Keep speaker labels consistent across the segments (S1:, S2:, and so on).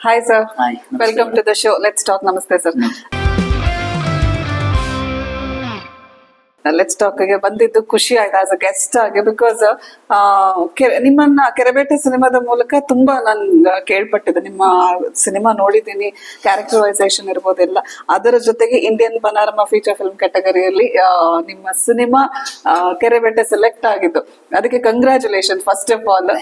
S1: Hi, sir.
S2: Hi.
S1: Welcome to the show. Let's talk. Namaste, sir. Let's talk ಗೆ ಬಂದಿದ್ದು ಖುಷಿ ಆಯ್ತು as a guest ಆಗಿ because ನಿಮ್ಮನ್ನ ಕೆರೆಬೇಟೆ ಸಿನಿಮಾದ ಮೂಲಕ ತುಂಬಾ ನಾನು ಕೇಳ್ಪಟ್ಟಿದ್ದೆ. ನಿಮ್ಮ ಸಿನಿಮಾ ನೋಡಿದ್ದೀನಿ, ಕ್ಯಾರೆಕ್ಟರೈಸೇಷನ್ ಇರ್ಬೋದೆಲ್ಲ. ಅದರ ಜೊತೆಗೆ ಇಂಡಿಯನ್ ಪನಾರಮ ಫೀಚರ್ ಫಿಲ್ಮ್ ಕ್ಯಾಟಗರಿಯಲ್ಲಿ ನಿಮ್ಮ ಸಿನಿಮಾ ಕೆರೆಬೇಟೆ ಸೆಲೆಕ್ಟ್ ಆಗಿದ್ದು, ಅದಕ್ಕೆ ಕಂಗ್ರ್ಯಾಚುಲೇಷನ್ ಫಸ್ಟ್ ಆಫ್ ಆಲ್.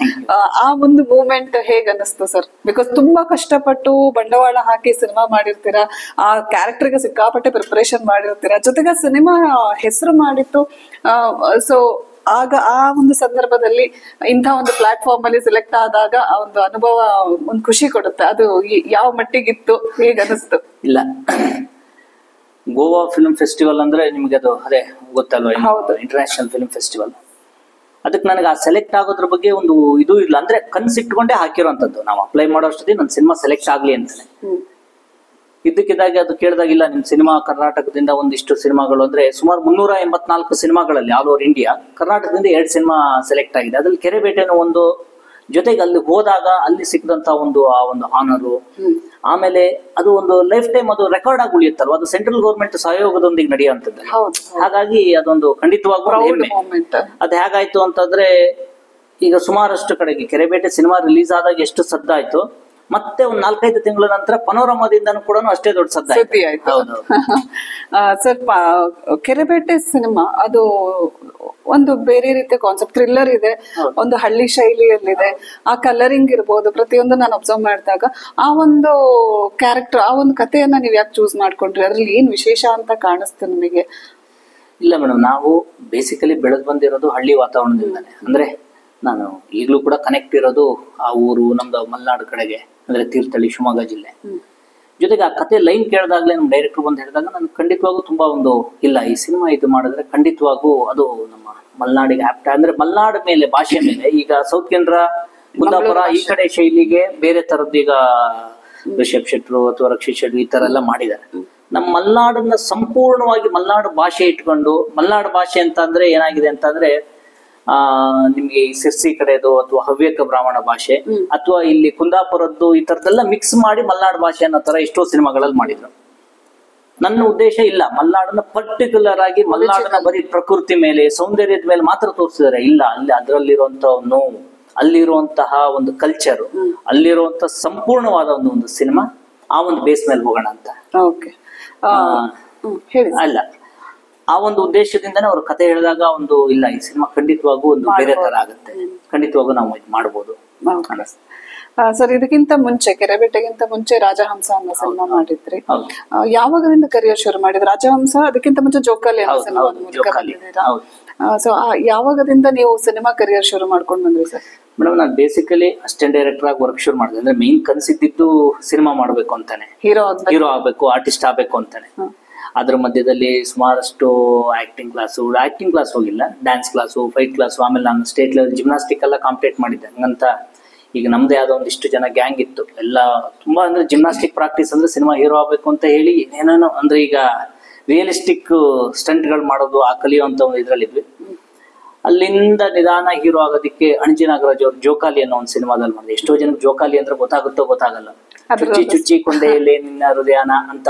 S1: ಆ ಒಂದು ಮೂಮೆಂಟ್ ಹೇಗ್ ಅನಿಸ್ತು ಸರ್? ಬಿಕಾಸ್ ತುಂಬಾ ಕಷ್ಟಪಟ್ಟು ಬಂಡವಾಳ ಹಾಕಿ ಸಿನಿಮಾ ಮಾಡಿರ್ತೀರಾ, ಆ ಕ್ಯಾರೆಕ್ಟರ್ಗೆ ಸಿಕ್ಕಾಪಟ್ಟೆ ಪ್ರಿಪರೇಷನ್ ಮಾಡಿರ್ತೀರಾ, ಜೊತೆಗೆ ಸಿನಿಮಾ ಹೆಸರು ಮಾಡಿತ್ತು. ಸೊ ಆಗ ಆ ಒಂದು ಸಂದರ್ಭದಲ್ಲಿ ಇಂಥ ಒಂದು ಪ್ಲಾಟ್ಫಾರ್ಮ್ ಅಲ್ಲಿ ಸೆಲೆಕ್ಟ್ ಆದಾಗ ಆ ಒಂದು ಅನುಭವ ಒಂದು ಖುಷಿ ಕೊಡುತ್ತೆ. ಅದು ಯಾವ ಮಟ್ಟಿಗಿತ್ತು, ಹೇಗೆ ಅನಿಸ್ತು?
S2: ಇಲ್ಲ, ಗೋವಾ ಫಿಲ್ಮ್ ಫೆಸ್ಟಿವಲ್ ಅಂದ್ರೆ ನಿಮ್ಗೆ ಅದು ಅದೇ ಗೊತ್ತಲ್ವಾ, ಇಂಟರ್ನ್ಯಾಷನಲ್ ಫಿಲ್ಮ್ ಫೆಸ್ಟಿವಲ್. ಅದಕ್ಕೆ ನನಗೆ ಆ ಸೆಲೆಕ್ಟ್ ಆಗೋದ್ರ ಬಗ್ಗೆ ಒಂದು ಇದು ಇಲ್ಲ, ಅಂದ್ರೆ ಕನ್ಸಿಟ್ಕೊಂಡೇ ಹಾಕಿರೋಂಥದ್ದು. ನಾವು ಅಪ್ಲೈ ಮಾಡೋ ಅಷ್ಟೊತ್ತಿಗೆ ನನ್ನ ಸಿನಿಮಾ ಸೆಲೆಕ್ಟ್ ಆಗ್ಲಿ ಅಂತಾನೆ. ಇದ್ದಕ್ಕಿದ್ದಾಗೆ ಅದು ಕೇಳಿದಾಗಿಲ್ಲ, ನಿಮ್ ಸಿನಿಮಾ ಕರ್ನಾಟಕದಿಂದ ಒಂದಿಷ್ಟು ಸಿನಿಮಾಗಳು ಅಂದ್ರೆ ಸುಮಾರು 384 ಸಿನಿಮಾಗಳಲ್ಲಿ ಆಲ್ ಓವರ್ ಇಂಡಿಯಾ ಕರ್ನಾಟಕದಿಂದ 2 ಸಿನಿಮಾ ಸೆಲೆಕ್ಟ್ ಆಗಿದೆ. ಅದ್ರಲ್ಲಿ ಕೆರೆಬೇಟೆನೂ ಒಂದು. ಜೊತೆಗೆ ಅಲ್ಲಿ ಹೋದಾಗ ಅಲ್ಲಿ ಸಿಕ್ಕದಂತ ಆ ಒಂದು ಹಾನರು, ಆಮೇಲೆ ಅದು ಒಂದು ಲೈಫ್ ಟೈಮ್ ಅದು ರೆಕಾರ್ಡ್ ಆಗಿ ಉಳಿಯುತ್ತಲ್ವ, ಅದು ಸೆಂಟ್ರಲ್ ಗೌರ್ಮೆಂಟ್ ಸಹಯೋಗದೊಂದಿಗೆ ನಡೆಯುವಂಥದ್ದು. ಹಾಗಾಗಿ ಅದೊಂದು ಖಂಡಿತವಾಗ್ಲೂ ಹೆಮ್ಮೆ. ಅದು ಹೇಗಾಯ್ತು ಅಂತಂದ್ರೆ, ಈಗ ಸುಮಾರಷ್ಟು ಕಡೆಗೆ ಕೆರೆಬೇಟೆ ಸಿನಿಮಾ ರಿಲೀಸ್ ಆದಾಗ ಎಷ್ಟು ಸದ್ದಾಯ್ತು, ಮತ್ತೆ ಒಂದು 4-5 ತಿಂಗಳ ನಂತರ ಪನೋರಮಾದಿಂದನೂ ಕೂಡ ಅಷ್ಟೇ ದೊಡ್ಡ ಸದ್ದಿ ಆಯ್ತು. ಹೌದು
S1: ಸರ್, ಕೆರೆಬೇಟೆ ಸಿನಿಮಾ ಅದು ಒಂದು ಬೇರೆ ರೀತಿಯ ಕಾನ್ಸೆಪ್ಟ್, ಥ್ರಿಲ್ಲರ್ ಇದೆ, ಒಂದು ಹಳ್ಳಿ ಶೈಲಿಯಲ್ಲಿದೆ. ಆ ಕಲರಿಂಗ್ ಇರ್ಬೋದು, ಪ್ರತಿಯೊಂದು ನಾನು ಅಬ್ಸರ್ವ್ ಮಾಡಿದಾಗ ಆ ಒಂದು ಕ್ಯಾರೆಕ್ಟರ್, ಆ ಒಂದು ಕಥೆಯನ್ನ ನೀವು ಯಾಕೆ ಚೂಸ್ ಮಾಡ್ಕೊಂಡ್ರಿ? ಅದ್ರಲ್ಲಿ ಏನ್ ವಿಶೇಷ ಅಂತ ಕಾಣಿಸ್ತು ನಿಮಗೆ?
S2: ಇಲ್ಲ ಮೇಡಮ್, ನಾವು ಬೇಸಿಕಲಿ ಬೆಳೆದು ಬಂದಿರೋದು ಹಳ್ಳಿ ವಾತಾವರಣದಿಂದಾನೆ. ಅಂದ್ರೆ ನಾನು ಈಗಲೂ ಕೂಡ ಕನೆಕ್ಟ್ ಇರೋದು ಆ ಊರು ನಮ್ದು ಮಲೆನಾಡು ಕಡೆಗೆ, ಅಂದ್ರೆ ತೀರ್ಥಹಳ್ಳಿ, ಶಿವಮೊಗ್ಗ ಜಿಲ್ಲೆ. ಜೊತೆಗೆ ಆ ಕತೆ ಲೈನ್ ಕೇಳಿದಾಗ್ಲೇ ನಮ್ ಡೈರೆಕ್ಟರ್ ಬಂದು ಹೇಳಿದಾಗ ನಾನು ಖಂಡಿತವಾಗೂ ತುಂಬಾ ಇಲ್ಲ, ಈ ಸಿನಿಮಾ ಇದು ಮಾಡಿದ್ರೆ ಖಂಡಿತವಾಗೂ ಅದು ನಮ್ಮ ಮಲೆನಾಡಿಗೆ ಆಪ್ಟ. ಅಂದ್ರೆ ಮಲೆನಾಡು ಮೇಲೆ, ಭಾಷೆ ಮೇಲೆ, ಈಗ ಸೌತ್ ಕೇಂದ್ರ, ಕುಂದಾಪುರ ಈ ಕಡೆ ಶೈಲಿಗೆ ಬೇರೆ ತರದ್ದು, ಈಗ ರಿಷಬ್ ಶೆಟ್ರು ಅಥವಾ ರಕ್ಷಿತ್ ಶೆಟ್ರು ಈ ತರ ಎಲ್ಲ ಮಾಡಿದ್ದಾರೆ. ನಮ್ಮ ಮಲೆನಾಡನ್ನ ಸಂಪೂರ್ಣವಾಗಿ ಮಲೆನಾಡು ಭಾಷೆ ಇಟ್ಕೊಂಡು, ಮಲೆನಾಡು ಭಾಷೆ ಅಂತ ಅಂದ್ರೆ ಏನಾಗಿದೆ ಅಂತಂದ್ರೆ, ನಿಮ್ಗೆ ಈ ಸಿರ್ಸಿ ಕಡೆದು ಅಥವಾ ಹವ್ಯಕ ಬ್ರಾಹ್ಮಣ ಭಾಷೆ, ಅಥವಾ ಇಲ್ಲಿ ಕುಂದಾಪುರದ್ದು, ಈ ತರದೆಲ್ಲ ಮಿಕ್ಸ್ ಮಾಡಿ ಮಲೆನಾಡು ಭಾಷೆ ಅನ್ನೋ ತರ ಎಷ್ಟೋ ಸಿನಿಮಾಗಳಲ್ಲಿ ಮಾಡಿದ್ರು. ನನ್ನ ಉದ್ದೇಶ ಇಲ್ಲ, ಮಲೆನಾಡನ್ನ ಪರ್ಟಿಕ್ಯುಲರ್ ಆಗಿ ಮಲೆನಾಡನ್ನ ಬರೀ ಪ್ರಕೃತಿ ಮೇಲೆ, ಸೌಂದರ್ಯದ ಮೇಲೆ ಮಾತ್ರ ತೋರಿಸಿದಾರೆ. ಇಲ್ಲ, ಅಲ್ಲಿ ಅದರಲ್ಲಿರುವಂತ ನೋವು, ಅಲ್ಲಿರುವಂತಹ ಒಂದು ಕಲ್ಚರ್, ಅಲ್ಲಿರುವಂತ ಸಂಪೂರ್ಣವಾದ ಒಂದು ಸಿನಿಮಾ, ಆ ಒಂದು ಬೇಸ್ ಮೇಲೆ ಹೋಗೋಣ ಅಂತ. ಅಲ್ಲ, ಆ ಒಂದು ಉದ್ದೇಶದಿಂದನೇ ಅವ್ರ ಕತೆ ಹೇಳಿದಾಗ ಇಲ್ಲ, ಈ ಸಿನಿಮಾ ಖಂಡಿತವಾಗೂ ಒಂದು ಬೇರೆ ತರ ಆಗುತ್ತೆ, ಖಂಡಿತವಾಗೂ ನಾವು ಇದು ಮಾಡ್ಬೋದು.
S1: ಸರ್, ಇದಕ್ಕಿಂತ ಮುಂಚೆ, ಕೆರೆಬೇಟೆಗಿಂತ ಮುಂಚೆ ರಾಜಹಂಸ ಅನ್ನೋ ಸಿನಿಮಾ ಮಾಡಿದ್ರಿ. ಯಾವಾಗದಿಂದ ಕರಿಯರ್ ಶುರು ಮಾಡಿದ್ರಿ? ರಾಜಹಂಸ, ಅದಕ್ಕಿಂತ ಮುಂಚೆ ಜೋಕಾಲಿ ಅನ್ನೋ ಸಿನಿಮಾ ಮೂಲಕ ಬಂದಿದ್ದೀರಾ. ಸೊ ಯಾವಾಗದಿಂದ ನೀವು ಸಿನಿಮಾ ಕರಿಯರ್ ಶುರು ಮಾಡ್ಕೊಂಡು ಬಂದ್ರಿ ಸರ್?
S2: ಮೇಡಮ್, ನಾನು ಬೇಸಿಕಲಿ ಅಸಿಸ್ಟೆಂಟ್ ಡೈರೆಕ್ಟರ್ ಆಗಿ ವರ್ಕ್ ಶುರು ಮಾಡಿದೆ. ಅಂದ್ರೆ ಮೇನ್ ಕನ್ಸಿದ್ದು ಸಿನಿಮಾ ಮಾಡ್ಬೇಕು ಅಂತಾನೆ, ಹೀರೋ ಆಗ್ಬೇಕು, ಆರ್ಟಿಸ್ಟ್ ಆಗ್ಬೇಕು ಅಂತಾನೆ. ಅದ್ರ ಮಧ್ಯದಲ್ಲಿ ಸುಮಾರಷ್ಟು ಆಕ್ಟಿಂಗ್ ಕ್ಲಾಸ್ ಹೋಗಿಲ್ಲ, ಡ್ಯಾನ್ಸ್ ಕ್ಲಾಸು, ಫೈಟ್ ಕ್ಲಾಸು, ಆಮೇಲೆ ನಾನು ಸ್ಟೇಟ್ ಲೆವೆಲ್ ಜಿಮ್ನಾಸ್ಟಿಕ್ ಎಲ್ಲ ಕಾಂಪಿಟೇಟ್ ಮಾಡಿದ್ದೆ. ಹಂಗಂತ ಈಗ ನಮ್ದೇ ಆದ ಒಂದಿಷ್ಟು ಜನ ಗ್ಯಾಂಗ್ ಇತ್ತು, ಎಲ್ಲ ತುಂಬಾ ಅಂದ್ರೆ ಜಿಮ್ನಾಸ್ಟಿಕ್ ಪ್ರಾಕ್ಟೀಸ್ ಅಂದ್ರೆ ಸಿನಿಮಾ ಹೀರೋ ಆಗ್ಬೇಕು ಅಂತ ಹೇಳಿ ಏನೇನೋ, ಅಂದ್ರೆ ಈಗ ರಿಯಲಿಸ್ಟಿಕ್ ಸ್ಟಂಟ್ಗಳು ಮಾಡೋದು, ಆ ಕಲಿಯುವಂತ ಒಂದು ಇದ್ರಲ್ಲಿದ್ವಿ. ಅಲ್ಲಿಂದ ನಿಧಾನ ಹೀರೋ ಆಗೋದಕ್ಕೆ ಅಣಜಿ ನಾಗರಾಜ್ ಅವ್ರು ಜೋಕಾಲಿ ಅನ್ನೋ ಒಂದು ಸಿನಿಮಾದಲ್ಲಿ ಮಾಡಿದೆ. ಎಷ್ಟೋ ಜನಕ್ಕೆ ಜೋಕಾಲಿ ಅಂದ್ರೆ ಗೊತ್ತಾಗುತ್ತೋ ಗೊತ್ತಾಗಲ್ಲ. ಚುಚ್ಚಿ ಕೊಂಡೆಯಲ್ಲಿ ನಿನ್ನ ಹೃದಯನ ಅಂತ,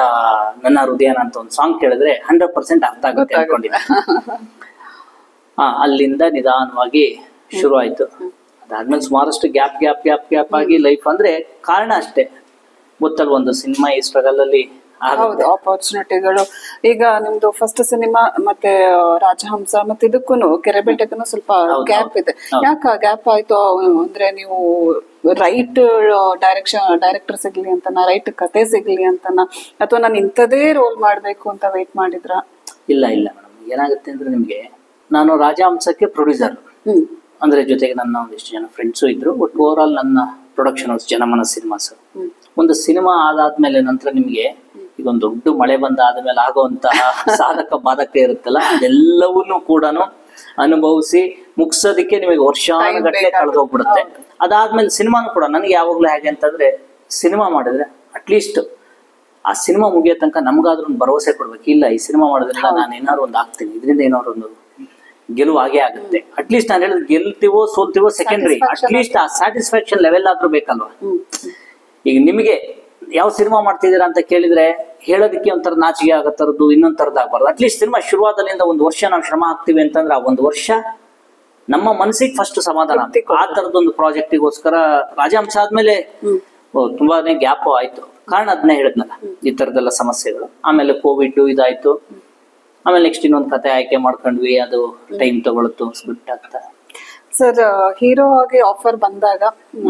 S2: ನನ್ನ ಹೃದಯನ ಅಂತ ಒಂದು ಸಾಂಗ್ ಕೇಳಿದ್ರೆ 100% ಅರ್ಥ ಆಗುತ್ತೆ ಅನ್ಕೊಂಡಿದ್ದೆ. ಅಲ್ಲಿಂದ ನಿಧಾನವಾಗಿ ಶುರು ಆಯ್ತು. ಅದಾದ್ಮೇಲೆ ಸುಮಾರಷ್ಟು ಗ್ಯಾಪ್ ಆಗಿ ಲೈಫ್ ಅಂದ್ರೆ ಕಾರಣ ಅಷ್ಟೇ, ಗೊತ್ತಲ್ವ, ಒಂದು ಸಿನಿಮಾ ಈ ಸ್ಟ್ರಗಲ್ ಅಲ್ಲಿ
S1: ಹೌದು ಆಪರ್ಚುನಿಟಿಗಳು. ಈಗ ನಿಮ್ದು ಫಸ್ಟ್ ಸಿನಿಮಾ ಮತ್ತೆ ರಾಜಹಂಸ ಮತ್ತೆ ಇದಕ್ಕೂ ಕೆರೆಬೇಟೆಗೂ ಸ್ವಲ್ಪ ಗ್ಯಾಪ್ ಇದೆ. ಯಾಕ ಗ್ಯಾಪ್ ಆಯ್ತು ಅಂದ್ರೆ, ನೀವು ರೈಟ್ ಡೈರೆಕ್ಟರ್ ಸಿಗ್ಲಿ ಅಂತನ, ರೈಟ್ ಕತೆ ಸಿಗ್ಲಿ ಅಂತನ, ಅಥವಾ ನಾನು ಇಂಥದೇ ರೋಲ್ ಮಾಡ್ಬೇಕು ಅಂತ ವೇಟ್ ಮಾಡಿದ್ರ?
S2: ಇಲ್ಲ ಮೇಡಮ್, ಏನಾಗುತ್ತೆ ಅಂದ್ರೆ, ನಿಮ್ಗೆ ನಾನು ರಾಜಹಂಸಕ್ಕೆ ಪ್ರೊಡ್ಯೂಸರ್, ಅಂದ್ರೆ ಜೊತೆಗೆ ನನ್ನ ಒಂದಿಷ್ಟು ಜನ ಫ್ರೆಂಡ್ಸು ಇದ್ರು. ಬಟ್ ಓವರ್ ಆಲ್ ನನ್ನ ಪ್ರೊಡಕ್ಷನ್ ಹೌಸ್ ಜನಮನ ಸಿನಿಮಾಸ್. ಒಂದು ಸಿನಿಮಾ ಆದಾದ್ಮೇಲೆ ನಂತರ ನಿಮ್ಗೆ ಈಗ ಒಂದು ದೊಡ್ಡ ಮಳೆ ಬಂದಾದ್ಮೇಲೆ ಆಗುವಂತಹ ಸಾಧಕ ಬಾಧಕ ಇರುತ್ತಲ್ಲ, ಅದೆಲ್ಲವನ್ನೂ ಕೂಡ ಅನುಭವಿಸಿ ಮುಗಿಸೋದಕ್ಕೆ ನಿಮಗೆ ವರ್ಷಾನುಗಟ್ಟಲೆ ಕಳೆದೋಗ್ಬಿಡುತ್ತೆ. ಅದಾದ್ಮೇಲೆ ಸಿನಿಮಾನು ಕೂಡ ನನಗೆ ಯಾವಾಗ್ಲೂ ಹೇಗೆ ಅಂತಂದ್ರೆ, ಸಿನಿಮಾ ಮಾಡಿದ್ರೆ ಅಟ್ಲೀಸ್ಟ್ ಆ ಸಿನಿಮಾ ಮುಗಿಯೋ ತನಕ ನಮ್ಗಾದ್ರೂ ಒಂದು ಭರವಸೆ ಕೊಡ್ಬೇಕು. ಇಲ್ಲ, ಈ ಸಿನಿಮಾ ಮಾಡೋದ್ರಿಂದ ನಾನು ಏನಾದ್ರು ಒಂದು ಆಗ್ತೀನಿ, ಇದರಿಂದ ಏನಾದ್ರು ಒಂದು ಗೆಲುವು ಆಗೇ ಆಗುತ್ತೆ. ಅಟ್ಲೀಸ್ಟ್ ನಾನು ಹೇಳಿದ್ರೆ ಗೆಲ್ತೀವೋ ಸೋಲ್ತೀವೋ ಸೆಕೆಂಡ್ರಿ, ಅಟ್ಲೀಸ್ಟ್ ಆ ಸ್ಯಾಟಿಸ್ಫ್ಯಾಕ್ಷನ್ ಲೆವೆಲ್ ಆದ್ರೂ ಬೇಕಲ್ವಾ. ಈಗ ನಿಮಗೆ ಯಾವ ಸಿನಿಮಾ ಮಾಡ್ತಿದ್ದೀರಾ ಅಂತ ಕೇಳಿದ್ರೆ ಹೇಳೋದಕ್ಕೆ ಒಂಥರ ನಾಚಿಕೆ ಆಗೋ ಥರದ್ದು ಇನ್ನೊಂದ್ ಥರದ್ದು ಆಗ್ಬಾರ್ದು. ಅಟ್ಲೀಸ್ಟ್ ಸಿನಿಮಾ ಶುರುವಾದಲ್ಲಿಂದ ಒಂದು ವರ್ಷ ನಾವು ಶ್ರಮ ಹಾಕ್ತಿವಿ ಅಂತಂದ್ರೆ ಆ ಒಂದು ವರ್ಷ ನಮ್ಮ ಮನಸ್ಸಿಗೆ ಫಸ್ಟ್ ಸಮಾಧಾನ. ಆ ತರದೊಂದು ಪ್ರಾಜೆಕ್ಟಿಗೋಸ್ಕರ ರಾಜಹಂಸ ಆದ್ಮೇಲೆ ತುಂಬಾನೇ ಗ್ಯಾಪ್ ಆಯ್ತು. ಕಾರಣ ಅದನ್ನೇ ಹೇಳಿದ್ನಲ್ಲ, ಈ ತರದೆಲ್ಲ ಸಮಸ್ಯೆಗಳು. ಆಮೇಲೆ ಕೋವಿಡ್ ಇದಾಯ್ತು. ಆಮೇಲೆ ನೆಕ್ಸ್ಟ್ ಇನ್ನೊಂದು ಕತೆ ಆಯ್ಕೆ ಮಾಡ್ಕೊಂಡ್ವಿ, ಅದು ಟೈಮ್ ತಗೊಳುತ್ತು, ಸ್ಕ್ರಿಪ್ಟ್ ಆಗ್ತಾ.
S1: ಸರ್, ಹೀರೋ ಆಗಿ ಆಫರ್ ಬಂದಾಗ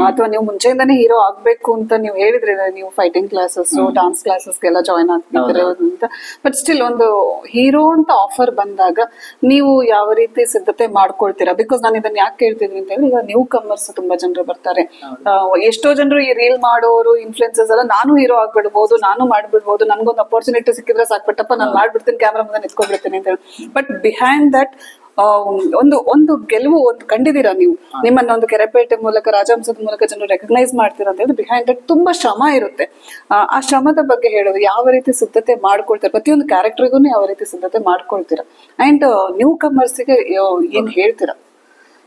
S1: ಅಥವಾ ನೀವು ಮುಂಚೆಯಿಂದಾನೇ ಹೀರೋ ಆಗ್ಬೇಕು ಅಂತ ನೀವು ಹೇಳಿದ್ರಿ, ನೀವು ಫೈಟಿಂಗ್ ಕ್ಲಾಸಸ್ ಡಾನ್ಸ್ ಕ್ಲಾಸಸ್ಗೆಲ್ಲ ಜಾಯ್ನ್ ಆಗ್ತಿದ್ರೆ ಅಂತ, ಬಟ್ ಸ್ಟಿಲ್ ಒಂದು ಹೀರೋ ಅಂತ ಆಫರ್ ಬಂದಾಗ ನೀವು ಯಾವ ರೀತಿ ಸಿದ್ಧತೆ ಮಾಡ್ಕೊಳ್ತೀರಾ? ಬಿಕಾಸ್ ನಾನು ಇದನ್ನ ಯಾಕೆ ಕೇಳ್ತಿದ್ವಿ ಅಂತ ಹೇಳಿ, ಈಗ ನ್ಯೂ ಕಮರ್ಸ್ ತುಂಬಾ ಜನರು ಬರ್ತಾರೆ. ಎಷ್ಟೋ ಜನರು ಈ ರೀಲ್ ಮಾಡೋರು, ಇನ್ಫ್ಲುಯೆನ್ಸರ್ಸ್ ಎಲ್ಲ ನಾನು ಹೀರೋ ಆಗ್ಬಿಡ್ಬೋದು, ನಾನು ಮಾಡ್ಬಿಡ್ಬೋದು, ನನ್ಗೊಂದು ಅಪರ್ಚುನಿಟಿ ಸಿಕ್ಕಿದ್ರೆ ಸಾಕ್ಬಿಟ್ಟಪ್ಪ, ನಾನು ಮಾಡ್ಬಿಡ್ತೀನಿ, ಕ್ಯಾಮ್ರಾ ಮುಂದೆ ನಿಂತ್ಕೊಂಡ್ಬಿಡ್ತೀನಿ ಅಂತ ಹೇಳಿ. ಬಟ್ ಬಿಹೈಂಡ್ ದಟ್ ಒಂದು ಗೆಲುವು ಒಂದು ಕಂಡಿದ್ದೀರಾ ನೀವು. ನಿಮ್ಮನ್ನ ಒಂದು ಕೆರೆಪೇಟೆ ಮೂಲಕ, ರಾಜಹಂಸದ ಮೂಲಕ ಜನರು ರೆಕಗ್ನೈಸ್ ಮಾಡ್ತೀರಾ ಅಂತ ಹೇಳಿ. ಬಿಹೈಂಡ್ ದಟ್ ತುಂಬಾ ಶ್ರಮ ಇರುತ್ತೆ. ಆ ಶ್ರಮದ ಬಗ್ಗೆ ಹೇಳೋದು, ಯಾವ ರೀತಿ ಸಿದ್ಧತೆ ಮಾಡ್ಕೊಳ್ತೀರಾ? ಪ್ರತಿಯೊಂದು ಕ್ಯಾರೆಕ್ಟರ್ಗೂ ಯಾವ ರೀತಿ ಸಿದ್ಧತೆ ಮಾಡ್ಕೊಳ್ತೀರಾ? ಅಂಡ್ ನ್ಯೂ ಕಮರ್ಸ್ಗೆ ಏನ್ ಹೇಳ್ತೀರಾ?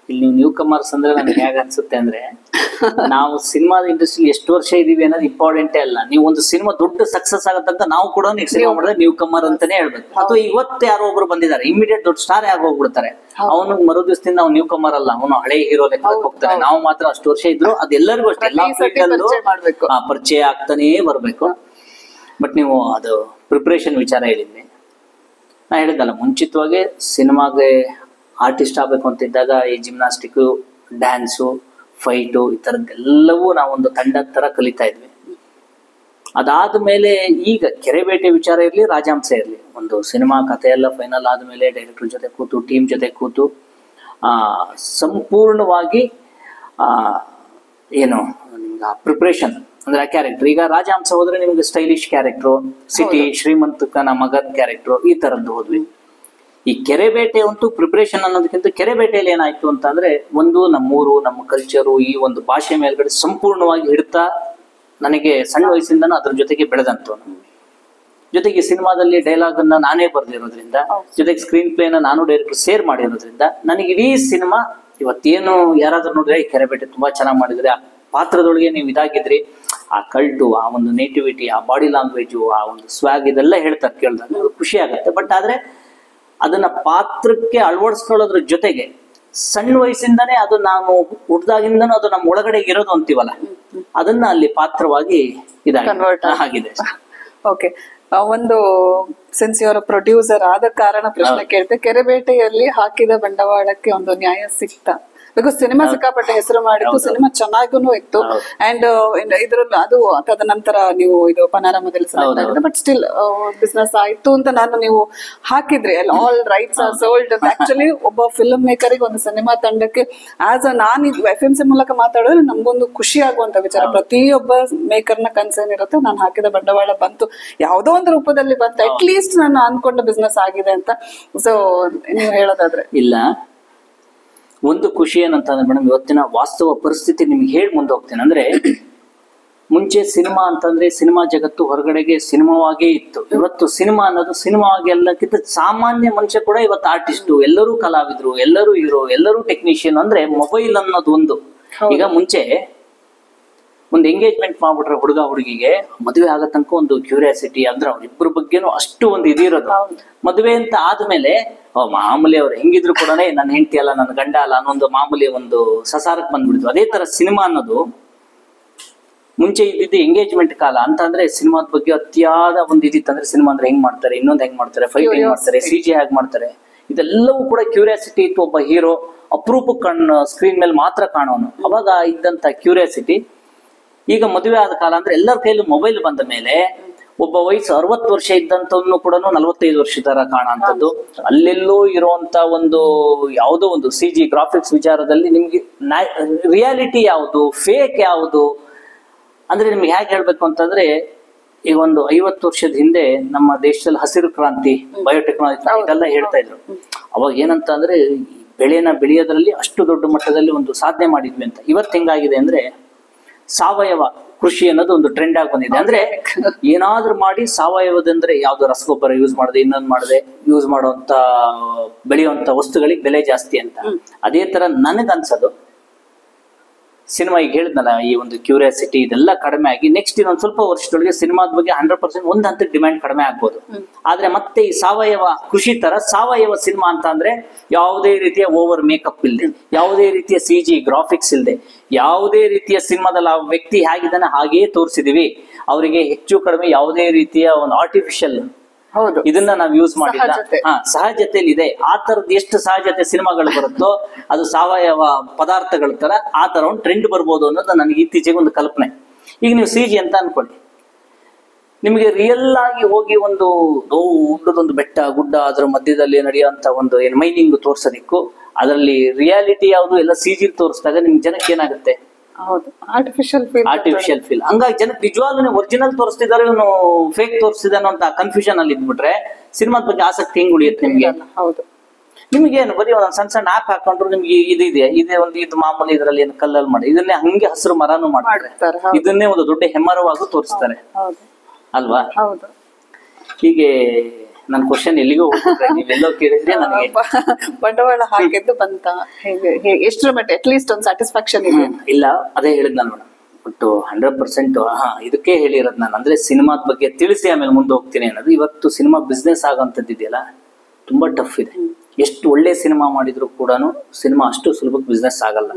S2: ಇಲ್ಲಿ ನ್ಯೂ ಕಮರ್ಸ್ ಅಂದ್ರೆ ನನ್ಗೆ ಹೇಗೆ ಅನ್ಸುತ್ತೆ ಅಂದ್ರೆ, ನಾವು ಸಿನಿಮಾದ ಇಂಡಸ್ಟ್ರಿ ಎಷ್ಟು ವರ್ಷ ಇದೀವಿ ಅನ್ನೋದು ಇಂಪಾರ್ಟೆಂಟೇ ಅಲ್ಲ. ನೀವು ಒಂದು ಸಿನಿಮಾ ದೊಡ್ಡ ಸಕ್ಸಸ್ ಆಗತ್ತಂತ ನಾವು ಕೂಡ ಸಿನಿಮಾ ಮಾಡಿದ್ರೆ ನ್ಯೂ ಕಮರ್ ಅಂತಾನೆ ಹೇಳ್ಬೇಕು. ಅಥವಾ ಇವತ್ತು ಯಾರೋ ಒಬ್ರು ಬಂದಿದ್ದಾರೆ, ಇಮಿಡಿಯೇಟ್ ದೊಡ್ಡ ಸ್ಟಾರ್ ಆಗಿ ಹೋಗ್ಬಿಡ್ತಾರೆ, ಅವನು ಮರು ದಿವಸದಿಂದ ಅವ್ನು ನ್ಯೂ ಕಮರ್ ಅಲ್ಲ, ಅವನು ಹಳೆ ಹೀರೋ ಲೆಕ್ಕಕ್ಕೆ ಹೋಗ್ತಾನೆ. ನಾವು ಮಾತ್ರ ಅಷ್ಟು ವರ್ಷ ಇದ್ರು ಅದೆಲ್ಲರಿಗೂ ಅಷ್ಟೇ, ಎಲ್ಲಾ ಫೀಲ್ಡಲ್ಲೂ ಪರಿಚಯ ಆಗ್ತಾನೇ ಬರ್ಬೇಕು. ಬಟ್ ನೀವು ಅದು ಪ್ರಿಪರೇಷನ್ ವಿಚಾರ ಹೇಳಿದ್ವಿ. ನಾ ಹೇಳಿದ್ದಲ್ಲ, ಮುಂಚಿತವಾಗಿ ಸಿನಿಮಾಗೆ ಆರ್ಟಿಸ್ಟ್ ಆಗ್ಬೇಕು ಅಂತಿದ್ದಾಗ ಈ ಜಿಮ್ನಾಸ್ಟಿಕ್, ಡ್ಯಾನ್ಸು, ಫೈಟು, ಈ ತರದ್ದೆಲ್ಲವೂ ನಾವೊಂದು ತಂಡದ ತರ ಕಲಿತಾ ಇದ್ವಿ. ಅದಾದ್ಮೇಲೆ ಈಗ ಕೆರೆಬೇಟೆ ವಿಚಾರ ಇರ್ಲಿ, ರಾಜಹಂಸ ಇರ್ಲಿ, ಒಂದು ಸಿನಿಮಾ ಕಥೆ ಎಲ್ಲ ಫೈನಲ್ ಆದ್ಮೇಲೆ ಡೈರೆಕ್ಟರ್ ಜೊತೆ ಕೂತು, ಟೀಮ್ ಜೊತೆ ಕೂತು ಸಂಪೂರ್ಣವಾಗಿ ಏನು ನಿಮ್ಗೆ ಪ್ರಿಪ್ರೇಷನ್ ಅಂದ್ರೆ ಆ ಕ್ಯಾರೆಕ್ಟರ್. ಈಗ ರಾಜಹಂಸ ಹೋದ್ರೆ ನಿಮ್ಗೆ ಸ್ಟೈಲಿಶ್ ಕ್ಯಾರೆಕ್ಟ್ರು, ಸಿಟಿ ಶ್ರೀಮಂತಕನ ಮಗನ್ ಕ್ಯಾರೆಕ್ಟ್ರು, ಈ ತರದ್ದು ಹೋದ್ವಿ. ಈ ಕೆರೆಬೇಟೆ ಅಂತೂ ಪ್ರಿಪರೇಷನ್ ಅನ್ನೋದಕ್ಕಿಂತ ಕೆರೆಬೇಟೆಯಲ್ಲಿ ಏನಾಯ್ತು ಅಂತಂದ್ರೆ, ಒಂದು ನಮ್ಮೂರು, ನಮ್ಮ ಕಲ್ಚರು, ಈ ಒಂದು ಭಾಷೆ ಮೇಲ್ಗಡೆ ಸಂಪೂರ್ಣವಾಗಿ ಹಿಡ್ತಾ ನನಗೆ ಸಣ್ಣ ವಯಸ್ಸಿಂದನೂ ಅದ್ರ ಜೊತೆಗೆ ಬೆಳೆದಂತು. ಜೊತೆಗೆ ಸಿನಿಮಾದಲ್ಲಿ ಡೈಲಾಗ್ ಅನ್ನ ನಾನೇ ಬರ್ದಿರೋದ್ರಿಂದ, ಜೊತೆಗೆ ಸ್ಕ್ರೀನ್ ಪ್ಲೇನ ನಾನು ಡೈರೆಕ್ಟರ್ ಶೇರ್ ಮಾಡಿರೋದ್ರಿಂದ, ನನಗೆ ಇಡೀ ಸಿನಿಮಾ ಇವತ್ತೇನು ಯಾರಾದ್ರೂ ನೋಡಿದ್ರೆ ಈ ಕೆರೆಬೇಟೆ ತುಂಬಾ ಚೆನ್ನಾಗಿ ಮಾಡಿದ್ರೆ, ಆ ಪಾತ್ರದೊಳಗೆ ನೀವು ಇದಾಗಿದ್ರಿ, ಆ ಕಲ್ಟು, ಆ ಒಂದು ನೇಟಿವಿಟಿ, ಆ ಬಾಡಿ ಲ್ಯಾಂಗ್ವೇಜು, ಆ ಒಂದು ಸ್ವ್ಯಾಗ್, ಇದೆಲ್ಲ ಹೇಳ್ತಾರೆ ಕೇಳಿದಾಗ ಖುಷಿ ಆಗುತ್ತೆ. ಬಟ್ ಆದ್ರೆ ಅದನ್ನ ಪಾತ್ರಕ್ಕೆ ಅಳವಡಿಸ್ಕೊಳ್ಳೋದ್ರ ಜೊತೆಗೆ ಸಣ್ಣ ವಯಸ್ಸಿಂದಾನೇ ಅದು ನಾವು ಹುಟ್ಟಿದಾಗಿಂದನೂ ಅದು ನಮ್ಮ ಒಳಗಡೆ ಇರೋದು ಅಂತೀವಲ್ಲ, ಅದನ್ನ ಅಲ್ಲಿ ಪಾತ್ರವಾಗಿ ಆಗಿದೆ.
S1: ಓಕೆ, ಒಂದು ಸಿನ್ಸ್ ಇವರ ಪ್ರೊಡ್ಯೂಸರ್ ಆದ ಕಾರಣ ಪ್ರಶ್ನೆ ಕೇಳ್ತೆ, ಕೆರೆಬೇಟೆಯಲ್ಲಿ ಹಾಕಿದ ಬಂಡವಾಳಕ್ಕೆ ಒಂದು ನ್ಯಾಯ ಸಿಕ್ತಾ? ಬಿಕಾಸ್ ಸಿನಿಮಾ ಸಿಕ್ಕಾಪಟ್ಟೆ ಹೆಸರು ಮಾಡಿತ್ತು, ಸಿನಿಮಾ ಚೆನ್ನಾಗೂ ಇತ್ತು. ಅಂಡ್ ಇದ್ರಲ್ಲಿ ಅದು ತದನಂತರ ನೀವು ಇದು ಪನಾರಮದಲ್ಲಿ ಸೆಲೆಕ್ಟ್ ಆಗಿದೆ, ಬಟ್ ಸ್ಟಿಲ್ ಬಿಸ್ನೆಸ್ ಆಯ್ತು ಅಂತ ನಾನು ನೀವು ಹಾಕಿದ್ರಿ all rights R sold. Actually ಒಬ್ಬ ಫಿಲ್ಮ್ ಮೇಕರಿಗೆ, ಒಂದು ಸಿನಿಮಾ ತಂಡಕ್ಕೆ ನಾನು FMC ಮೂಲಕ ಮಾತಾಡಿದ್ರೆ ನಮ್ಗೊಂದು ಖುಷಿ ಆಗುವಂತ ವಿಚಾರ. ಪ್ರತಿಯೊಬ್ಬ ಮೇಕರ್ನ ಕನ್ಸರ್ನ್ ಇರುತ್ತೆ, ನಾನು ಹಾಕಿದ ಬಂಡವಾಳ ಬಂತು, ಯಾವುದೋ ಒಂದು ರೂಪದಲ್ಲಿ ಬಂತು, ಅಟ್ ಲೀಸ್ಟ್ ನಾನು ಅನ್ಕೊಂಡ ಬಿಸ್ನೆಸ್ ಆಗಿದೆ ಅಂತ. ಸೊ ನೀವು ಹೇಳೋದಾದ್ರೆ
S2: ಇಲ್ಲ, ಒಂದು ಖುಷಿ ಏನಂತಂದ್ರೆ ಮೇಡಮ್, ಇವತ್ತಿನ ವಾಸ್ತವ ಪರಿಸ್ಥಿತಿ ನಿಮ್ಗೆ ಹೇಳಿ ಮುಂದೆ ಹೋಗ್ತೇನೆ. ಅಂದ್ರೆ ಮುಂಚೆ ಸಿನಿಮಾ ಅಂತಂದ್ರೆ ಸಿನಿಮಾ ಜಗತ್ತು ಹೊರಗಡೆಗೆ ಸಿನಿಮಾವಾಗೇ ಇತ್ತು. ಇವತ್ತು ಸಿನಿಮಾ ಅನ್ನೋದು ಸಿನಿಮಾವಾಗಿ ಎಲ್ಲಕ್ಕಿಂತ ಸಾಮಾನ್ಯ ಮನುಷ್ಯ ಕೂಡ ಇವತ್ತು ಆರ್ಟಿಸ್ಟು, ಎಲ್ಲರೂ ಕಲಾವಿದ್ರು, ಎಲ್ಲರೂ ಹೀರೋ, ಎಲ್ಲರೂ ಟೆಕ್ನಿಷಿಯನ್. ಅಂದ್ರೆ ಮೊಬೈಲ್ ಅನ್ನೋದು ಒಂದು. ಈಗ ಮುಂಚೆ ಒಂದು ಎಂಗೇಜ್ಮೆಂಟ್ ಮಾಡ್ಬಿಟ್ರೆ ಹುಡುಗ ಹುಡುಗಿಗೆ ಮದುವೆ ಆಗೋ ತನಕ ಒಂದು ಕ್ಯೂರಿಯಾಸಿಟಿ, ಅಂದ್ರೆ ಅವ್ರಿಬ್ಬರ ಬಗ್ಗೆನೂ ಅಷ್ಟು ಒಂದು ಇದಿರೋದು. ಮದುವೆ ಅಂತ ಆದ್ಮೇಲೆ ಮಾಮೂಲಿ ಅವ್ರು ಹೆಂಗಿದ್ರು ಕೂಡ ನನ್ನ ಹೆಂಡತಿ ಅಲ್ಲ, ನನ್ನ ಗಂಡ ಅಲ್ಲ ಅನ್ನೊಂದು ಮಾಮೂಲಿ ಒಂದು ಸಸಾರಕ್ಕೆ ಬಂದ್ಬಿಡ್ತು. ಅದೇ ತರ ಸಿನಿಮಾ ಅನ್ನೋದು ಮುಂಚೆ ಇದ್ದಿದ್ದು ಎಂಗೇಜ್ಮೆಂಟ್ ಕಾಲ ಅಂತ. ಅಂದ್ರೆ ಸಿನಿಮಾದ ಬಗ್ಗೆ ಅತಿಯಾದ ಒಂದು ಇದಿತ್ತಂದ್ರೆ, ಸಿನಿಮಾ ಅಂದ್ರೆ ಹೆಂಗ್ ಮಾಡ್ತಾರೆ, ಇನ್ನೊಂದು ಹೆಂಗ್ ಮಾಡ್ತಾರೆ, ಫೈಟ್ ಹೆಂಗ್ ಮಾಡ್ತಾರೆ, CG ಹೇಗ್ ಮಾಡ್ತಾರೆ, ಇದೆಲ್ಲವೂ ಕೂಡ ಕ್ಯೂರಿಯಾಸಿಟಿ ಇತ್ತು. ಒಬ್ಬ ಹೀರೋ ಅಪರೂಪಕ್ಕೆ ಸ್ಕ್ರೀನ್ ಮೇಲೆ ಮಾತ್ರ ಕಾಣೋನು, ಅವಾಗ ಇದ್ದಂತ ಕ್ಯೂರಿಯಾಸಿಟಿ. ಈಗ ಮದುವೆ ಆದ ಕಾಲ ಅಂದ್ರೆ ಎಲ್ಲರ ಕೈಲೂ ಮೊಬೈಲ್ ಬಂದ ಮೇಲೆ ಒಬ್ಬ ವಯಸ್ಸು 60 ವರ್ಷ ಇದ್ದಂತವ್ನು ಕೂಡ 45 ವರ್ಷ ತರ ಕಾಣುವಂಥದ್ದು, ಅಲ್ಲೆಲ್ಲೋ ಇರುವಂತ ಒಂದು ಯಾವುದೋ ಒಂದು CG ಗ್ರಾಫಿಕ್ಸ್ ವಿಚಾರದಲ್ಲಿ ನಿಮ್ಗೆ ರಿಯಾಲಿಟಿ ಯಾವುದು, ಫೇಕ್ ಯಾವುದು ಅಂದ್ರೆ ನಿಮ್ಗೆ ಹೇಗೆ ಹೇಳ್ಬೇಕು ಅಂತಂದ್ರೆ, ಈಗ ಒಂದು 50 ವರ್ಷದ ಹಿಂದೆ ನಮ್ಮ ದೇಶದಲ್ಲಿ ಹಸಿರು ಕ್ರಾಂತಿ, ಬಯೋಟೆಕ್ನಾಲಜಿ ಇದೆಲ್ಲ ಹೇಳ್ತಾ ಇದ್ರು. ಅವಾಗ ಏನಂತ ಅಂದ್ರೆ, ಬೆಳೆನ ಬೆಳೆಯೋದ್ರಲ್ಲಿ ಅಷ್ಟು ದೊಡ್ಡ ಮಟ್ಟದಲ್ಲಿ ಒಂದು ಸಾಧನೆ ಮಾಡಿದ್ವಿ ಅಂತ. ಇವತ್ತು ಹೆಂಗಾಗಿದೆ ಅಂದ್ರೆ, ಸಾವಯವ ಕೃಷಿ ಅನ್ನೋದು ಒಂದು ಟ್ರೆಂಡ್ ಆಗಿ ಬಂದಿದೆ. ಅಂದ್ರೆ ಏನಾದ್ರೂ ಮಾಡಿ ಸಾವಯವದಂದ್ರೆ ಯಾವ್ದು ರಸಗೊಬ್ಬರ ಯೂಸ್ ಮಾಡದೆ, ಇನ್ನೊಂದು ಮಾಡದೆ ಯೂಸ್ ಮಾಡುವಂತ ಬೆಳೆಯುವಂತ ವಸ್ತುಗಳಿಗೆ ಬೆಲೆ ಜಾಸ್ತಿ ಅಂತ. ಅದೇ ತರ ನನಗನ್ಸೋದು, ಸಿನಿಮಾ ಈಗ ಹೇಳಿದ್ನಲ್ಲ, ಈ ಒಂದು ಕ್ಯೂರಿಯಾಸಿಟಿ ಇದೆಲ್ಲ ಕಡಿಮೆ ಆಗಿ ನೆಕ್ಸ್ಟ್ ಇನ್ನೊಂದು ಸ್ವಲ್ಪ ವರ್ಷದೊಳಗೆ ಸಿನಿಮಾದ ಬಗ್ಗೆ 100% ಒಂದು ಹಂತಕ್ಕೆ ಡಿಮ್ಯಾಂಡ್ ಕಡಿಮೆ ಆಗ್ಬೋದು. ಆದ್ರೆ ಮತ್ತೆ ಈ ಸಾವಯವ ಕೃಷಿ ತರ ಸಾವಯವ ಸಿನಿಮಾ ಅಂತ ಅಂದ್ರೆ ಯಾವುದೇ ರೀತಿಯ ಓವರ್ ಮೇಕಪ್ ಇಲ್ಲದೆ, ಯಾವುದೇ ರೀತಿಯ CG ಗ್ರಾಫಿಕ್ಸ್ ಇಲ್ಲದೆ, ಯಾವುದೇ ರೀತಿಯ ಸಿನಿಮಾದಲ್ಲಿ ಆ ವ್ಯಕ್ತಿ ಹೇಗಿದ್ದಾನೆ ಹಾಗೇ ತೋರಿಸಿದೀವಿ. ಅವರಿಗೆ ಹೆಚ್ಚು ಕಡಿಮೆ ಯಾವುದೇ ರೀತಿಯ ಒಂದು ಆರ್ಟಿಫಿಷಿಯಲ್
S1: ಹೌದು
S2: ಇದನ್ನ ನಾವು ಯೂಸ್ ಮಾಡಿಲ್ಲ. ಸಹಜತೆಯಲ್ಲಿ ಇದೆ. ಆ ತರದ್ ಎಷ್ಟು ಸಹಜತೆ ಸಿನಿಮಾಗಳು ಬರುತ್ತೋ ಅದು ಸಾವಯವ ಪದಾರ್ಥಗಳ ತರ ಆ ತರ ಒಂದು ಟ್ರೆಂಡ್ ಬರ್ಬೋದು ಅನ್ನೋದು ನನಗೆ ಇತ್ತೀಚೆಗೆ ಒಂದು ಕಲ್ಪನೆ. ಈಗ ನೀವು CG ಅಂತ ಅನ್ಕೊಳ್ಳಿ, ನಿಮಗೆ ರಿಯಲ್ ಆಗಿ ಹೋಗಿ ಒಂದು ದೊಡ್ಡದೊಂದು ಬೆಟ್ಟ ಗುಡ್ಡ ಅದರ ಮಧ್ಯದಲ್ಲಿ ನಡೆಯುವಂತ ಒಂದು ಮೈನಿಂಗ್ ತೋರ್ಸೋದಿಕ್ಕೂ ಅದರಲ್ಲಿ ರಿಯಾಲಿಟಿ ಯಾವುದು ಎಲ್ಲ CG ತೋರಿಸಿದಾಗ ನಿಮ್ಗೆ ಜನಕ್ಕೆ ಏನಾಗುತ್ತೆ?
S1: ಹೌದು, ಆರ್ಟಿಫಿಷಿಯಲ್
S2: ಫೀಲ್. ಹಂಗಾಗಿ ಜನಕ್ಕೆ ನಿಜವಾಗ್ಲೂ ಒರಿಜಿನಲ್ ತೋರಿಸ್ತಿದ್ದಾರೆ, ಇವನು ಫೇಕ್ ತೋರಿಸ್ತಿದ್ದಾನೋ ಅಂತ ಕನ್ಫ್ಯೂಷನ್ ಅಲ್ಲಿ ಇದ್ಬಿಟ್ರೆ ಸಿನಿಮಾದ ಬಗ್ಗೆ ಆಸಕ್ತಿ ಹೆಂಗ್ ಉಳಿಯುತ್ತೆ ನಿಮ್ಗೆ?
S1: ಹೌದು,
S2: ನಿಮ್ಗೇನು ಬರೀ ಒಂದ್ ಸಣ್ಣ ಸಣ್ಣ ಆಪ್ ಹಾಕೊಂಡ್ರು ನಿಮ್ಗೆ ಇದೇ ಒಂದು ಇದು ಮಾಮೂಲಿ ಇದ್ರಲ್ಲಿ ಏನು ಕಲ್ಲಲ್ಲಿ ಮಾಡಿ ಇದನ್ನೇ ಹಂಗೆ ಹಸಿರು ಮರನು ಮಾಡ್ತಾರೆ, ಇದನ್ನೇ ಒಂದು ದೊಡ್ಡ ಹೆಮ್ಮರವಾಗೂ ತೋರಿಸ್ತಾರೆ ಅಲ್ವಾ?
S1: ಹೌದು.
S2: ಹೀಗೆ ನನ್ ಕ್ವಶನ್ ಎಲ್ಲಿಗೂ ಹೋಗ್ಬಿಟ್ರೆ ನೀವೆಲ್ಲೋ ಕೇಳಿದ್ರೆ ನನಗೆ
S1: ಬಂಡವಾಳ ಹಾಕಿದ್ದು ಬಂತ ಎಷ್ಟರ ಮಟ್ಟ ಅಟ್ಲೀಸ್ಟ್ ಒಂದು ಸ್ಯಾಟಿಸ್ಫ್ಯಾಕ್ಷನ್ ಇದೆ?
S2: ಇಲ್ಲ, ಅದೇ ಹೇಳಿದ್ ನಾನು ಮೇಡಮ್. ಬಟ್ 100% ಇದಕ್ಕೆ ಹೇಳಿರೋದು ನಾನು, ಅಂದ್ರೆ ಸಿನಿಮಾದ ಬಗ್ಗೆ ತಿಳಿಸಿ ಆಮೇಲೆ ಮುಂದೆ ಹೋಗ್ತೀನಿ ಅನ್ನೋದು. ಇವತ್ತು ಸಿನಿಮಾ ಬಿಸ್ನೆಸ್ ಆಗೋಂಥದ್ದು ಇದೆಯಲ್ಲ ತುಂಬಾ ಟಫ್ ಇದೆ. ಎಷ್ಟು ಒಳ್ಳೆ ಸಿನಿಮಾ ಮಾಡಿದ್ರು ಕೂಡ ಸಿನಿಮಾ ಅಷ್ಟು ಸುಲಭಕ್ಕೆ ಬಿಸ್ನೆಸ್ ಆಗಲ್ಲ.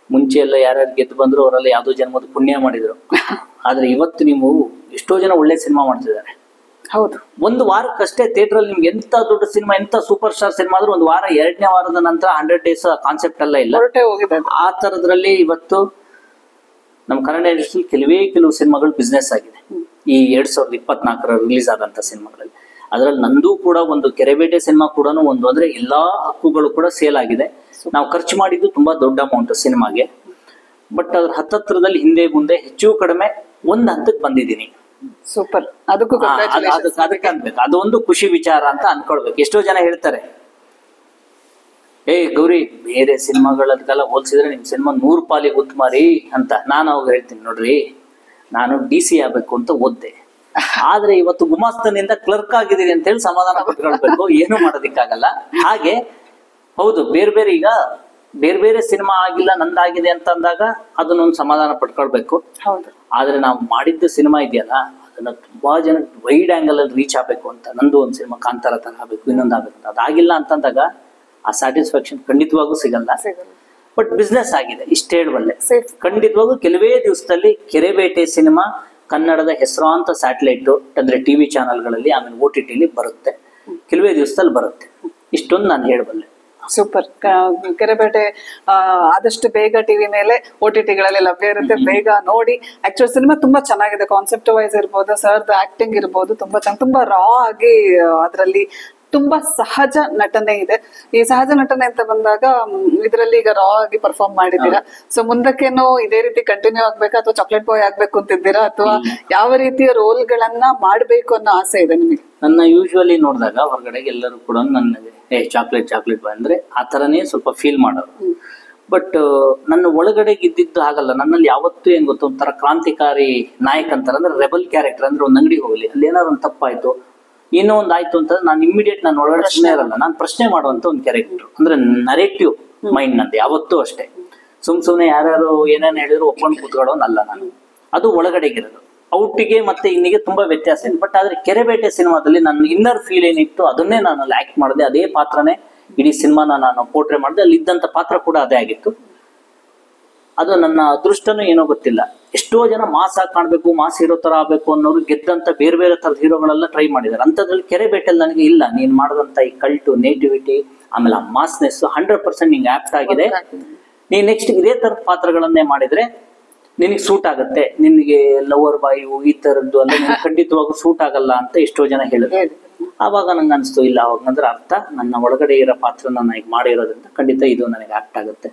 S2: ಮುಂಚೆ ಎಲ್ಲ ಯಾರ್ಯಾರು ಗೆದ್ದು ಬಂದ್ರು ಅವರೆಲ್ಲ ಯಾವ್ದೋ ಜನ್ಮದ ಪುಣ್ಯ ಮಾಡಿದ್ರು. ಆದ್ರೆ ಇವತ್ತು ನೀವು ಎಷ್ಟೋ ಜನ ಒಳ್ಳೆ ಸಿನಿಮಾ ಮಾಡ್ತಿದ್ದಾರೆ.
S1: ಹೌದು,
S2: ಒಂದು ವಾರಕ್ಕಷ್ಟೇ ಥಿಯೇಟರ್ ಅಲ್ಲಿ ನಿಮ್ಗೆ ಎಂತ ದೊಡ್ಡ ಸಿನಿಮಾ, ಎಂತ ಸೂಪರ್ ಸ್ಟಾರ್ ಸಿನಿಮಾ ಆದ್ರೂ ಒಂದು ವಾರ, 2ನೇ ವಾರದ ನಂತರ 100 days ಕಾನ್ಸೆಪ್ಟ್ ಎಲ್ಲ ಇಲ್ಲ. ಆ ತರದ್ರಲ್ಲಿ ಇವತ್ತು ನಮ್ಮ ಕನ್ನಡ ಇಂಡಸ್ಟ್ರಿ ಕೆಲವು ಸಿನಿಮಾಗಳು ಬಿಸ್ನೆಸ್ ಆಗಿದೆ. ಈ 2024 ರಿಲೀಸ್ ಆದಂತ ಸಿನಿಮಾಗಳಲ್ಲಿ ಅದ್ರಲ್ಲಿ ನಂದು ಕೂಡ ಒಂದು ಕೆರೆಬೇಟೆ ಸಿನಿಮಾ ಕೂಡ ಒಂದು, ಅಂದ್ರೆ ಎಲ್ಲಾ ಹಕ್ಕುಗಳು ಕೂಡ ಸೇಲ್ ಆಗಿದೆ. ನಾವು ಖರ್ಚು ಮಾಡಿದ್ದು ತುಂಬಾ ದೊಡ್ಡ ಅಮೌಂಟ್ ಸಿನಿಮಾಗೆ. ಬಟ್ ಅದ್ರ ಹತ್ತತ್ರದಲ್ಲಿ ಹಿಂದೆ ಮುಂದೆ ಹೆಚ್ಚು ಕಡಿಮೆ ಒಂದ್ ಹಂತಕ್ಕೆ ಬಂದಿದ್ದೀನಿ.
S1: ಸೂಪರ್, ಅದಕ್ಕೂ
S2: ಅದಕ್ಕೆ ಅನ್ಬೇಕು, ಅದೊಂದು ಖುಷಿ ವಿಚಾರ ಅಂತ ಅನ್ಕೊಳ್ಬೇಕು. ಎಷ್ಟೋ ಜನ ಹೇಳ್ತಾರೆ, ಗೌರಿ ಬೇರೆ ಸಿನಿಮಾಗಳದಕ್ಕೆಲ್ಲ ಹೋಲ್ಸಿದ್ರೆ ನಿಮ್ ಸಿನಿಮಾ 100 ಪಾಲಿಗೆ ಉತ್ತಮ ರೀ ಅಂತ. ನಾನು ಅವಾಗ ಹೇಳ್ತೀನಿ, ನೋಡ್ರಿ ನಾನು DC ಆಗ್ಬೇಕು ಅಂತ ಓದ್ದೆ, ಆದ್ರೆ ಇವತ್ತು ಗುಮಾಸ್ತನಿಂದ ಕ್ಲರ್ಕ್ ಆಗಿದ್ದೀನಿ ಅಂತ ಹೇಳಿ ಸಮಾಧಾನ ಪಟ್ಕೊಳ್ಬೇಕು, ಏನು ಮಾಡೋದಿಕ್ಕಾಗಲ್ಲ. ಹಾಗೆ ಹೌದು, ಈಗ ಬೇರೆ ಬೇರೆ ಸಿನಿಮಾ ಆಗಿಲ್ಲ ನಂದಾಗಿದೆ ಅಂತ ಅಂದಾಗ ಅದನ್ನೊಂದು ಸಮಾಧಾನ ಪಟ್ಕೊಳ್ಬೇಕು. ಆದ್ರೆ ನಾವು ಮಾಡಿದ್ದ ಸಿನಿಮಾ ಇದೆಯಲ್ಲ ಅದನ್ನ ತುಂಬಾ ಜನ ವೈಡ್ ಆಂಗಲ್ ಅಲ್ಲಿ ರೀಚ್ ಆಗ್ಬೇಕು ಅಂತ. ನಂದು ಒಂದು ಸಿನಿಮಾ ಕಾಂತಾರ ತರ ಆಗ್ಬೇಕು, ಇನ್ನೊಂದು ಆಗ್ಬೇಕು ಅಂತ. ಅದಾಗಿಲ್ಲ ಅಂತಂದಾಗ ಆ ಸ್ಯಾಟಿಸ್ಫ್ಯಾಕ್ಷನ್ ಖಂಡಿತವಾಗೂ ಸಿಗಲ್ಲ. ಬಟ್ ಬಿಸ್ನೆಸ್ ಆಗಿದೆ ಇಷ್ಟೇ ಹೇಳುವಲ್ಲೇ. ಖಂಡಿತವಾಗೂ ಕೆಲವೇ ದಿವಸದಲ್ಲಿ ಕೆರೆಬೇಟೆ ಸಿನಿಮಾ ಕನ್ನಡದ ಹೆಸರಾಂತ ಸ್ಯಾಟಲೈಟ್ ಅಂದ್ರೆ TV ಚಾನೆಲ್ಗಳಲ್ಲಿ ಆಮೇಲೆ OTT ಬರುತ್ತೆ, ಕೆಲವೇ ದಿವಸದಲ್ಲಿ ಬರುತ್ತೆ. ಇಷ್ಟೊಂದು ನಾನು ಹೇಳಬಲ್ಲೆ.
S1: ಸೂಪರ್. ಕೆರೆಬೇಟೆ ಆದಷ್ಟು ಬೇಗ ಟಿವಿ ಮೇಲೆ OTT-ಗಳಲ್ಲಿ ಲಭ್ಯ ಇರುತ್ತೆ, ಬೇಗ ನೋಡಿ. ಆಕ್ಚುಲಿ ಸಿನಿಮಾ ತುಂಬಾ ಚೆನ್ನಾಗಿದೆ, ಕಾನ್ಸೆಪ್ಟ್ ವೈಸ್ ಇರ್ಬೋದು, ಸರ್ದ ಆಕ್ಟಿಂಗ್ ಇರ್ಬೋದು, ತುಂಬಾ ಚೆನ್ನಾಗಿ, ತುಂಬಾ ರಾ ಆಗಿ ಅದರಲ್ಲಿ ತುಂಬಾ ಸಹಜ ನಟನೆ ಇದೆ. ಈ ಸಹಜ ನಟನೆ ಅಂತ ಬಂದಾಗ ಇದರಲ್ಲಿ ಈಗ ರಾ ಆಗಿ ಪರ್ಫಾರ್ಮ್ ಮಾಡಿದ್ದೀರಾ. ಸೊ ಮುಂದಕ್ಕೇನು ಇದೇ ರೀತಿ ಕಂಟಿನ್ಯೂ ಆಗ್ಬೇಕಾ ಅಥವಾ ಚಾಕ್ಲೇಟ್ ಬಾಯ್ ಆಗ್ಬೇಕು ಅಂತಿದ್ದೀರಾ ಅಥವಾ ಯಾವ ರೀತಿಯ ರೋಲ್ ಗಳನ್ನ ಮಾಡ್ಬೇಕು ಅನ್ನೋ ಆಸೆ ಇದೆ ನಿಮಗೆ?
S2: ನನ್ನ ಯೂಶುವಲಿ ನೋಡಿದಾಗ ಹೊರಗಡೆ ಎಲ್ಲರೂ ಕೂಡ ನನಗೆ ಚಾಕ್ಲೇಟ್ ಬಾಯ್ ಅಂದ್ರೆ ಆ ತರನೇ ಸ್ವಲ್ಪ ಫೀಲ್ ಮಾಡೋರು. ಬಟ್ ನನ್ನ ಒಳಗಡೆ ಇದ್ದಿದ್ದು ಹಾಗಲ್ಲ. ನನ್ನಲ್ಲಿ ಯಾವತ್ತೂ ಏನ್ ಗೊತ್ತ, ಒಂಥರ ಕ್ರಾಂತಿಕಾರಿ ನಾಯಕ ಅಂತಾರ, ಅಂದ್ರೆ ರೆಬಲ್ ಕ್ಯಾರೆಕ್ಟರ್. ಅಂದ್ರೆ ಒಂದು ಅಂಗಡಿ ಹೋಗ್ಲಿ, ಅಲ್ಲಿ ಏನಾದ್ರು ಒಂದು ತಪ್ಪಾಯ್ತು, ಏನೋ ಒಂದು ಆಯ್ತು ಅಂತ ನಾನು ಇಮಿಡಿಯೇಟ್ ನಾನು ಒಳಗಡೆ ಸುಮ್ಮನೆ ಇರಲ್ಲ, ನಾನು ಪ್ರಶ್ನೆ ಮಾಡುವಂತ ಒಂದು ಕ್ಯಾರೆಕ್ಟರ್. ಅಂದ್ರೆ ನರೇಟಿವ್ ಮೈಂಡ್ ನಂದು ಯಾವತ್ತೂ ಅಷ್ಟೇ. ಸುಮ್ನೆ ಯಾರ್ಯಾರು ಏನೇನು ಹೇಳಿದ್ರು ಒಪ್ಕೊಂಡು ಕೂತ್ಕೊಳ್ಳೋನಲ್ಲ ನಾನು. ಅದು ಒಳಗಡೆಗಿರೋದು. ಔಟಿಗೆ ಮತ್ತೆ ಇನ್ನಿಗೆ ತುಂಬಾ ವ್ಯತ್ಯಾಸ ಇದೆ. ಬಟ್ ಆದ್ರೆ ಕೆರೆಬೇಟೆ ಸಿನಿಮಾದಲ್ಲಿ ನನ್ನ ಇನ್ನರ್ ಫೀಲ್ ಏನಿತ್ತು ಅದನ್ನೇ ನಾನು ಅಲ್ಲಿ ಆಕ್ಟ್ ಮಾಡಿದೆ. ಅದೇ ಪಾತ್ರನೇ ಇಡೀ ಸಿನಿಮಾನ ನಾನು ಪೋರ್ಟ್ರೇ ಮಾಡಿದೆ. ಅಲ್ಲಿ ಇದ್ದಂತ ಪಾತ್ರ ಕೂಡ ಅದೇ ಆಗಿತ್ತು. ಅದು ನನ್ನ ಅದೃಷ್ಟನೂ ಏನೋ ಗೊತ್ತಿಲ್ಲ. ಎಷ್ಟೋ ಜನ ಮಾಸ್ ಆಗಿ ಕಾಣ್ಬೇಕು, ಮಾಸ್ ಹೀರೋ ತರ ಆಗ್ಬೇಕು ಅನ್ನೋರು ಗೆದ್ದಂತ ಬೇರೆ ಬೇರೆ ತರದ ಹೀರೋಗಳೆಲ್ಲ ಟ್ರೈ ಮಾಡಿದ್ದಾರೆ. ಅಂತದ್ರಲ್ಲಿ ಕೆರೆಬೇಟೆಲ್ ನನಗೆ ಇಲ್ಲ, ನೀನ್ ಮಾಡಿದಂತ ಈ ಕಲ್ಟು ನೇಟಿವಿಟಿ ಆಮೇಲೆ ಆ ಮಾಸ್ನೆಸ್ 100% ನಿಂಗೆ ಆಪ್ಟ್ ಆಗಿದೆ. ನೀನ್ ನೆಕ್ಸ್ಟ್ ಇದೇ ತರದ ಪಾತ್ರಗಳನ್ನೇ ಮಾಡಿದ್ರೆ ನಿನಗೆ ಸೂಟ್ ಆಗುತ್ತೆ. ನಿನಗೆ ಲವರ್ ಬಾಯು ಈ ತರದ್ದು ಅಲ್ಲ ಖಂಡಿತವಾಗೂ ಸೂಟ್ ಆಗಲ್ಲ ಅಂತ ಎಷ್ಟೋ ಜನ ಹೇಳಿದ್ರು. ಆವಾಗ ನಂಗೆ ಅನಿಸ್ತು, ಇಲ್ಲ ಅವಾಗಂದ್ರೆ ಅರ್ಥ ನನ್ನ ಒಳಗಡೆ ಇರೋ ಪಾತ್ರನ ನಾನು ಈಗ ಮಾಡಿರೋದ್ರಿಂದ ಖಂಡಿತ ಇದು ನನಗೆ ಆಕ್ಟ್ ಆಗುತ್ತೆ.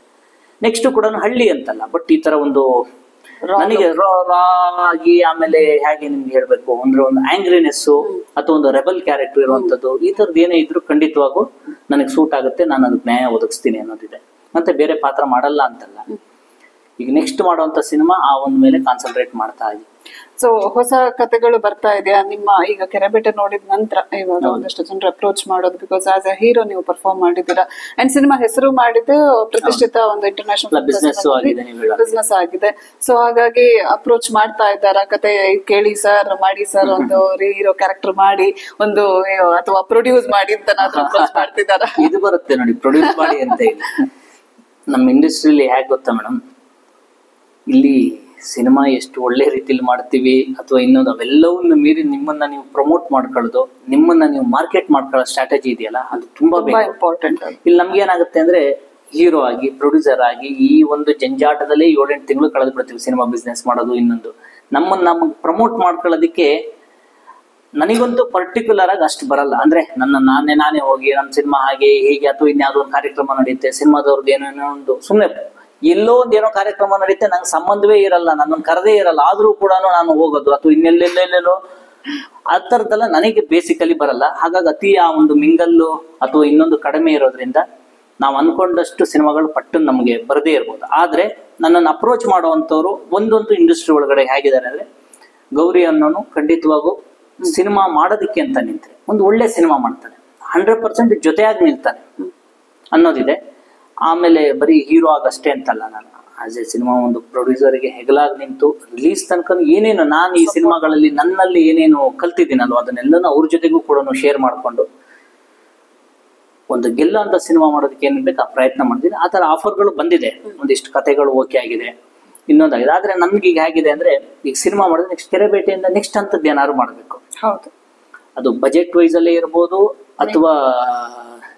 S2: ನೆಕ್ಸ್ಟ್ ಕೂಡ ಹಳ್ಳಿ ಅಂತಲ್ಲ, ಬಟ್ ಈ ತರ ಒಂದು ನನಗೆ ಆಗಿ ಆಮೇಲೆ ಹೇಗೆ ನಿಮ್ಗೆ ಹೇಳ್ಬೇಕು ಅಂದ್ರೆ ಒಂದು ಆಂಗ್ರಿನೆಸ್ ಅಥವಾ ಒಂದು ರೆಬಲ್ ಕ್ಯಾರೆಕ್ಟರ್ ಇರುವಂತದ್ದು, ಈ ತರದ್ದು ಏನೇ ಇದ್ರು ಖಂಡಿತವಾಗೂ ನನಗೆ ಸೂಟ್ ಆಗುತ್ತೆ. ನಾನು ಅದಕ್ಕೆ ನ್ಯಾಯ ಒದಗಿಸ್ತೀನಿ ಅನ್ನೋದಿದೆ. ಮತ್ತೆ ಬೇರೆ ಪಾತ್ರ ಮಾಡಲ್ಲ ಅಂತಲ್ಲ. ಈಗ ನೆಕ್ಸ್ಟ್ ಮಾಡುವಂತ ಸಿನಿಮಾ ಆ ಒಂದ್ ಮೇಲೆ ಕಾನ್ಸಂಟ್ರೇಟ್ ಮಾಡ್ತಾ ಇದ್ದೀನಿ.
S1: ಸೊ ಹೊಸ ಕಥೆಗಳು ಬರ್ತಾ ಇದೆಯಾ ನಿಮ್ಮ ಈಗ ಕೆರೆಬೇಟೆ ನೋಡಿದ ನಂತರ ಇವಾಗ ಒಂದಷ್ಟು ಜನರು ಅಪ್ರೋಚ್ ಮಾಡೋದು ಬಿಕಾಸ್ ಆಸ್ ಅ ಹೀರೋ ನೀವು ಪರ್ಫಾರ್ಮ್ ಮಾಡಿದ್ದೀರಾ ಅಂಡ್ ಸಿನಿಮಾ ಹೆಸರು ಮಾಡಿದ್ದು ಪ್ರತಿಷ್ಠಿತ ಒಂದು ಇಂಟರ್ನ್ಯಾಷನಲ್ ಬಿಸ್ನೆಸ್ ಆಗಿದೆ. ಸೊ ಹಾಗಾಗಿ ಅಪ್ರೋಚ್ ಮಾಡ್ತಾ ಇದ್ದಾರಾ ಕತೆ ಕೇಳಿ ಸರ್ ಮಾಡಿ ಸರ್ ಒಂದು ಹೀರೋ ಕ್ಯಾರೆಕ್ಟರ್ ಮಾಡಿ ಒಂದು ಅಥವಾ ಪ್ರೊಡ್ಯೂಸ್ ಮಾಡಿ ಅಂತ ಅಪ್ರೋಚ್ ಮಾಡ್ತಿದ್ದಾರಾ?
S2: ಇದು ಬರುತ್ತೆ ನೋಡಿ, ಪ್ರೊಡ್ಯೂಸ್ ಮಾಡಿ ಅಂತ ಇಲ್ಲ. ನಮ್ಮ ಇಂಡಸ್ಟ್ರಿಯಲ್ಲಿ ಹೇಗೆ ಗೊತ್ತಾ ಮೇಡಮ್, ಇಲ್ಲಿ ಸಿನಿಮಾ ಎಷ್ಟು ಒಳ್ಳೆ ರೀತಿಯಲ್ಲಿ ಮಾಡ್ತೀವಿ ಅಥವಾ ಇನ್ನೊಂದು ಅವೆಲ್ಲವನ್ನು ಮೀರಿ ನಿಮ್ಮನ್ನ ನೀವು ಪ್ರಮೋಟ್ ಮಾಡ್ಕೊಳ್ಳೋದು, ನಿಮ್ಮನ್ನ ನೀವು ಮಾರ್ಕೆಟ್ ಮಾಡ್ಕೊಳ್ಳೋ ಸ್ಟ್ರಾಟಜಿ ಇದೆಯಲ್ಲ, ಅದು ತುಂಬಾ
S1: ಇಂಪಾರ್ಟೆಂಟ್.
S2: ಇಲ್ಲಿ ನಮ್ಗೆ ಏನಾಗುತ್ತೆ ಅಂದ್ರೆ ಹೀರೋ ಆಗಿ ಪ್ರೊಡ್ಯೂಸರ್ ಆಗಿ ಈ ಒಂದು ಜಂಜಾಟದಲ್ಲಿ 7-8 ತಿಂಗಳು ಕಳೆದು ಬಿಡ್ತೀವಿ ಸಿನಿಮಾ ಬಿಸ್ನೆಸ್ ಮಾಡೋದು. ಇನ್ನೊಂದು ನಮಗೆ ಪ್ರಮೋಟ್ ಮಾಡ್ಕೊಳ್ಳೋದಕ್ಕೆ ನನಗಂತೂ ಪರ್ಟಿಕ್ಯುಲರ್ ಆಗಿ ಅಷ್ಟು ಬರಲ್ಲ. ಅಂದ್ರೆ ನಾನೇ ಹೋಗಿ ನಮ್ಮ ಸಿನಿಮಾ ಹಾಗೆ ಹೀಗೆ ಅಥವಾ ಇನ್ಯಾವುದೋ ಒಂದು ಕಾರ್ಯಕ್ರಮ ನಡೆಯುತ್ತೆ, ಸಿನಿಮಾದವ್ರದ್ದು ಏನೇನೋ ಒಂದು ಸುಮ್ಮನೆ ಎಲ್ಲೋ ಒಂದ್ ಏನೋ ಕಾರ್ಯಕ್ರಮ ನಡೀತೆ, ನಂಗೆ ಸಂಬಂಧವೇ ಇರಲ್ಲ, ನನ್ನನ್ನು ಕರೆದೇ ಇರಲ್ಲ, ಆದ್ರೂ ಕೂಡ ನಾನು ಹೋಗೋದು ಅಥವಾ ಇನ್ನೆಲ್ಲೆಲ್ಲೆಲ್ಲೋ ಆ ಥರದ್ದೆಲ್ಲ ನನಗೆ ಬೇಸಿಕಲಿ ಬರಲ್ಲ. ಹಾಗಾಗಿ ಅತಿ ಆ ಒಂದು ಮಿಂಗಲ್ಲು ಅಥವಾ ಇನ್ನೊಂದು ಕಡಿಮೆ ಇರೋದ್ರಿಂದ ನಾವು ಅನ್ಕೊಂಡಷ್ಟು ಸಿನಿಮಾಗಳು ಪಟ್ಟು ನಮಗೆ ಬರದೇ ಇರ್ಬೋದು. ಆದ್ರೆ ನನ್ನನ್ನು ಅಪ್ರೋಚ್ ಮಾಡುವಂಥವ್ರು ಒಂದೊಂದು ಇಂಡಸ್ಟ್ರಿ ಒಳಗಡೆ ಹೇಗಿದ್ದಾರೆ ಅಂದ್ರೆ, ಗೌರಿ ಅನ್ನೋನು ಖಂಡಿತವಾಗೂ ಸಿನಿಮಾ ಮಾಡೋದಕ್ಕೆ ಅಂತ ನಿಂತ್ರೆ ಒಂದು ಒಳ್ಳೆ ಸಿನಿಮಾ ಮಾಡ್ತಾನೆ, 100% ಜೊತೆಯಾಗಿ ನಿಲ್ತಾನೆ ಅನ್ನೋದಿದೆ. ಆಮೇಲೆ ಬರೀ ಹೀರೋ ಆಗಷ್ಟೇ ಅಂತಲ್ಲ, ನಾನು ಆಸ್ ಎ ಸಿನಿಮಾ ಒಂದು ಪ್ರೊಡ್ಯೂಸರ್ಗೆ ಹೆಗಲಾಗಿ ನಿಂತು ರಿಲೀಸ್ ತನಕ ಏನೇನು ನಾನು ಈ ಸಿನಿಮಾಗಳಲ್ಲಿ ನನ್ನಲ್ಲಿ ಏನೇನು ಕಲ್ತಿದ್ದೀನಲ್ವ ಅದನ್ನೆಲ್ಲನೂ ಅವ್ರ ಜೊತೆಗೂ ಕೂಡ ಶೇರ್ ಮಾಡಿಕೊಂಡು ಒಂದು ಗೆಲ್ಲ ಅಂತ ಸಿನಿಮಾ ಮಾಡೋದಕ್ಕೆ ಏನ್ ಬೇಕು ಆ ಪ್ರಯತ್ನ ಮಾಡಿದ್ದೀನಿ. ಆ ಥರ ಆಫರ್ಗಳು ಬಂದಿದೆ, ಒಂದಿಷ್ಟು ಕಥೆಗಳು ಓಕೆ ಆಗಿದೆ, ಇನ್ನೊಂದಾಗಿದೆ. ಆದ್ರೆ ನನ್ಗೆ ಈಗ ಹೇಗಿದೆ ಅಂದ್ರೆ, ಈಗ ಸಿನಿಮಾ ಮಾಡಿದ್ರೆ ನೆಕ್ಸ್ಟ್ ಕೆರೆಬೇಟೆಯಿಂದ ನೆಕ್ಸ್ಟ್ ಅಂತದ್ದು ಏನಾದ್ರು ಮಾಡಬೇಕು.
S1: ಹೌದು,
S2: ಅದು ಬಜೆಟ್ ವೈಸ್ ಅಲ್ಲೇ ಇರ್ಬೋದು ಅಥವಾ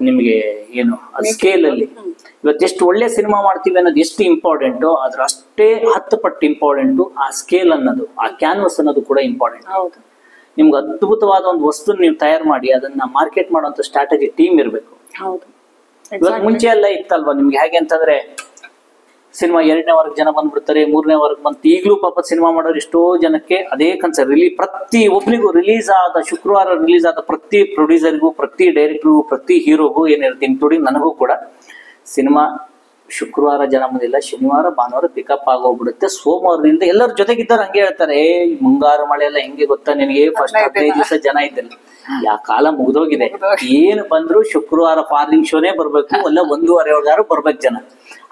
S2: ನಿಮ್ಗೆ ಏನು ಸ್ಕೇಲ್ ಅಲ್ಲಿ ಇವತ್ತು ಎಷ್ಟು ಒಳ್ಳೆ ಸಿನಿಮಾ ಮಾಡ್ತೀವಿ ಅನ್ನೋದು ಎಷ್ಟು ಇಂಪಾರ್ಟೆಂಟು, ಅದ್ರ ಅಷ್ಟೇ 10 ಪಟ್ಟು ಇಂಪಾರ್ಟೆಂಟು ಆ ಸ್ಕೇಲ್ ಅನ್ನೋದು, ಆ ಕ್ಯಾನ್ವಸ್ ಅನ್ನೋದು ಕೂಡ ಇಂಪಾರ್ಟೆಂಟ್.
S1: ಹೌದು,
S2: ನಿಮ್ಗೆ ಅದ್ಭುತವಾದ ಒಂದು ವಸ್ತು ನೀವು ತಯಾರು ಮಾಡಿ ಅದನ್ನ ಮಾರ್ಕೆಟ್ ಮಾಡುವಂತ ಸ್ಟ್ರಾಟಜಿ ಟೀಮ್ ಇರಬೇಕು.
S1: ಹೌದು.
S2: ಇವತ್ತು ಮುಂಚೆ ಎಲ್ಲ ಇತ್ತಲ್ವಾ ನಿಮ್ಗೆ ಹೇಗೆ ಅಂತಂದ್ರೆ, ಸಿನಿಮಾ 2ನೇ ವಾರಕ್ಕೆ ಜನ ಬಂದ್ಬಿಡ್ತಾರೆ, 3ನೇ ವಾರಕ್ಕೆ ಬಂತು. ಈಗಲೂ ಪಾಪ ಸಿನಿಮಾ ಮಾಡೋರು ಎಷ್ಟೋ ಜನಕ್ಕೆ ಅದೇ ಕನ್ಸರ್ಟ್ ಪ್ರತಿ ಒಬ್ಬರಿಗೂ ಶುಕ್ರವಾರ ರಿಲೀಸ್ ಆದ ಪ್ರತಿ ಪ್ರೊಡ್ಯೂಸರ್ಗೂ, ಪ್ರತಿ ಡೈರೆಕ್ಟರ್ಗೂ, ಪ್ರತಿ ಹೀರೋಗೂ ಏನಿರುತ್ತೆ ಇನ್ಕ್ಲೂಡಿಂಗ್ ನನಗೂ ಕೂಡ, ಸಿನಿಮಾ ಶುಕ್ರವಾರ ಜನ ಬಂದಿಲ್ಲ, ಶನಿವಾರ ಭಾನುವಾರ ಪಿಕಪ್ ಆಗೋಗ್ಬಿಡುತ್ತೆ. ಸೋಮವಾರದಿಂದ ಎಲ್ಲರ ಜೊತೆಗಿದ್ದಾರೆ ಹಂಗೆ ಹೇಳ್ತಾರೆ, ಮುಂಗಾರು ಮಳೆ ಎಲ್ಲ ಹೆಂಗೆ ಗೊತ್ತಾ ನಿನಗೆ, ಫಸ್ಟ್ 15 ದಿವಸ ಜನ ಇದ್ದಿಲ್ಲ, ಯಾ ಕಾಲ ಮುಗ್ದೋಗಿದೆ. ಏನು ಬಂದ್ರು ಶುಕ್ರವಾರ ಫಾರ್ನಿಂಗ್ ಶೋನೇ ಬರ್ಬೇಕು, ಅಲ್ಲ 1:15 ಬರ್ಬೇಕು ಜನ.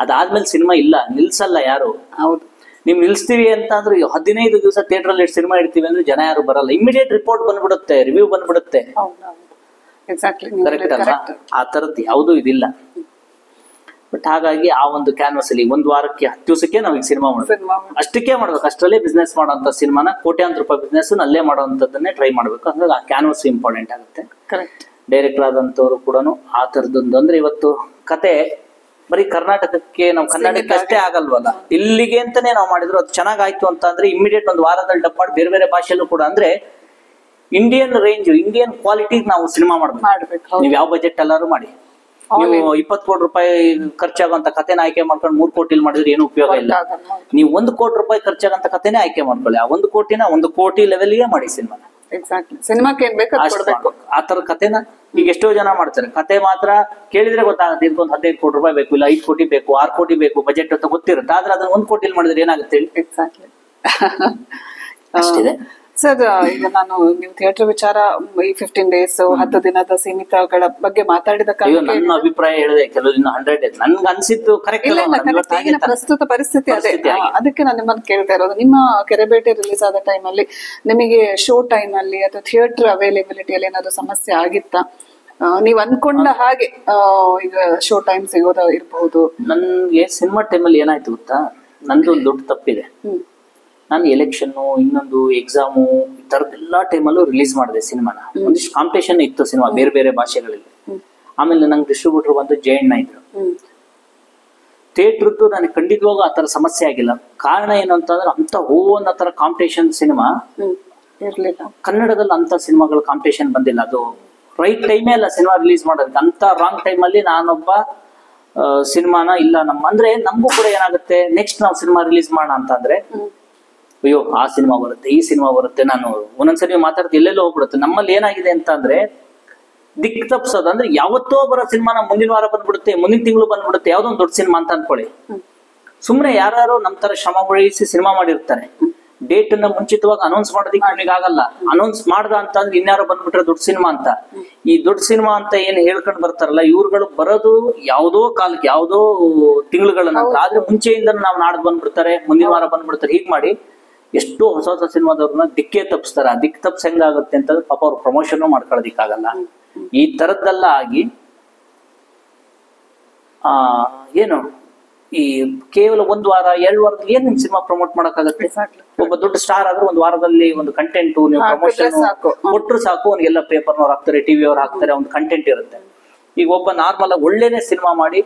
S2: ಅದಾದ್ಮೇಲೆ ಸಿನಿಮಾ ಇಲ್ಲ, ನಿಲ್ಸಲ್ಲ ಯಾರು.
S1: ಹೌದು,
S2: ನೀವ್ ನಿಲ್ಸ್ತೀವಿ ಅಂತ ಅಂದ್ರೆ 15 ದಿವಸ ಥಿಯೇಟರ್ ಅಲ್ಲಿ ಸಿನಿಮಾ ಇಡ್ತೀವಿ ಅಂದ್ರೆ ಜನ ಯಾರು ಬರಲ್ಲ. ಇಮಿಡಿಯೇಟ್ ರಿಪೋರ್ಟ್ ಬಂದ್ಬಿಡುತ್ತೆ, ರಿವ್ಯೂ ಬಂದ್ಬಿಡುತ್ತೆ. ಕರೆಕ್ಟ್ ಅಲ್ವಾ? ಆ ತರದ್ದು ಯಾವುದು ಇದಿಲ್ಲ. ಬಟ್ ಹಾಗಾಗಿ ಆ ಒಂದು ಕ್ಯಾನ್ವಸ್ ಅಲ್ಲಿ 1 ವಾರಕ್ಕೆ 10 ದಿವಸಕ್ಕೆ ನಾವೀಗ ಸಿನಿಮಾ ಮಾಡ್ಬೇಕು, ಅಷ್ಟಕ್ಕೆ ಮಾಡ್ಬೇಕು. ಅಷ್ಟರಲ್ಲೇ ಬಿಸ್ನೆಸ್ ಮಾಡುವಂತ ಸಿನಿಮಾನ ಕೋಟ್ಯಾಂತರ ರೂಪಾಯಿ ಬಿಸ್ನೆಸ್ ಅಲ್ಲೇ ಮಾಡುವಂತದನ್ನೇ ಟ್ರೈ ಮಾಡ್ಬೇಕು. ಹಾಗಾಗಿ ಆ ಕ್ಯಾನ್ವಸ್ ಇಂಪಾರ್ಟೆಂಟ್ ಆಗುತ್ತೆ. ಡೈರೆಕ್ಟರ್ ಆದಂತವ್ರು ಕೂಡ ಆ ತರದೊಂದು, ಅಂದ್ರೆ ಇವತ್ತು ಕತೆ ಬರೀ ಕರ್ನಾಟಕಕ್ಕೆ, ನಾವು ಕರ್ನಾಟಕಕ್ಕೆ ಅಷ್ಟೇ ಆಗಲ್ವಲ್ಲ, ಇಲ್ಲಿಗೆ ಅಂತಾನೆ ನಾವು ಮಾಡಿದ್ರು ಅದು ಚೆನ್ನಾಗಾಯ್ತು ಅಂತ ಅಂದ್ರೆ ಇಮಿಡಿಯೇಟ್ 1 ವಾರದಲ್ಲಿ ಡಬ್ ಮಾಡಿ ಬೇರೆ ಬೇರೆ ಭಾಷೆಯಲ್ಲೂ ಕೂಡ, ಅಂದ್ರೆ ಇಂಡಿಯನ್ ರೇಂಜ್, ಇಂಡಿಯನ್ ಕ್ವಾಲಿಟಿ ನಾವು ಸಿನಿಮಾ ಮಾಡ್ಬೇಕು. ನೀವು ಯಾವ ಬಜೆಟ್ ಎಲ್ಲಾರು ಮಾಡಿ, ನೀವು 20 ಕೋಟಿ ರೂಪಾಯಿ ಖರ್ಚಾಗುವಂತ ಕಥೆನ ಆಯ್ಕೆ ಮಾಡ್ಕೊಂಡು 3 ಕೋಟಿಲಿ ಮಾಡಿದ್ರೆ ಏನು ಉಪಯೋಗ ಇಲ್ಲ. ನೀವು 1 ಕೋಟಿ ರೂಪಾಯಿ ಖರ್ಚಾಗಂತ ಕಥೆನೇ ಆಯ್ಕೆ ಮಾಡ್ಕೊಳ್ಳಿ, ಆ 1 ಕೋಟಿನ 1 ಕೋಟಿ ಲೆವೆಲ್ಗೆ ಮಾಡಿ ಸಿನಿಮಾ. ಆ ತರ ಕಥೆನ ಈಗ ಎಷ್ಟೋ ಜನ ಮಾಡ್ತಾರೆ, ಕತೆ ಮಾತ್ರ ಕೇಳಿದ್ರೆ ಗೊತ್ತಾಗುತ್ತೆ, ಇದಕ್ಕೊಂದು 15 ಕೋಟಿ ರೂಪಾಯಿ ಬೇಕು, ಇಲ್ಲ 5 ಕೋಟಿ ಬೇಕು, 6 ಕೋಟಿ ಬೇಕು ಬಜೆಟ್ ಅಂತ ಗೊತ್ತಿರುತ್ತೆ. ಆದ್ರೆ ಅದನ್ನ 1 ಕೋಟಿಲಿ ಮಾಡಿದ್ರೆ ಏನಾಗುತ್ತೆ ಹೇಳಿ? ಅಷ್ಟಿದೆ
S1: ಸರ್. ಈಗ ನಾನು ನೀವು ಥಿಯೇಟರ್ ವಿಚಾರ ಈ 15 ಡೇಸ್ 10 ದಿನದ ಸೀಮಿತಗಳ ಬಗ್ಗೆ ಮಾತಾಡಿದ ಕಾರಣ
S2: ನನ್ನ ಅಭಿಪ್ರಾಯ ಹೇಳಿದೆ, ಕೆಲವು 100 ನನ್ಗೆ ಅನ್ಸಿದ್ದು ಕರೆಕ್ಟ್
S1: ಪ್ರಸ್ತುತ ಪರಿಸ್ಥಿತಿ ಅದೇ. ಅದಕ್ಕೆ ನಾನು ನಿಮ್ಮನ್ನು ಕೇಳ್ತಾ ಇರೋದು, ನಿಮ್ಮ ಕೆರೆಬೇಟೆ ರಿಲೀಸ್ ಆದ ಟೈಮ್ ಅಲ್ಲಿ ನಿಮಗೆ ಶೋ ಟೈಮ್ ಅಲ್ಲಿ ಅಥವಾ ಥಿಯೇಟರ್ ಅವೈಲೇಬಿಲಿಟಿಯಲ್ಲಿ ಏನಾದ್ರು ಸಮಸ್ಯೆ ಆಗಿತ್ತಾ? ನೀವ್ ಅನ್ಕೊಂಡ ಹಾಗೆ ಈಗ ಶೋ ಟೈಮ್ ಸಿಗೋದ ಇರಬಹುದು.
S2: ನನ್ಗೆ ಸಿನಿಮಾ ಟೈಮಲ್ಲಿ ಏನಾಯ್ತು ಗೊತ್ತಾ, ನಂದು ಒಂದು ದೊಡ್ಡ ತಪ್ಪಿದೆ. ನಾನು ಎಲೆಕ್ಷನ್, ಇನ್ನೊಂದು ಎಕ್ಸಾಮು, ಈ ತರದೆಲ್ಲಾ ಟೈಮಲ್ಲೂ ರಿಲೀಸ್ ಮಾಡಿದೆ ಸಿನಿಮಾನ. ಒಂದಿಷ್ಟು ಕಾಂಪಿಟೇಷನ್ ಇತ್ತು ಸಿನಿಮಾ ಬೇರೆ ಬೇರೆ ಭಾಷೆಗಳಲ್ಲಿ. ಆಮೇಲೆ ನಂಗೆ ಡಿಸ್ಟ್ರಿಬ್ಯೂಟರ್ ಬಂದು ಜಯಣ್ಣ ಇದ್ರು. ಥಿಯೇಟ್ರದ್ದು ನನಗೆ ಖಂಡಿತವಾಗೂ ಆ ತರ ಸಮಸ್ಯೆ ಆಗಿಲ್ಲ. ಕಾರಣ ಏನು ಅಂತಂದ್ರೆ, ಅಂತ ಅನ್ನೋ ತರ ಕಾಂಪಿಟೇಷನ್ ಸಿನಿಮಾ
S1: ಇರ್ಲಿಲ್ಲ
S2: ಕನ್ನಡದಲ್ಲಿ. ಅಂತ ಸಿನಿಮಾಗಳ ಕಾಂಪಿಟೇಷನ್ ಬಂದಿಲ್ಲ. ಅದು ರೈಟ್ ಟೈಮೇ ಅಲ್ಲ ಸಿನಿಮಾ ರಿಲೀಸ್ ಮಾಡೋದಕ್ಕೆ. ಅಂತ ರಾಂಗ್ ಟೈಮಲ್ಲಿ ನಾನೊಬ್ಬ ಸಿನಿಮಾನ ಇಲ್ಲ ಅಂದ್ರೆ ನಮಗೂ ಕೂಡ ಏನಾಗುತ್ತೆ, ನೆಕ್ಸ್ಟ್ ನಾವು ಸಿನಿಮಾ ರಿಲೀಸ್ ಮಾಡೋಣ ಅಂತಂದ್ರೆ ಅಯ್ಯೋ ಆ ಸಿನಿಮಾ ಬರುತ್ತೆ, ಈ ಸಿನಿಮಾ ಬರುತ್ತೆ, ನಾನು ಒಂದೊಂದ್ಸರಿ ಮಾತಾಡ್ತೀನಿ ಎಲ್ಲೆಲ್ಲೋ ಹೋಗ್ಬಿಡುತ್ತೆ. ನಮ್ಮಲ್ಲಿ ಏನಾಗಿದೆ ಅಂತ ಅಂದ್ರೆ ದಿಕ್ ತಪ್ಸೋದು. ಅಂದ್ರೆ ಯಾವತ್ತೋ ಬರೋ ಸಿನಿಮಾನ ಮುಂದಿನ ವಾರ ಬಂದ್ಬಿಡುತ್ತೆ, ಮುಂದಿನ ತಿಂಗಳು ಬಂದ್ಬಿಡುತ್ತೆ, ಯಾವ್ದೊಂದು ದೊಡ್ಡ ಸಿನಿಮಾ ಅಂತ ಅನ್ಕೊಳ್ಳಿ. ಸುಮ್ನೆ ಯಾರು ನಮ್ ತರ ಶ್ರಮ ವಹಿಸಿ ಸಿನಿಮಾ ಮಾಡಿರ್ತಾರೆ. ಡೇಟ್ ಅನ್ನ ಮುಂಚಿತವಾಗಿ ಅನೌನ್ಸ್ ಮಾಡೋದಕ್ಕೆ ನಿಮಗೆ ಆಗಲ್ಲ. ಅನೌನ್ಸ್ ಮಾಡ್ದ ಅಂತಂದ್ರೆ ಇನ್ಯಾರೋ ಬಂದ್ಬಿಟ್ರೆ ದೊಡ್ಡ ಸಿನಿಮಾ ಅಂತ. ಈ ದೊಡ್ಡ ಸಿನಿಮಾ ಅಂತ ಏನ್ ಹೇಳ್ಕೊಂಡ್ ಬರ್ತಾರಲ್ಲ, ಇವ್ರುಗಳು ಬರೋದು ಯಾವ್ದೋ ಕಾಲಕ್ಕೆ, ಯಾವ್ದೋ ತಿಂಗಳುಗಳ ನಂತರ. ಆದ್ರೆ ಮುಂಚೆಯಿಂದ ನಾವು ನಾಡ್ದು ಬಂದ್ಬಿಡ್ತಾರೆ, ಮುಂದಿನ ವಾರ ಬಂದ್ಬಿಡ್ತಾರೆ. ಹೀಗ್ ಮಾಡಿ ಎಷ್ಟೋ ಹೊಸ ಹೊಸ ಸಿನಿಮಾದವ್ರನ್ನ ದಿಕ್ಕೇ ತಪ್ಪಿಸ್ತಾರೆ. ಆ ದಿಕ್ ತಪ್ಸ್ ಹೆಂಗಾಗುತ್ತೆ ಅಂತಂದ್ರೆ ಪಾಪ ಅವ್ರು ಪ್ರಮೋಷನ್ ಮಾಡ್ಕೊಳ್ಳೋದಿಕ್ಕಾಗಲ್ಲ. ಈ ತರದ್ದೆಲ್ಲ ಆಗಿ ಏನು ಈ ಕೇವಲ 1 ವಾರ 2 ವಾರದಲ್ಲಿ ಏನ್ ನಿಮ್ ಸಿನಿಮಾ ಪ್ರಮೋಟ್ ಮಾಡಕ್ಕಾಗತ್ತೆ? ಒಬ್ಬ ದೊಡ್ಡ ಸ್ಟಾರ್ ಆದ್ರೆ 1 ವಾರದಲ್ಲಿ ಒಂದು ಕಂಟೆಂಟ್ ನೀವು ಪ್ರಮೋಷನ್ ಕೊಟ್ಟರು ಸಾಕು, ಅವ್ನಿಗೆಲ್ಲ ಪೇಪರ್ನವ್ರು ಹಾಕ್ತಾರೆ, ಟಿವಿ ಅವ್ರು ಹಾಕ್ತಾರೆ, ಒಂದು ಕಂಟೆಂಟ್ ಇರುತ್ತೆ. ಈಗ ಒಬ್ಬ ನಾರ್ಮಲ್ ಆಗಿ ಒಳ್ಳೆನೆ ಸಿನಿಮಾ ಮಾಡಿ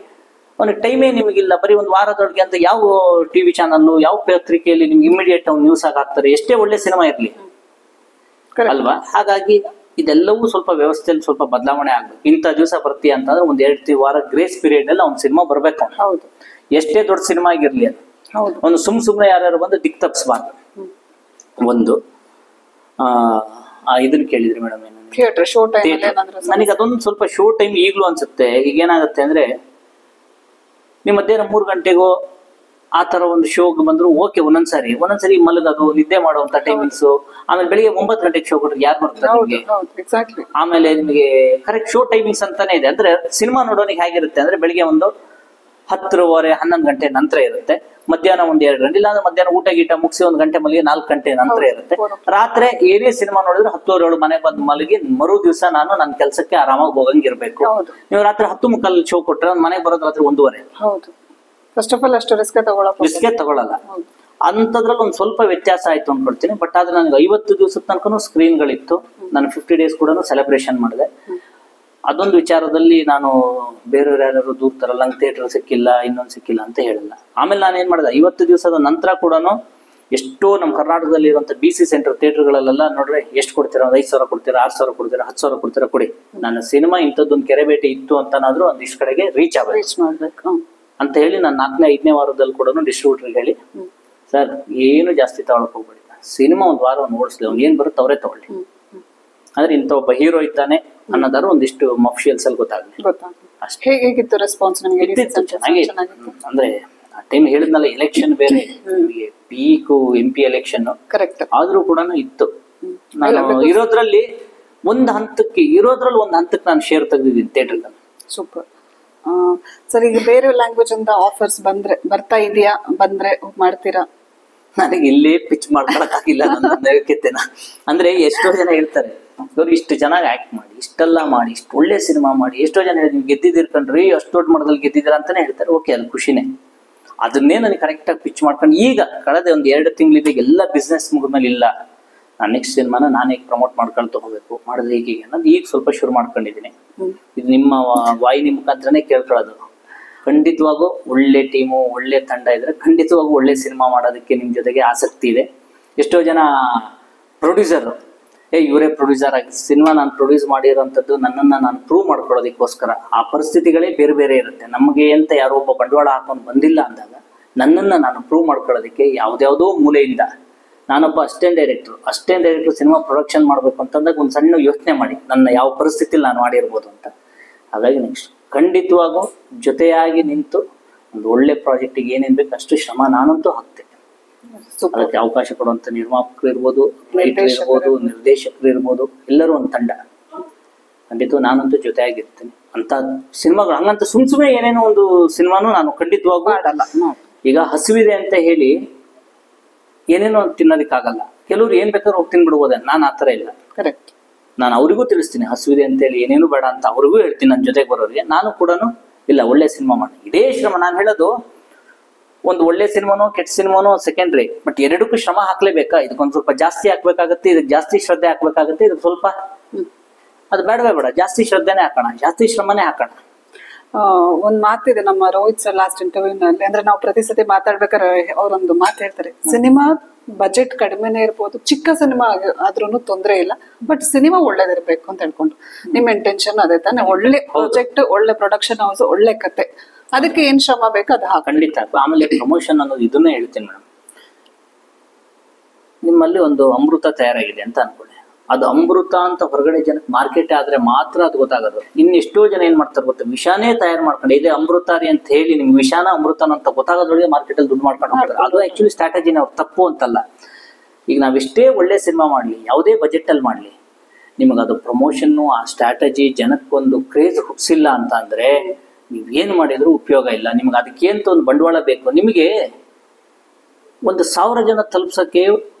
S2: ಅವ್ನಿಗೆ ಟೈಮೇ ನಿಮಗಿಲ್ಲ, ಬರೀ 1 ವಾರದೊಳಗೆ ಅಂತ ಯಾವ ಟಿವಿ ಚಾನಲ್ ಯಾವ ಪತ್ರಿಕೆಯಲ್ಲಿ ನಿಮ್ಗೆ ಇಮಿಡಿಯೇಟ್ ಅವ್ನು ನ್ಯೂಸ್ ಆಗಿ ಹಾಕ್ತಾರೆ, ಎಷ್ಟೇ ಒಳ್ಳೆ ಸಿನಿಮಾ ಇರ್ಲಿ ಅಲ್ವಾ? ಹಾಗಾಗಿ ಇದೆಲ್ಲವೂ ಸ್ವಲ್ಪ ವ್ಯವಸ್ಥೆಯಲ್ಲಿ ಸ್ವಲ್ಪ ಬದಲಾವಣೆ ಆಗ್ಬೇಕು. ಇಂಥ ದಿವಸ ಬರ್ತೀಯ ಅಂತಂದ್ರೆ 1-2 ವಾರ ಗ್ರೇಸ್ ಪೀರಿಯಡ್ ಅಲ್ಲಿ ಅವ್ನ ಸಿನಿಮಾ ಬರ್ಬೇಕು. ಎಷ್ಟೇ ದೊಡ್ಡ ಸಿನಿಮಾ ಆಗಿರ್ಲಿ ಅದು. ಒಂದು ಸುಮ್ನೆ ಯಾರು ಬಂದು ದಿಕ್ ತಪ್ಪಿಸಬಾರ್ದು. ಒಂದು ಇದನ್ನ ಕೇಳಿದ್ರಿ ಮೇಡಮ್, ನನಗೆ ಅದೊಂದು ಸ್ವಲ್ಪ ಶೋ ಟೈಮ್ ಈಗ್ಲೂ ಅನ್ಸುತ್ತೆ. ಈಗ ಏನಾಗುತ್ತೆ ಅಂದ್ರೆ, ನೀವು ಮಧ್ಯಾಹ್ನ 3 ಗಂಟೆಗೋ ಆ ತರ ಒಂದು ಶೋಗೆ ಬಂದ್ರು ಓಕೆ, ಒಂದೊಂದ್ಸರಿ ಮಲಗೋದು, ನಿದ್ದೆ ಮಾಡುವಂತ ಟೈಮಿಂಗ್ಸ್. ಆಮೇಲೆ ಬೆಳಿಗ್ಗೆ 9 ಗಂಟೆಗೆ ಶೋ ಕೊಟ್ರೆ ಯಾರು ಬರ್ತಾರೆ ನಿಮ್ಗೆ? ಆಮೇಲೆ ನಿಮಗೆ ಕರೆಕ್ಟ್ ಶೋ ಟೈಮಿಂಗ್ಸ್ ಅಂತಾನೆ ಇದೆ. ಅಂದ್ರೆ ಸಿನಿಮಾ ನೋಡೋನಿಗೆ ಹೇಗಿರುತ್ತೆ ಅಂದ್ರೆ, ಬೆಳಿಗ್ಗೆ ಒಂದು 10:30 11 ಗಂಟೆ ನಂತರ ಇರುತ್ತೆ, ಮಧ್ಯಾಹ್ನ 1-2 ಗಂಟೆ, ಇಲ್ಲಾಂದ್ರೆ ಮಧ್ಯಾಹ್ನ ಊಟ ಗೀಟ ಮುಗಿಸಿ 1 ಗಂಟೆ ಮಲಗಿ 4 ಗಂಟೆ ನಂತರ ಇರುತ್ತೆ. ರಾತ್ರಿ ಏನೇ ಸಿನಿಮಾ ನೋಡಿದ್ರೆ 10:30 ಮನೆ ಬಂದ್ ಮಲಗಿ ಮರು ದಿವಸ ನಾನು ನನ್ನ ಕೆಲಸಕ್ಕೆ ಆರಾಮಾಗಿ ಹೋಗಂಗಿರ್ಬೇಕು. ನೀವು ರಾತ್ರಿ 10:45 ಶೋ ಕೊಟ್ರೆ ಮನೆಗೆ ಬರೋದು ರಾತ್ರಿ 1:30.
S1: ಫಸ್ಟ್ ಆಫ್ ಆಲ್ ಅಷ್ಟು ರಿಸ್ಕ್
S2: ತಗೊಳ್ಳಲ್ಲ. ಅಂತದ್ರಲ್ಲಿ ಒಂದ್ ಸ್ವಲ್ಪ ವ್ಯತ್ಯಾಸ ಆಯ್ತು ಅನ್ಕೊಳ್ತೀನಿ. ಬಟ್ ಆದ್ರೆ ನನಗೆ 50 ದಿವಸದ ತನಕ ಸ್ಕ್ರೀನ್ಗಳಿತ್ತು. ನಾನು 50 ಡೇಸ್ ಕೂಡ ಸೆಲೆಬ್ರೇಷನ್ ಮಾಡಿದೆ. ಅದೊಂದು ವಿಚಾರದಲ್ಲಿ ನಾನು ಬೇರೆಯವ್ರು ಯಾರು ದೂರ್ತಾರಲ್ಲ, ನಂಗೆ ಥಿಯೇಟರ್ ಸಿಕ್ಕಿಲ್ಲ, ಇನ್ನೊಂದು ಸಿಕ್ಕಿಲ್ಲ ಅಂತ ಹೇಳಿಲ್ಲ. ಆಮೇಲೆ ನಾನು ಏನ್ ಮಾಡಿದೆ, 50 ದಿವಸದ ನಂತರ ಕೂಡ ಎಷ್ಟೋ ನಮ್ಮ ಕರ್ನಾಟಕದಲ್ಲಿ ಇರುವಂತ BC ಸೆಂಟರ್ ಥಿಯೇಟರ್ಗಳೆಲ್ಲ ನೋಡ್ರೆ ಎಷ್ಟು ಕೊಡ್ತೀರಾ, 5,000 ಕೊಡ್ತೀರಾ, 6,000 ಕೊಡ್ತೀರಾ, 10,000 ಕೊಡ್ತೀರಾ, ಕೊಡಿ, ನನ್ನ ಸಿನಿಮಾ ಇಂಥದ್ದೊಂದು ಕೆರೆಬೇಟೆ ಇತ್ತು ಅಂತನಾದ್ರೂ ಒಂದಿಷ್ಟು ಕಡೆಗೆ ರೀಚ್ ಮಾಡ್ಬೇಕು ಅಂತ ಹೇಳಿ ನಾನು 4ನೇ 5ನೇ ವಾರದಲ್ಲಿ ಕೂಡ ಡಿಸ್ಟ್ರಿಬ್ಯೂಟರ್ಗೆ ಹೇಳಿ, ಸರ್ ಏನು ಜಾಸ್ತಿ ತಗೊಳಕ್ ಹೋಗ್ಬೇಡಿ, ಸಿನಿಮಾ 1 ವಾರ ಓಡಿಸ್ಲಿ, ಅವ್ನು ಏನ್ ಬರುತ್ತೆ ಅವರೇ ತಗೊಳ್ಳಿ, ಅಂದ್ರೆ ಇಂಥ ಒಬ್ಬ ಹೀರೋ ಇದ್ದಾನೆ ಅನ್ನೋದಾದ್ರು ಒಂದಿಷ್ಟು ಅಫಿಷಿಯಲ್ಸ್ ಅಲ್ಲಿ ಗೊತ್ತಾಗ್ಲಿ.
S1: ಹೇಗಿತ್ತು ರೆಸ್ಪಾನ್ಸ್?
S2: ಚೆನ್ನಾಗಿ. ಅಂದ್ರೆ ಆ ಟೈಮ್ ಹೇಳಿದ್ನಲ್ಲ, ಎಲೆಕ್ಷನ್ ಬೇರೆ, ಪೀಕ್ MP ಎಲೆಕ್ಷನ್
S1: ಕರೆಕ್ಟ್
S2: ಆದ್ರೂ ಕೂಡ ಇತ್ತು. ನಾನು ಇರೋದ್ರಲ್ಲಿ ಒಂದು ಹಂತಕ್ಕೆ ನಾನು ಶೇರ್ ತೆಗೆದಿದ್ದೀನಿ ಥಿಯೇಟರ್.
S1: ಸೂಪರ್. ಸರ್, ಈಗ ಬೇರೆ ಲ್ಯಾಂಗ್ವೇಜ್ ಅಂತ ಆಫರ್ಸ್ ಬರ್ತಾ ಇದೆಯಾ? ಬಂದ್ರೆ ಮಾಡ್ತೀರಾ?
S2: ನನಗೆ ಇಲ್ಲೇ ಪಿಚ್ ಮಾಡ್ಕೊಳಕ್ಕಾಗಿಲ್ಲ ನನ್ನ ಯೋಗ್ಯತೆನ. ಅಂದ್ರೆ ಎಷ್ಟೋ ಜನ ಹೇಳ್ತಾರೆ, ಇವ್ರು ಇಷ್ಟು ಚೆನ್ನಾಗಿ ಆಕ್ಟ್ ಮಾಡಿ, ಇಷ್ಟೆಲ್ಲ ಮಾಡಿ, ಇಷ್ಟು ಒಳ್ಳೆ ಸಿನಿಮಾ ಮಾಡಿ, ಎಷ್ಟೋ ಜನ ನೀವು ಗೆದ್ದಿದ್ದೀರ್ಕಂಡ್ರಿ, ಅಷ್ಟು ದೊಡ್ಡ ಮಟ್ಟದಲ್ಲಿ ಗೆದ್ದಿದ್ದೀರ ಅಂತಾನೆ ಹೇಳ್ತಾರೆ. ಓಕೆ, ಅದು ಖುಷಿನೇ. ಅದನ್ನೇ ನನಗೆ ಕರೆಕ್ಟ್ ಆಗಿ ಪಿಚ್ ಮಾಡ್ಕೊಂಡು, ಈಗ ಕಳೆದ 1-2 ತಿಂಗಳಿದೆ ಎಲ್ಲ ಬಿಸ್ನೆಸ್ ಮುಗಿದ್ಮೇಲೆ ಇಲ್ಲ, ನಾನು ನೆಕ್ಸ್ಟ್ ಸಿನಿಮಾನ ನಾನೇ ಪ್ರಮೋಟ್ ಮಾಡ್ಕೊಳ್ತಾ ಹೋಗ್ಬೇಕು, ಮಾಡಿದ್ರೆ ಹೀಗೆ ಅನ್ನೋದು ಈಗ ಸ್ವಲ್ಪ ಶುರು ಮಾಡ್ಕೊಂಡಿದ್ದೀನಿ. ಇದು ನಿಮ್ಮ ವಾಹಿನಿ ಮುಖಾಂತರನೇ ಕೇಳ್ಕೊಳ್ಳೋದು. ಖಂಡಿತವಾಗೂ ಒಳ್ಳೆ ಟೀಮು, ಒಳ್ಳೆ ತಂಡ ಇದ್ರೆ ಖಂಡಿತವಾಗೂ ಒಳ್ಳೆ ಸಿನಿಮಾ ಮಾಡೋದಕ್ಕೆ ನಿಮ್ ಜೊತೆಗೆ ಆಸಕ್ತಿ ಇದೆ. ಎಷ್ಟೋ ಜನ ಪ್ರೊಡ್ಯೂಸರ್, ಇವರೇ ಪ್ರೊಡ್ಯೂಸರ್ ಆಗಿ ಸಿನಿಮಾ ನಾನು ಪ್ರೊಡ್ಯೂಸ್ ಮಾಡಿರೋಂಥದ್ದು ನನ್ನನ್ನ ನಾನು ಪ್ರೂವ್ ಮಾಡ್ಕೊಳ್ಳೋದಕ್ಕೋಸ್ಕರ. ಆ ಪರಿಸ್ಥಿತಿಗಳೇ ಬೇರೆ ಬೇರೆ ಇರುತ್ತೆ. ನಮಗೆ ಅಂತ ಯಾರೋ ಒಬ್ಬ ಬಂಡವಾಳ ಹಾಕೊಂಡು ಬಂದಿಲ್ಲ ಅಂದಾಗ ನನ್ನನ್ನ ನಾನು ಪ್ರೂವ್ ಮಾಡ್ಕೊಳ್ಳೋದಕ್ಕೆ ಯಾವ್ದ್ಯಾವುದೋ ಮೂಲೆಯಿಂದ ನಾನೊಬ್ಬ ಅಸಿಸ್ಟೆಂಟ್ ಡೈರೆಕ್ಟರ್ ಸಿನಿಮಾ ಪ್ರೊಡಕ್ಷನ್ ಮಾಡ್ಬೇಕು ಅಂತಂದಾಗ ಒಂದು ಸಣ್ಣ ಯೋಚನೆ ಮಾಡಿ ನನ್ನ ಯಾವ ಪರಿಸ್ಥಿತಿಲಿ ನಾನು ಮಾಡಿರ್ಬೋದು ಅಂತ. ಹಾಗಾಗಿ ನೆಕ್ಸ್ಟ್ ಖಂಡಿತವಾಗೂ ಜೊತೆಯಾಗಿ ನಿಂತು ಒಂದು ಒಳ್ಳೆ ಪ್ರಾಜೆಕ್ಟಿಗೆ ಏನೇನ್ ಬೇಕು ಅಷ್ಟು ಶ್ರಮ ನಾನಂತೂ ಹಾಕ್ತೇನೆ. ಅದಕ್ಕೆ ಅವಕಾಶ ಕೊಡುವಂತ ನಿರ್ಮಾಪಕರು ಇರ್ಬೋದು, ರೈಟರ್ ಇರ್ಬೋದು, ನಿರ್ದೇಶಕರು ಇರ್ಬೋದು, ಎಲ್ಲರೂ ಒಂದು ತಂಡ. ಖಂಡಿತ ನಾನಂತೂ ಜೊತೆಯಾಗಿರ್ತೇನೆ ಅಂತ ಸಿನಿಮಾಗಳು. ಹಂಗಂತ ಸುಮ್ನೆ ಏನೇನೋ ಒಂದು ಸಿನಿಮಾನು ನಾನು ಖಂಡಿತವಾಗೂ ಆಡಲ್ಲ. ಈಗ ಹಸಿವಿದೆ ಅಂತ ಹೇಳಿ ಏನೇನೋ ತಿನ್ನೋದಕ್ಕಾಗಲ್ಲ. ಕೆಲವ್ರು ಏನ್ ಬೇಕಾದ್ರೂ ಹೋಗಿ ತಿನ್ಬಿಡ್ಬೋದೇ, ನಾನು ಆತರ ಇಲ್ಲ.
S1: ಕರೆಕ್ಟ್.
S2: ನಾನು ಅವರಿಗೂ ತಿಳಿಸ್ತೀನಿ ಹಸಿವಿದೆ ಅಂತ ಹೇಳಿ ಏನೇನು ಬೇಡ ಅಂತ ಅವ್ರಿಗೂ ಹೇಳ್ತೀನಿ. ನನ್ನ ಜೊತೆಗೆ ಬರೋರಿಗೆ ನಾನು ಕೂಡ ಇಲ್ಲ, ಒಳ್ಳೆ ಸಿನಿಮಾ ಮಾಡಿ, ಇದೇ ಶ್ರಮ. ನಾನು ಹೇಳೋದು ಒಂದು ಒಳ್ಳೆ ಸಿನಿಮಾನೋ ಕೆಟ್ಟ ಸಿನಿಮಾನೋ ಸೆಕೆಂಡ್ರಿ, ಬಟ್ ಎರಡಕ್ಕೂ ಶ್ರಮ ಹಾಕ್ಲೇಬೇಕಾ. ಇದಕ್ಕೊಂದು ಸ್ವಲ್ಪ ಜಾಸ್ತಿ ಹಾಕ್ಬೇಕಾಗತ್ತೆ, ಇದಕ್ಕೆ ಜಾಸ್ತಿ ಶ್ರದ್ಧೆ ಹಾಕ್ಬೇಕಾಗತ್ತೆ, ಇದಕ್ಕೆ ಸ್ವಲ್ಪ ಅದು ಬೇಡವೇ ಬೇಡ, ಜಾಸ್ತಿ ಶ್ರದ್ಧೆನೇ ಹಾಕೋಣ, ಜಾಸ್ತಿ ಶ್ರಮನೇ ಹಾಕೋಣ.
S1: ಒಂದ್ ಮಾತಿದೆ ನಮ್ಮ ರೋಹಿತ್ ಸರ್ ಲಾಸ್ಟ್ ಇಂಟರ್ವ್ಯೂನಲ್ಲಿ, ಅಂದ್ರೆ ನಾವು ಪ್ರತಿ ಸತಿ ಮಾತಾಡ್ಬೇಕಾದ್ರೆ ಅವರೊಂದು ಮಾತು ಹೇಳ್ತಾರೆ, ಸಿನಿಮಾ ಬಜೆಟ್ ಕಡಿಮೆನೇ ಇರ್ಬೋದು, ಚಿಕ್ಕ ಸಿನಿಮಾ ಆದ್ರೂ ತೊಂದರೆ ಇಲ್ಲ, ಬಟ್ ಸಿನಿಮಾ ಒಳ್ಳೇದಿರ್ಬೇಕು ಅಂತ ಹೇಳ್ಕೊಂಡು. ನಿಮ್ ಇಂಟೆನ್ಷನ್ ಅದೇ ತಾನೆ, ಒಳ್ಳೆ ಪ್ರಾಜೆಕ್ಟ್, ಒಳ್ಳೆ ಪ್ರೊಡಕ್ಷನ್ ಹೌಸ್, ಒಳ್ಳೆ ಕತೆ, ಅದಕ್ಕೆ ಏನ್ ಶ್ರಮ ಬೇಕು ಅದು
S2: ಖಂಡಿತ. ಆಮೇಲೆ ಪ್ರಮೋಷನ್ ಅನ್ನೋದು ಇದನ್ನೇ ಹೇಳ್ತೀನಿ ಮೇಡಮ್. ನಿಮ್ಮಲ್ಲಿ ಒಂದು ಅಮೃತ ತಯಾರಾಗಿದೆ ಅಂತ ಅನ್ಕೊಳ್ಳಿ, ಅದು ಅಮೃತ ಅಂತ ಹೊರಗಡೆ ಜನಕ್ಕೆ ಮಾರ್ಕೆಟ್ ಆದ್ರೆ ಮಾತ್ರ ಅದು ಗೊತ್ತಾಗೋದು. ಇನ್ನೆಷ್ಟೋ ಜನ ಏನ್ ಮಾಡ್ತಾರೆ ಗೊತ್ತಾ, ವಿಷಾನೇ ತಯಾರು ಮಾಡ್ಕೊಂಡು ಇದೇ ಅಮೃತಾರಿ ಅಂತ ಹೇಳಿ ನಿಮ್ಗೆ ವಿಷಾನ ಅಮೃತನ ಅಂತ ಗೊತ್ತಾಗೋದ್ರೊಳಗೆ ಮಾರ್ಕೆಟ್ ಅಲ್ಲಿ ದುಡ್ಡು ಮಾಡ್ಕೊಂಡು ಹೋಗ್ತಾರೆ. ಅದು ಆಕ್ಚುಲಿ ಸ್ಟ್ರಾಟಜಿನ ಅವ್ರು ತಪ್ಪು ಅಂತಲ್ಲ. ಈಗ ನಾವೆಷ್ಟೇ ಒಳ್ಳೆ ಸಿನಿಮಾ ಮಾಡಲಿ, ಯಾವುದೇ ಬಜೆಟಲ್ಲಿ ಮಾಡಲಿ, ನಿಮಗೆ ಅದು ಪ್ರಮೋಷನ್ನು, ಆ ಸ್ಟ್ರಾಟಜಿ, ಜನಕ್ಕೊಂದು ಕ್ರೇಜ್ ಹುಟ್ಟಿಸಿಲ್ಲ ಅಂತ ಅಂದರೆ ನೀವೇನು ಮಾಡಿದರೂ ಉಪಯೋಗ ಇಲ್ಲ. ನಿಮ್ಗೆ ಅದಕ್ಕೇಂತ ಒಂದು ಬಂಡವಾಳ ಬೇಕು. ನಿಮಗೆ 1,000 ಜನ ತಲುಪ್ಸೋಕ್ಕೆ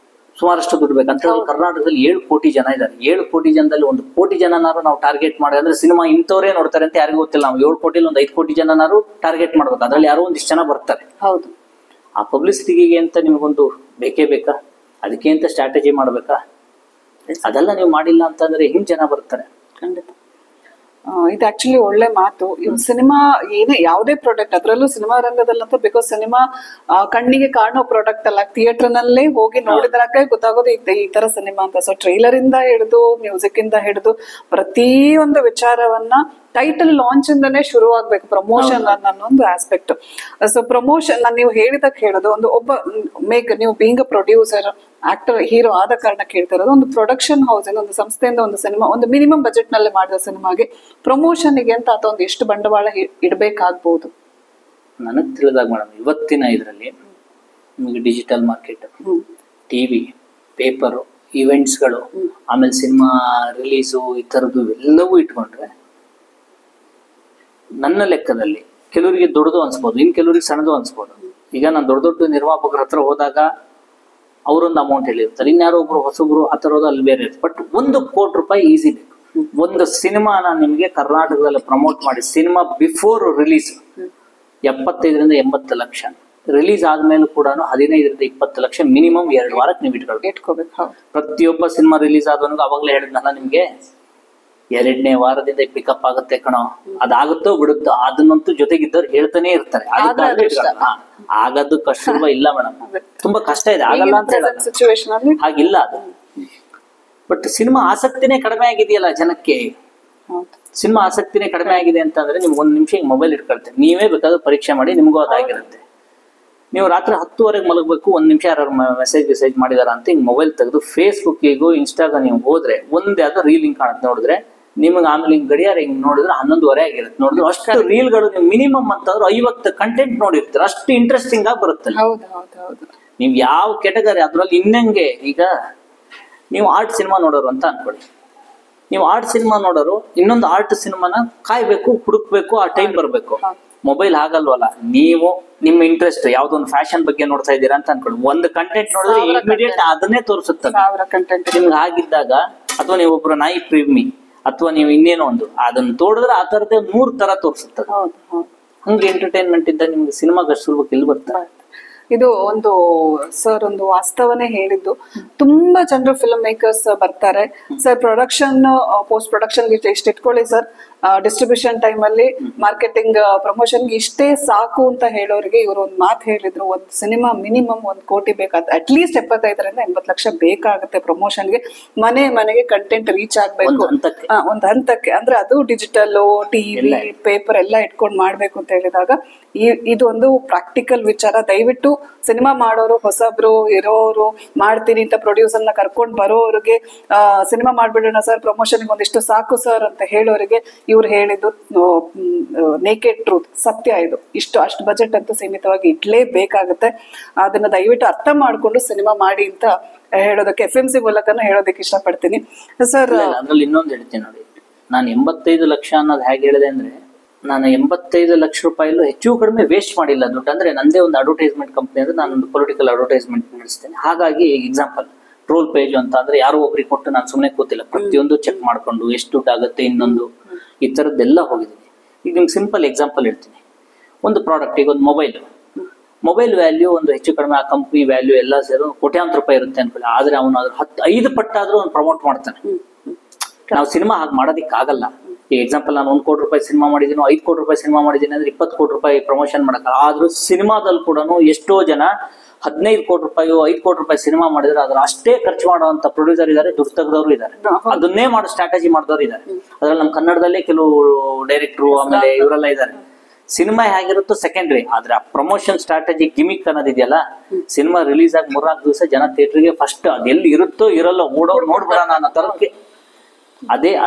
S2: ಸುಮಾರಷ್ಟು ದುಡ್ಡು ಬೇಕಂತ ಹೇಳಿ ಕರ್ನಾಟಕದಲ್ಲಿ 7 ಕೋಟಿ ಜನ ಇದ್ದಾರೆ. 7 ಕೋಟಿ ಜನದಲ್ಲಿ 1 ಕೋಟಿ ಜನನಾರು ನಾವು ಟಾರ್ಗೆಟ್ ಮಾಡಿ, ಅಂದ್ರೆ ಸಿನಿಮಾ ಇಂಥವ್ರೇ ನೋಡ್ತಾರೆ ಅಂತ ಯಾರಿಗೂ ಗೊತ್ತಿಲ್ಲ. ನಾವು 7 ಕೋಟಿಲಿ 5 ಕೋಟಿ ಜನನಾರು ಟಾರ್ಗೆಟ್ ಮಾಡ್ಬೇಕು. ಅದ್ರಲ್ಲಿ ಯಾರೋ ಒಂದಿಷ್ಟು ಜನ ಬರ್ತಾರೆ.
S1: ಹೌದು.
S2: ಆ ಪಬ್ಲಿಸಿಟಿಗೆ ಅಂತ ನಿಮಗೊಂದು ಬೇಕೇ ಬೇಕಾ? ಅದಕ್ಕೆ ಅಂತ ಸ್ಟ್ರಾಟಜಿ ಮಾಡ್ಬೇಕಾ? ಅದೆಲ್ಲ ನೀವು ಮಾಡಿಲ್ಲ ಅಂತಂದ್ರೆ ಹಿಂಗ್ ಜನ ಬರ್ತಾರೆ.
S1: ಖಂಡಿತ. ಇದು ಆಕ್ಚುಲಿ ಒಳ್ಳೆ ಮಾತು. ಇವ್ ಸಿನಿಮಾ ಯಾವುದೇ ಪ್ರಾಡಕ್ಟ್, ಅದರಲ್ಲೂ ಸಿನಿಮಾ ರಂಗದಲ್ಲಂತೂ, ಬಿಕಾಸ್ ಸಿನಿಮಾ ಕಣ್ಣಿಗೆ ಕಾಣೋ ಪ್ರಾಡಕ್ಟ್ ಅಲ್ಲ, ಥಿಯೇಟರ್ ನಲ್ಲೇ ಹೋಗಿ ನೋಡಿದ್ರಾಗ ಗೊತ್ತಾಗೋದು ಈ ತರ ಸಿನಿಮಾ ಅಂತ. ಸೊ ಟ್ರೈಲರ್ ಇಂದ ಹಿಡಿದು ಮ್ಯೂಸಿಕ್ ಇಂದ ಹಿಡಿದು ಪ್ರತಿಯೊಂದು ವಿಚಾರವನ್ನ ಟೈಟಲ್ ಲಾಂಚ್ ಇಂದನೇ ಶುರು ಆಗ್ಬೇಕು ಪ್ರಮೋಷನ್ ಅನ್ನೊಂದು ಆಸ್ಪೆಕ್ಟ್. ಸೊ ಪ್ರಮೋಷನ್ ನೀವು ಹೇಳಿದಕ್ಕೆ ಹೇಳೋದು, ಒಬ್ಬ ನೀವು being a producer, actor, hero ಆದ ಕಾರಣ ಕೇಳ್ತಾ ಇರೋದು, ಒಂದು ಪ್ರೊಡಕ್ಷನ್ ಹೌಸ್ ಒಂದು ಸಂಸ್ಥೆಯಿಂದ ಒಂದು ಸಿನಿಮಾ, ಒಂದು ಮಿನಿಮಮ್ ಬಜೆಟ್ ನಲ್ಲಿ ಮಾಡಿದ ಸಿನಿಮಾಗೆ ಪ್ರಮೋಷನ್ಗೆ ಅಂತ ಆತ ಒಂದು ಎಷ್ಟು ಬಂಡವಾಳ ಇಡಬೇಕಾಗ್ಬಹುದು?
S2: ನನಗೆ ತಿಳಿದಾಗ ಮೇಡಮ್, ಇವತ್ತಿನ ಇದರಲ್ಲಿ ನಿಮಗೆ ಡಿಜಿಟಲ್ ಮಾರ್ಕೆಟ್, ಟಿವಿ, ಪೇಪರು, ಇವೆಂಟ್ಸ್ಗಳು, ಆಮೇಲೆ ಸಿನಿಮಾ ರಿಲೀಸು, ಈ ಥರದ್ದು ಎಲ್ಲವೂ ಇಟ್ಕೊಂಡ್ರೆ ನನ್ನ ಲೆಕ್ಕದಲ್ಲಿ ಕೆಲವರಿಗೆ ದೊಡ್ಡದು ಅನ್ಸ್ಬೋದು, ಇನ್ನು ಕೆಲವರಿಗೆ ಸಣ್ಣದು ಅನ್ಸ್ಬೋದು. ಈಗ ನಾನು ದೊಡ್ಡ ದೊಡ್ಡ ನಿರ್ಮಾಪಕರ ಹತ್ರ ಹೋದಾಗ ಅವರೊಂದು ಅಮೌಂಟ್ ಹೇಳಿರ್ತಾರೆ, ಇನ್ಯಾರೋ ಒಬ್ರು ಹೊಸಬ್ರು ಆ ಥರದ್ದು ಅಲ್ಲಿ ಬೇರೆ ಇರುತ್ತೆ. ಬಟ್ 1 ಕೋಟಿ ರೂಪಾಯಿ ಈಸಿ ಬೇಕು. ಒಂದು ಸಿನಿಮಾನ ನಿಮಗೆ ಕರ್ನಾಟಕದಲ್ಲಿ ಪ್ರಮೋಟ್ ಮಾಡಿ, ಸಿನಿಮಾ ಬಿಫೋರ್ ರಿಲೀಸ್ 75ರಿಂದ 80 ಲಕ್ಷ, ರಿಲೀಸ್ ಆದ್ಮೇಲೂ ಕೂಡ 15ರಿಂದ 20 ಲಕ್ಷ ಮಿನಿಮಮ್ 2 ವಾರಕ್ಕೆ ನೀವು ಇಟ್ಕೋಬೇಕು. ಪ್ರತಿಯೊಬ್ಬ ಸಿನಿಮಾ ರಿಲೀಸ್ ಆದವನಿಗೂ ಅವಾಗಲೇ ಹೇಳಿದ್ನಲ್ಲ ನಿಮ್ಗೆ, 2ನೇ ವಾರದಿಂದ ಪಿಕಪ್ ಆಗುತ್ತೆ ಕಣೋ, ಅದಾಗುತ್ತೋ ಬಿಡುತ್ತೋ, ಅದನ್ನಂತೂ ಜೊತೆಗಿದ್ದವ್ರು ಹೇಳ್ತಾನೆ ಇರ್ತಾರೆ. ಆಗೋದಕ್ಕೆ ಅಷ್ಟು ಸುಲಭ ಇಲ್ಲ ಮೇಡಮ್, ತುಂಬಾ ಕಷ್ಟ ಇದೆ, ಆಗಲ್ಲ ಅಂತ ಹೇಳೋದು ಹಾಗಿಲ್ಲ ಅದು. ಬಟ್ ಸಿನಿಮಾ ಆಸಕ್ತಿನೇ ಕಡಿಮೆ ಆಗಿದೆಯಲ್ಲ ಜನಕ್ಕೆ. ಸಿನಿಮಾ ಆಸಕ್ತಿನೇ ಕಡಿಮೆ ಆಗಿದೆ ಅಂತಂದ್ರೆ ನಿಮ್ಗೆ 1 ನಿಮಿಷ ಮೊಬೈಲ್ ಇಟ್ಕೊಳ್ತೀವಿ, ನೀವೇ ಬೇಕಾದ್ರೆ ಪರೀಕ್ಷೆ ಮಾಡಿ, ನಿಮಗೂ ಅದಾಗಿರುತ್ತೆ. ನೀವು ರಾತ್ರಿ 10ವರೆಗೆ ಮಲಗಬೇಕು, 1 ನಿಮಿಷ ಯಾರು ಮೆಸೇಜ್ ಮಾಡಿದಾರ ಅಂತ ಹಿಂಗ್ ಮೊಬೈಲ್ ತೆಗೆದು ಫೇಸ್ಬುಕ್ಕಿಗೂ ಇನ್ಸ್ಟಾಗ ನೀವು ಹೋದ್ರೆ ಒಂದ್ ಯಾವ್ದೋ ರೀಲ್ ಹಿಂಗ್ ಕಾಣುತ್ತೆ ನೋಡಿದ್ರೆ, ನಿಮ್ಗೆ ಆಮೇಲೆ ಹಿಂಗ್ ಗಡಿಯಾರ ಹಿಂಗ್ ನೋಡಿದ್ರೆ 11ವರೆ ಆಗಿರುತ್ತೆ. ನೋಡಿದ್ರೆ ಅಷ್ಟು ರೀಲ್ಗಳು ನೀವು ಮಿನಿಮಮ್ ಅಂತಂದ್ರೆ 50 ಕಂಟೆಂಟ್ ನೋಡಿರ್ತೀರ, ಅಷ್ಟು ಇಂಟ್ರೆಸ್ಟಿಂಗ್ ಆಗಿ ಬರುತ್ತೆ. ನೀವು ಯಾವ ಕೆಟಗರಿ ಅದ್ರಲ್ಲಿ ಇನ್ನಂಗೆ, ಈಗ ನೀವು ಆರ್ಟ್ ಸಿನಿಮಾ ನೋಡೋರು ಅಂತ ಅನ್ಕೊಳ್ಳಿ, ನೀವು ಆರ್ಟ್ ಸಿನಿಮಾ ನೋಡೋರು ಇನ್ನೊಂದು ಆರ್ಟ್ ಸಿನಿಮಾನ ಕಾಯ್ಬೇಕು, ಹುಡುಕ್ಬೇಕು, ಆ ಟೈಮ್ ಬರ್ಬೇಕು. ಮೊಬೈಲ್ ಆಗಲ್ವಲ್ಲ, ನೀವು ನಿಮ್ಮ ಇಂಟ್ರೆಸ್ಟ್ ಯಾವ್ದೋ ಒಂದು ಫ್ಯಾಷನ್ ಬಗ್ಗೆ ನೋಡ್ತಾ ಇದ್ದೀರಾ ಅಂತ ಅನ್ಕೊಳ್ಳಿ, ಒಂದು ಕಂಟೆಂಟ್ ನೋಡಿದ್ರೆ ಇಮಿಡಿಯೇಟ್ ಅದನ್ನೇ ತೋರಿಸುತ್ತೆ ನಿಮ್ಗೆ. ಆಗಿದ್ದಾಗ ಅಥವಾ ನೀವು ಒಬ್ರು ನಾಯಿ ಪ್ರೇಮಿ ಅಥವಾ ನೀವು ಇನ್ನೇನೋ ಒಂದು ಅದನ್ನ ತೋಡಿದ್ರೆ ಆ ತರದೇ 100 ತರ ತೋರಿಸುತ್ತದೆ. ಹಂಗೆ ಎಂಟರ್ಟೈನ್ಮೆಂಟ್ ಇದ್ದ ನಿಮ್ಗೆ ಸಿನಿಮಾಗ ಸುಲಭಕ್ಕೆ ಇಲ್ಲಿ ಬರ್ತಾರೆ.
S1: ಇದು ಒಂದು ಸರ್ ಒಂದು ವಾಸ್ತವನೇ ಹೇಳಿದ್ದು. ತುಂಬಾ ಜನರು ಫಿಲ್ಮ್ ಮೇಕರ್ಸ್ ಬರ್ತಾರೆ ಸರ್, ಪ್ರೊಡಕ್ಷನ್ ಪೋಸ್ಟ್ ಪ್ರೊಡಕ್ಷನ್ ಎಷ್ಟು ಇಟ್ಕೊಳ್ಳಿ ಸರ್, ಡಿಸ್ಟ್ರಿಬ್ಯೂಷನ್ ಟೈಮ್ ಅಲ್ಲಿ ಮಾರ್ಕೆಟಿಂಗ್ ಪ್ರಮೋಷನ್ಗೆ ಇಷ್ಟೇ ಸಾಕು ಅಂತ ಹೇಳೋರಿಗೆ ಇವರು ಒಂದು ಮಾತು ಹೇಳಿದ್ರು, ಒಂದು ಸಿನಿಮಾ ಮಿನಿಮಮ್ 1 ಕೋಟಿ ಬೇಕಾಗುತ್ತೆ, ಅಟ್ಲೀಸ್ಟ್ 75ರಿಂದ 80 ಲಕ್ಷ ಬೇಕಾಗುತ್ತೆ ಪ್ರಮೋಷನ್ಗೆ. ಮನೆಗೆ ಕಂಟೆಂಟ್ ರೀಚ್ ಆಗ್ಬೇಕು ಒಂದು ಹಂತಕ್ಕೆ, ಅಂದ್ರೆ ಅದು ಡಿಜಿಟಲ್, ಟಿವಿ, ಪೇಪರ್ ಎಲ್ಲ ಇಟ್ಕೊಂಡು ಮಾಡ್ಬೇಕು ಅಂತ ಹೇಳಿದಾಗ ಇದು ಒಂದು ಪ್ರಾಕ್ಟಿಕಲ್ ವಿಚಾರ. ದಯವಿಟ್ಟು ಸಿನಿಮಾ ಮಾಡೋರು, ಹೊಸಬ್ರು ಇರೋರು, ಮಾಡ್ತೀನಿ ಅಂತ ಪ್ರೊಡ್ಯೂಸರ್ನ ಕರ್ಕೊಂಡು ಬರೋರಿಗೆ, ಸಿನಿಮಾ ಮಾಡ್ಬಿಡೋಣ ಸರ್ ಪ್ರಮೋಷನ್ಗೆ ಒಂದಿಷ್ಟು ಸಾಕು ಸರ್ ಅಂತ ಹೇಳೋರಿಗೆ ಇವ್ರು ಹೇಳಿದ್ದು ನೇಕೆಡ್ ಟ್ರೂತ್, ಸತ್ಯ ಇದು. ಅಷ್ಟು ಬಜೆಟ್ ಅಂತೂ ಸೀಮಿತವಾಗಿ ಇಡ್ಲೇಬೇಕಾಗುತ್ತೆ. ಅದನ್ನ ದಯವಿಟ್ಟು ಅರ್ಥ ಮಾಡ್ಕೊಂಡು ಸಿನಿಮಾ ಮಾಡಿ ಅಂತ ಹೇಳೋದಕ್ಕೆ FMC ಮೂಲಕನೂ ಹೇಳೋದಕ್ಕೆ ಇಷ್ಟಪಡ್ತೀನಿ ಸರ್.
S2: ಅದ್ರಲ್ಲಿ ಇನ್ನೊಂದು ಹೇಳ್ತೀನಿ ನೋಡಿ, ನಾನು 85 ಲಕ್ಷ ಅನ್ನೋದು ಹೇಗೆ ಹೇಳಿದೆ ಅಂದ್ರೆ, ನಾನು 85 ಲಕ್ಷ ರೂಪಾಯಿಲೂ ಹೆಚ್ಚು ಕಡಿಮೆ ವೇಸ್ಟ್ ಮಾಡಿಲ್ಲ ದುಡ್ಡು. ಅಂದ್ರೆ ನಂದೇ ಒಂದು ಅಡ್ವರ್ಟೈಸ್ಮೆಂಟ್ ಕಂಪ್ನಿ ಅಂದ್ರೆ ನಾನೊಂದು ಪೊಲಿಟಿಕಲ್ ಅಡ್ವರ್ಟೈಸ್ಮೆಂಟ್ ನಡೆಸ್ತೇನೆ. ಹಾಗಾಗಿ ಎಕ್ಸಾಂಪಲ್ ಟ್ರೋಲ್ ಪೇಜ್ ಅಂತ ಅಂದ್ರೆ ಯಾರೋ ಒಬ್ರಿಗೆ ಕೊಟ್ಟು ನಾನು ಸುಮ್ಮನೆ ಕೂತಿಲ್ಲ, ಪ್ರತಿಯೊಂದು ಚೆಕ್ ಮಾಡ್ಕೊಂಡು ಎಷ್ಟು ದುಡ್ಡು ಆಗುತ್ತೆ ಇನ್ನೊಂದು ಈ ಥರದ್ದೆಲ್ಲ ಹೋಗಿದ್ದೀನಿ. ಈಗ ನಿಮ್ಗೆ ಸಿಂಪಲ್ ಎಕ್ಸಾಂಪಲ್ ಹೇಳ್ತೀನಿ. ಒಂದು ಪ್ರಾಡಕ್ಟ್, ಈಗ ಒಂದು ಮೊಬೈಲ್ ವ್ಯಾಲ್ಯೂ ಒಂದು ಹೆಚ್ಚು ಕಡಿಮೆ ಆ ಕಂಪ್ನಿ ವ್ಯಾಲ್ಯೂ ಎಲ್ಲ ಸೇರಿ ಕೋಟ್ಯಾಂತರ ರೂಪಾಯಿ ಇರುತ್ತೆ ಅನ್ಕೊಳ್ಳಿ. ಆದ್ರೆ ಅವನು ಅದ್ರ 5 ಪಟ್ಟಾದ್ರೂ ಅವ್ನು ಪ್ರಮೋಟ್ ಮಾಡ್ತಾನೆ. ನಾವು ಸಿನಿಮಾ ಹಾಗೆ ಮಾಡೋದಿಕ್ಕಾಗಲ್ಲ. ಈ ಎಕ್ಸಾಂಪಲ್ ನಾನು 1 ಕೋಟಿ ರೂಪಾಯಿ ಸಿನಿಮಾ ಮಾಡಿದ್ದೀನಿ, 5 ಕೋಟಿ ರೂಪಾಯಿ ಸಿನಿಮಾ ಮಾಡಿದ್ದೀನಿ ಅಂದ್ರೆ 20 ಕೋಟಿ ರೂಪಾಯಿ ಪ್ರಮೋಷನ್ ಮಾಡಕ್ಕಲ್ಲ. ಆದ್ರೂ ಸಿನಿಮಾದಲ್ಲಿ ಕೂಡ ಎಷ್ಟೋ ಜನ 15 ಕೋಟಿ ರೂಪಾಯಿ 5 ಕೋಟಿ ರೂಪಾಯಿ ಸಿನಿಮಾ ಮಾಡಿದ್ರೆ ಅದ್ರ ಅಷ್ಟೇ ಖರ್ಚು ಮಾಡುವಂತ ಪ್ರೊಡ್ಯೂಸರ್ ಇದ್ದಾರೆ, ದುಡ್ಡು ತೆಗೆದವರು ಇದ್ದಾರೆ, ಅದನ್ನೇ ಮಾಡೋ ಸ್ಟ್ರಾಟಜಿ ಮಾಡಿದವರು ಇದ್ದಾರೆ. ಅದ್ರಲ್ಲಿ ನಮ್ಮ ಕನ್ನಡದಲ್ಲೇ ಕೆಲವು ಡೈರೆಕ್ಟ್ರು ಆಮೇಲೆ ಇವರೆಲ್ಲ ಇದ್ದಾರೆ. ಸಿನಿಮಾ ಹೇಗಿರುತ್ತೋ ಸೆಕೆಂಡ್ರಿ, ಆದ್ರೆ ಆ ಪ್ರಮೋಷನ್ ಸ್ಟ್ರಾಟಜಿ ಗಿಮಿಕ್ ಅನ್ನೋದಿದೆಯಲ್ಲ, ಸಿನಿಮಾ ರಿಲೀಸ್ ಆಗಿ 3-4 ದಿವಸ ಜನ ಥಿಯೇಟರ್ಗೆ ಫಸ್ಟ್ ಅದೆಲ್ಲಿ ಇರುತ್ತೋ ಇರಲ್ಲ ನೋಡ್ಬಿಡೋಣ ಅನ್ನೋ ತರಕ್ಕೆ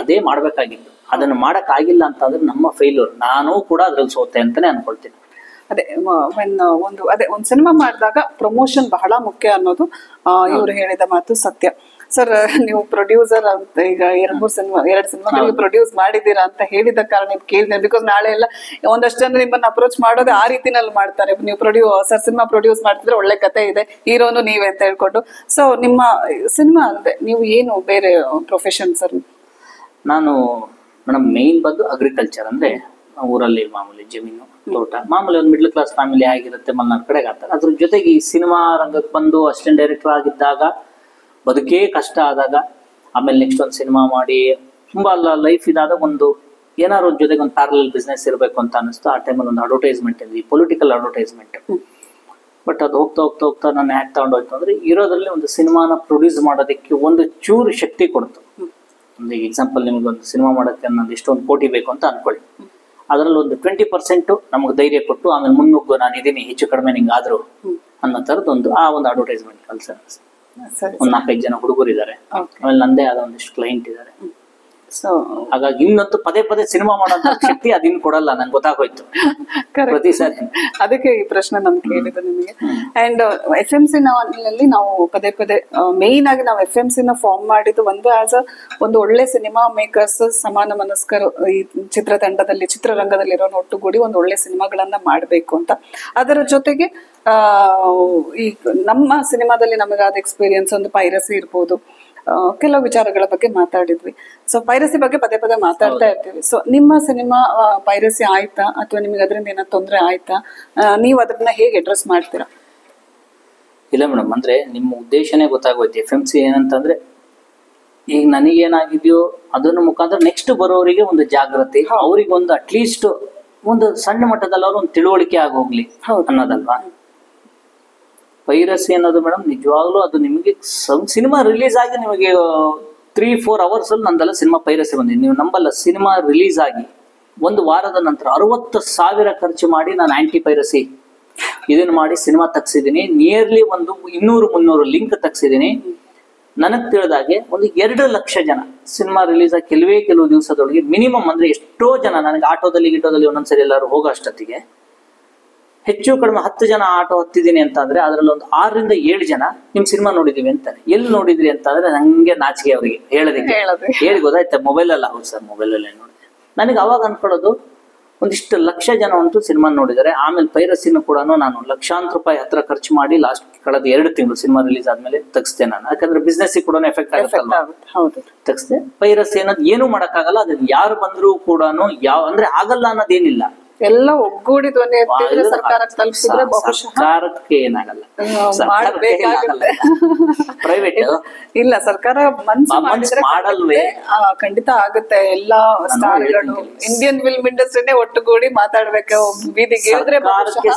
S2: ಅದೇ ಮಾಡ್ಬೇಕಾಗಿತ್ತು. ಅದನ್ನು ಮಾಡಕ್ ಆಗಿಲ್ಲ ಅಂತ ಅಂದ್ರೆ ನಮ್ಮ ಫೇಲ್ಯೂರ್. ನಾನು ಕೂಡ ಅದ್ರಲ್ಲಿ ಸೋತೆ ಅಂತಾನೆ ಅನ್ಕೊಳ್ತೀನಿ.
S1: ಅದೇ ಒಂದು ಸಿನಿಮಾ ಮಾಡಿದಾಗ ಪ್ರಮೋಷನ್ ಬಹಳ ಮುಖ್ಯ ಅನ್ನೋದು ಇವ್ರು ಹೇಳಿದ ಮಾತು ಸತ್ಯ. ಸರ್, ನೀವು ಪ್ರೊಡ್ಯೂಸರ್ ಅಂತ ಈಗ ಎರಡು ಸಿನಿಮಾಗಳಿಗೆ ಪ್ರೊಡ್ಯೂಸ್ ಮಾಡಿದೀರಾ ಅಂತ ಹೇಳಿದ ಕಾರಣ ಕೇಳಿದೆ. ಬಿಕಾಸ್ ನಾಳೆ ಎಲ್ಲ ಒಂದಷ್ಟು ಜನ ನಿಮ್ಮನ್ನ ಅಪ್ರೋಚ್ ಮಾಡೋದೇ ಆ ರೀತಿನಲ್ಲಿ ಮಾಡ್ತಾರೆ. ನೀವು ಸರ್ ಸಿನಿಮಾ ಪ್ರೊಡ್ಯೂಸ್ ಮಾಡ್ತಿದ್ರೆ ಒಳ್ಳೆ ಕತೆ ಇದೆ, ಹೀರೋನು ನೀವೇ ಅಂತ ಹೇಳ್ಕೊಂಡು. ಸೊ ನಿಮ್ಮ ಸಿನಿಮಾ ಅಲ್ಲದೆ ನೀವು ಏನು ಬೇರೆ ಪ್ರೊಫೆಷನ್ ಸರ್?
S2: ನಾನು ಮೇಡಮ್ ಮೇನ್ ಬಂದು ಅಗ್ರಿಕಲ್ಚರ್, ಅಂದ್ರೆ ಊರಲ್ಲಿ ಮಾಮೂಲಿ ಜಮೀನು ತೋಟ, ಮಾಮೂಲಿ ಒಂದು ಮಿಡ್ಲ್ ಕ್ಲಾಸ್ ಫ್ಯಾಮಿಲಿ ಆಗಿರುತ್ತೆ ಮಲ್ನಾಡ್ ಕಡೆಗೆ ಆಗ್ತಾರೆ. ಅದ್ರ ಜೊತೆಗೆ ಈ ಸಿನಿಮಾ ರಂಗಕ್ಕೆ ಬಂದು ಅಸಿಸ್ಟೆಂಟ್ ಡೈರೆಕ್ಟರ್ ಆಗಿದ್ದಾಗ ಬದುಕೇ ಕಷ್ಟ ಆದಾಗ, ಆಮೇಲೆ ನೆಕ್ಸ್ಟ್ ಒಂದು ಸಿನಿಮಾ ಮಾಡಿ ತುಂಬಾ ಲೈಫ್ ಇದಾದ ಒಂದು ಏನಾದ್ರು ಒಂದು ಜೊತೆಗೆ ಒಂದು ಪ್ಯಾರಲಲ್ ಬಿಸ್ನೆಸ್ ಇರಬೇಕು ಅಂತ ಅನಿಸ್ತು. ಆ ಟೈಮಲ್ಲಿ ಒಂದು ಅಡ್ವರ್ಟೈಸ್ಮೆಂಟ್ ಇದೆ, ಪೊಲಿಟಿಕಲ್ ಅಡ್ವರ್ಟೈಸ್ಮೆಂಟ್. ಬಟ್ ಅದು ಹೋಗ್ತಾ ಹೋಗ್ತಾ ಹೋಗ್ತಾ ನಾನು ಯಾಕೆ ತಗೊಂಡೋಯ್ತು ಅಂದ್ರೆ ಇರೋದ್ರಲ್ಲಿ ಒಂದು ಸಿನಿಮಾನ ಪ್ರೊಡ್ಯೂಸ್ ಮಾಡೋದಕ್ಕೆ ಒಂದು ಚೂರು ಶಕ್ತಿ ಕೊಡ್ತು. ಒಂದು ಎಕ್ಸಾಂಪಲ್, ನಿಮ್ಗೆ ಒಂದು ಸಿನಿಮಾ ಮಾಡೋಕ್ಕೆ ಅನ್ನೋದು ಎಷ್ಟೊಂದು ಕೋಟಿ ಬೇಕು ಅಂತ ಅನ್ಕೊಳ್ಳಿ, ಅದರಲ್ಲಿ ಒಂದು 20% ನಮಗೆ ಧೈರ್ಯ ಕೊಟ್ಟು ಆಮೇಲೆ ಮುನ್ನುಗ್ಗು, ನಾನು ಇದೀನಿ, ಹೆಚ್ಚು ಕಡಿಮೆ ನಿಂಗಾದ್ರು ಅನ್ನೋ ತರದೊಂದು ಒಂದು ಅಡ್ವರ್ಟೈಸ್ಮೆಂಟ್ ಕೆಲಸ. ಒಂದ್ 4-5 ಜನ ಹುಡುಗರು ಇದ್ದಾರೆ, ಆಮೇಲೆ ನಂದೇ ಆದ ಒಂದಿಷ್ಟು ಕ್ಲೈಂಟ್ ಇದ್ದಾರೆ. ಹಾಗಾಗಿ ಇನ್ನೊಂದು ಪದೇ ಪದೇ ಸಿನಿಮಾ ಮಾಡೋ ಶಕ್ತಿ ಅದಿನ್ ಕೊಡಲ್ಲ, ನಂಗೆ ಗೊತ್ತಾಗೋಯ್ತು ಪ್ರತಿ ಸಾರಿ.
S1: ಅದಕ್ಕೆ ಈ ಪ್ರಶ್ನೆ ನಮ್ಗೆ ಕೇಳಿದ್ದು ನಿಮಗೆ. ಅಂಡ್ FMC ನಲ್ಲಿ ನಾವು ಪದೇ ಪದೇ ಮೇನ್ ಆಗಿ ನಾವು FMC ನ ಫಾರ್ಮ್ ಮಾಡಿದ್ದು ಒಂದು ಒಳ್ಳೆ ಸಿನಿಮಾ ಮೇಕರ್ಸ್, ಸಮಾನ ಮನಸ್ಕರು ಈ ಚಿತ್ರತಂಡದಲ್ಲಿ ಚಿತ್ರರಂಗದಲ್ಲಿರೋ ಒಟ್ಟುಗೂಡಿ ಒಂದು ಒಳ್ಳೆ ಸಿನಿಮಾಗಳನ್ನ ಮಾಡ್ಬೇಕು ಅಂತ. ಅದರ ಜೊತೆಗೆ ಈ ನಮ್ಮ ಸಿನಿಮಾದಲ್ಲಿ ನಮಗಾದ ಎಕ್ಸ್ಪೀರಿಯನ್ಸ್ ಒಂದು ಪೈರಸಿ ಇರ್ಬೋದು, ಕೆಲವು ವಿಚಾರಗಳ ಬಗ್ಗೆ ಮಾತಾಡಿದ್ವಿ. ಸೊ ಪೈರಸಿ ಬಗ್ಗೆ ಪದೇ ಪದೇ ಮಾತಾಡ್ತಾ ಇರ್ತೀವಿ. ಸೊ ನಿಮ್ಮ ಸಿನಿಮಾ ಪೈರಸಿ ಆಯ್ತಾ ಅಥವಾ ನಿಮ್ಗೆ ಅದರಿಂದ ಏನೋ ತೊಂದರೆ ಆಯ್ತಾ? ನೀವು ಅದನ್ನ ಹೇಗೆ ಅಡ್ರೆಸ್ ಮಾಡ್ತೀರಾ?
S2: ಇಲ್ಲ ಮೇಡಮ್, ಅಂದ್ರೆ ನಿಮ್ಮ ಉದ್ದೇಶನೇ ಗೊತ್ತಾಗೋಯ್ತು. FMC ಏನಂತಂದ್ರೆ ಈಗ ನನಗೇನಾಗಿದೆಯೋ ಅದನ್ನ ಮುಖಾಂತರ ನೆಕ್ಸ್ಟ್ ಬರೋರಿಗೆ ಒಂದು ಜಾಗೃತಿ, ಅವ್ರಿಗೆ ಒಂದು ಅಟ್ಲೀಸ್ಟ್ ಒಂದು ಸಣ್ಣ ಮಟ್ಟದಲ್ಲ ಒಂದು ತಿಳುವಳಿಕೆ ಆಗೋಗ್ಲಿ ಅನ್ನೋದಲ್ವಾ. ಪೈರಸಿ ಅನ್ನೋದು ಮೇಡಮ್ ನಿಜವಾಗ್ಲೂ ಅದು ನಿಮಗೆ ಸಿನಿಮಾ ರಿಲೀಸ್ ಆಗಿ ನಿಮಗೆ 3-4 hours ಅಲ್ಲಿ ನಂದೆಲ್ಲ ಸಿನಿಮಾ ಪೈರಸಿ ಬಂದಿದೆ. ನೀವು ನಂಬಲ್ಲ, ಸಿನಿಮಾ ರಿಲೀಸ್ ಆಗಿ 1 ವಾರದ ನಂತರ 60,000 ಖರ್ಚು ಮಾಡಿ ನಾನು ಆಂಟಿ ಪೈರಸಿ ಇದನ್ನ ಮಾಡಿ ಸಿನಿಮಾ ತೆಗ್ಸಿದೀನಿ. ನಿಯರ್ಲಿ ಒಂದು 200-300 ಲಿಂಕ್ ತೆಗ್ಸಿದೀನಿ. ನನಗ್ ತಿಳಿದಾಗೆ ಒಂದು 2 ಲಕ್ಷ ಜನ ಸಿನಿಮಾ ರಿಲೀಸ್ ಆಗಿ ಕೆಲವು ದಿವಸದೊಳಗೆ ಮಿನಿಮಮ್, ಅಂದ್ರೆ ಎಷ್ಟೋ ಜನ ನನಗೆ ಆಟೋದಲ್ಲಿ ಒಂದೊಂದ್ಸರಿ ಎಲ್ಲರೂ ಹೋಗೋ ಅಷ್ಟೊತ್ತಿಗೆ ಹೆಚ್ಚು ಕಡಿಮೆ 10 ಜನ ಆಟೋ ಹತ್ತಿದ್ದೀನಿ ಅಂತ ಅಂದ್ರೆ ಅದ್ರಲ್ಲಿ ಒಂದು 6-7 ಜನ ನಿಮ್ ಸಿನಿಮಾ ನೋಡಿದೀವಿ ಅಂತಾರೆ. ಎಲ್ಲಿ ನೋಡಿದ್ರಿ ಅಂತ ಅಂದ್ರೆ ನಂಗೆ ನಾಚಿಕೆ ಅವ್ರಿಗೆ ಹೇಳೋದಕ್ಕೆ. ಹೇಳಿ ಗೊತ್ತಾಯ್ತಾ? ಮೊಬೈಲ್ ಅಲ್ಲ. ಹೌದು ಸರ್, ಮೊಬೈಲ್ ಅಲ್ಲೇ ನೋಡಿದೆ. ನನಗೆ ಅವಾಗ ಅನ್ಕೊಳ್ಳೋದು ಒಂದಿಷ್ಟು ಲಕ್ಷ ಜನ ಅಂತೂ ಸಿನಿಮಾ ನೋಡಿದ್ದಾರೆ. ಆಮೇಲೆ ಪೈರಸಿನೂ ಕೂಡ ನಾನು ಲಕ್ಷಾಂತರ ರೂಪಾಯಿ ಹತ್ರ ಖರ್ಚು ಮಾಡಿ ಲಾಸ್ಟ್ ಕಳೆದ 2 ತಿಂಗಳು ಸಿನಿಮಾ ರಿಲೀಸ್ ಆದ್ಮೇಲೆ ತೆಗಿಸ್ದೆ ನಾನು. ಯಾಕಂದ್ರೆ ಬಿಸ್ನೆಸ್ ಕೂಡ ಎಫೆಕ್ಟ್ ಆಗುತ್ತಲ್ಲ, ತೆಗಿಸ್ದೆ. ಪೈರಸಿ ಅನ್ನೋದು ಏನು ಮಾಡಕ್ಕಾಗಲ್ಲ. ಅದನ್ನ ಯಾರು ಬಂದ್ರು ಕೂಡ ಅಂದ್ರೆ ಆಗಲ್ಲ ಅನ್ನೋದೇನಿಲ್ಲ.
S1: ಎಲ್ಲ ಒಗ್ಗೂಡಿ ಧ್ವನಿ ಎತ್ತಿದ್ರೆ ಸರ್ಕಾರಕ್ಕೆ ತಲುಪಿಸಿದ್ರೆ
S2: ಸರ್ಕಾರಕ್ಕೆ ಏನಾಗಲ್ಲ, ಪ್ರೈವೇಟ್
S1: ಇಲ್ಲ, ಸರ್ಕಾರ ಮಾಡಲ್ವೇ? ಖಂಡಿತ ಆಗುತ್ತೆ. ಎಲ್ಲಾ ಸ್ಟಾರ್ಗಳು ಇಂಡಿಯನ್ ಫಿಲ್ಮ್ ಇಂಡಸ್ಟ್ರಿನೇ ಒಟ್ಟುಗೂಡಿ ಮಾತಾಡ್ಬೇಕು. ಬೀದಿಗೆ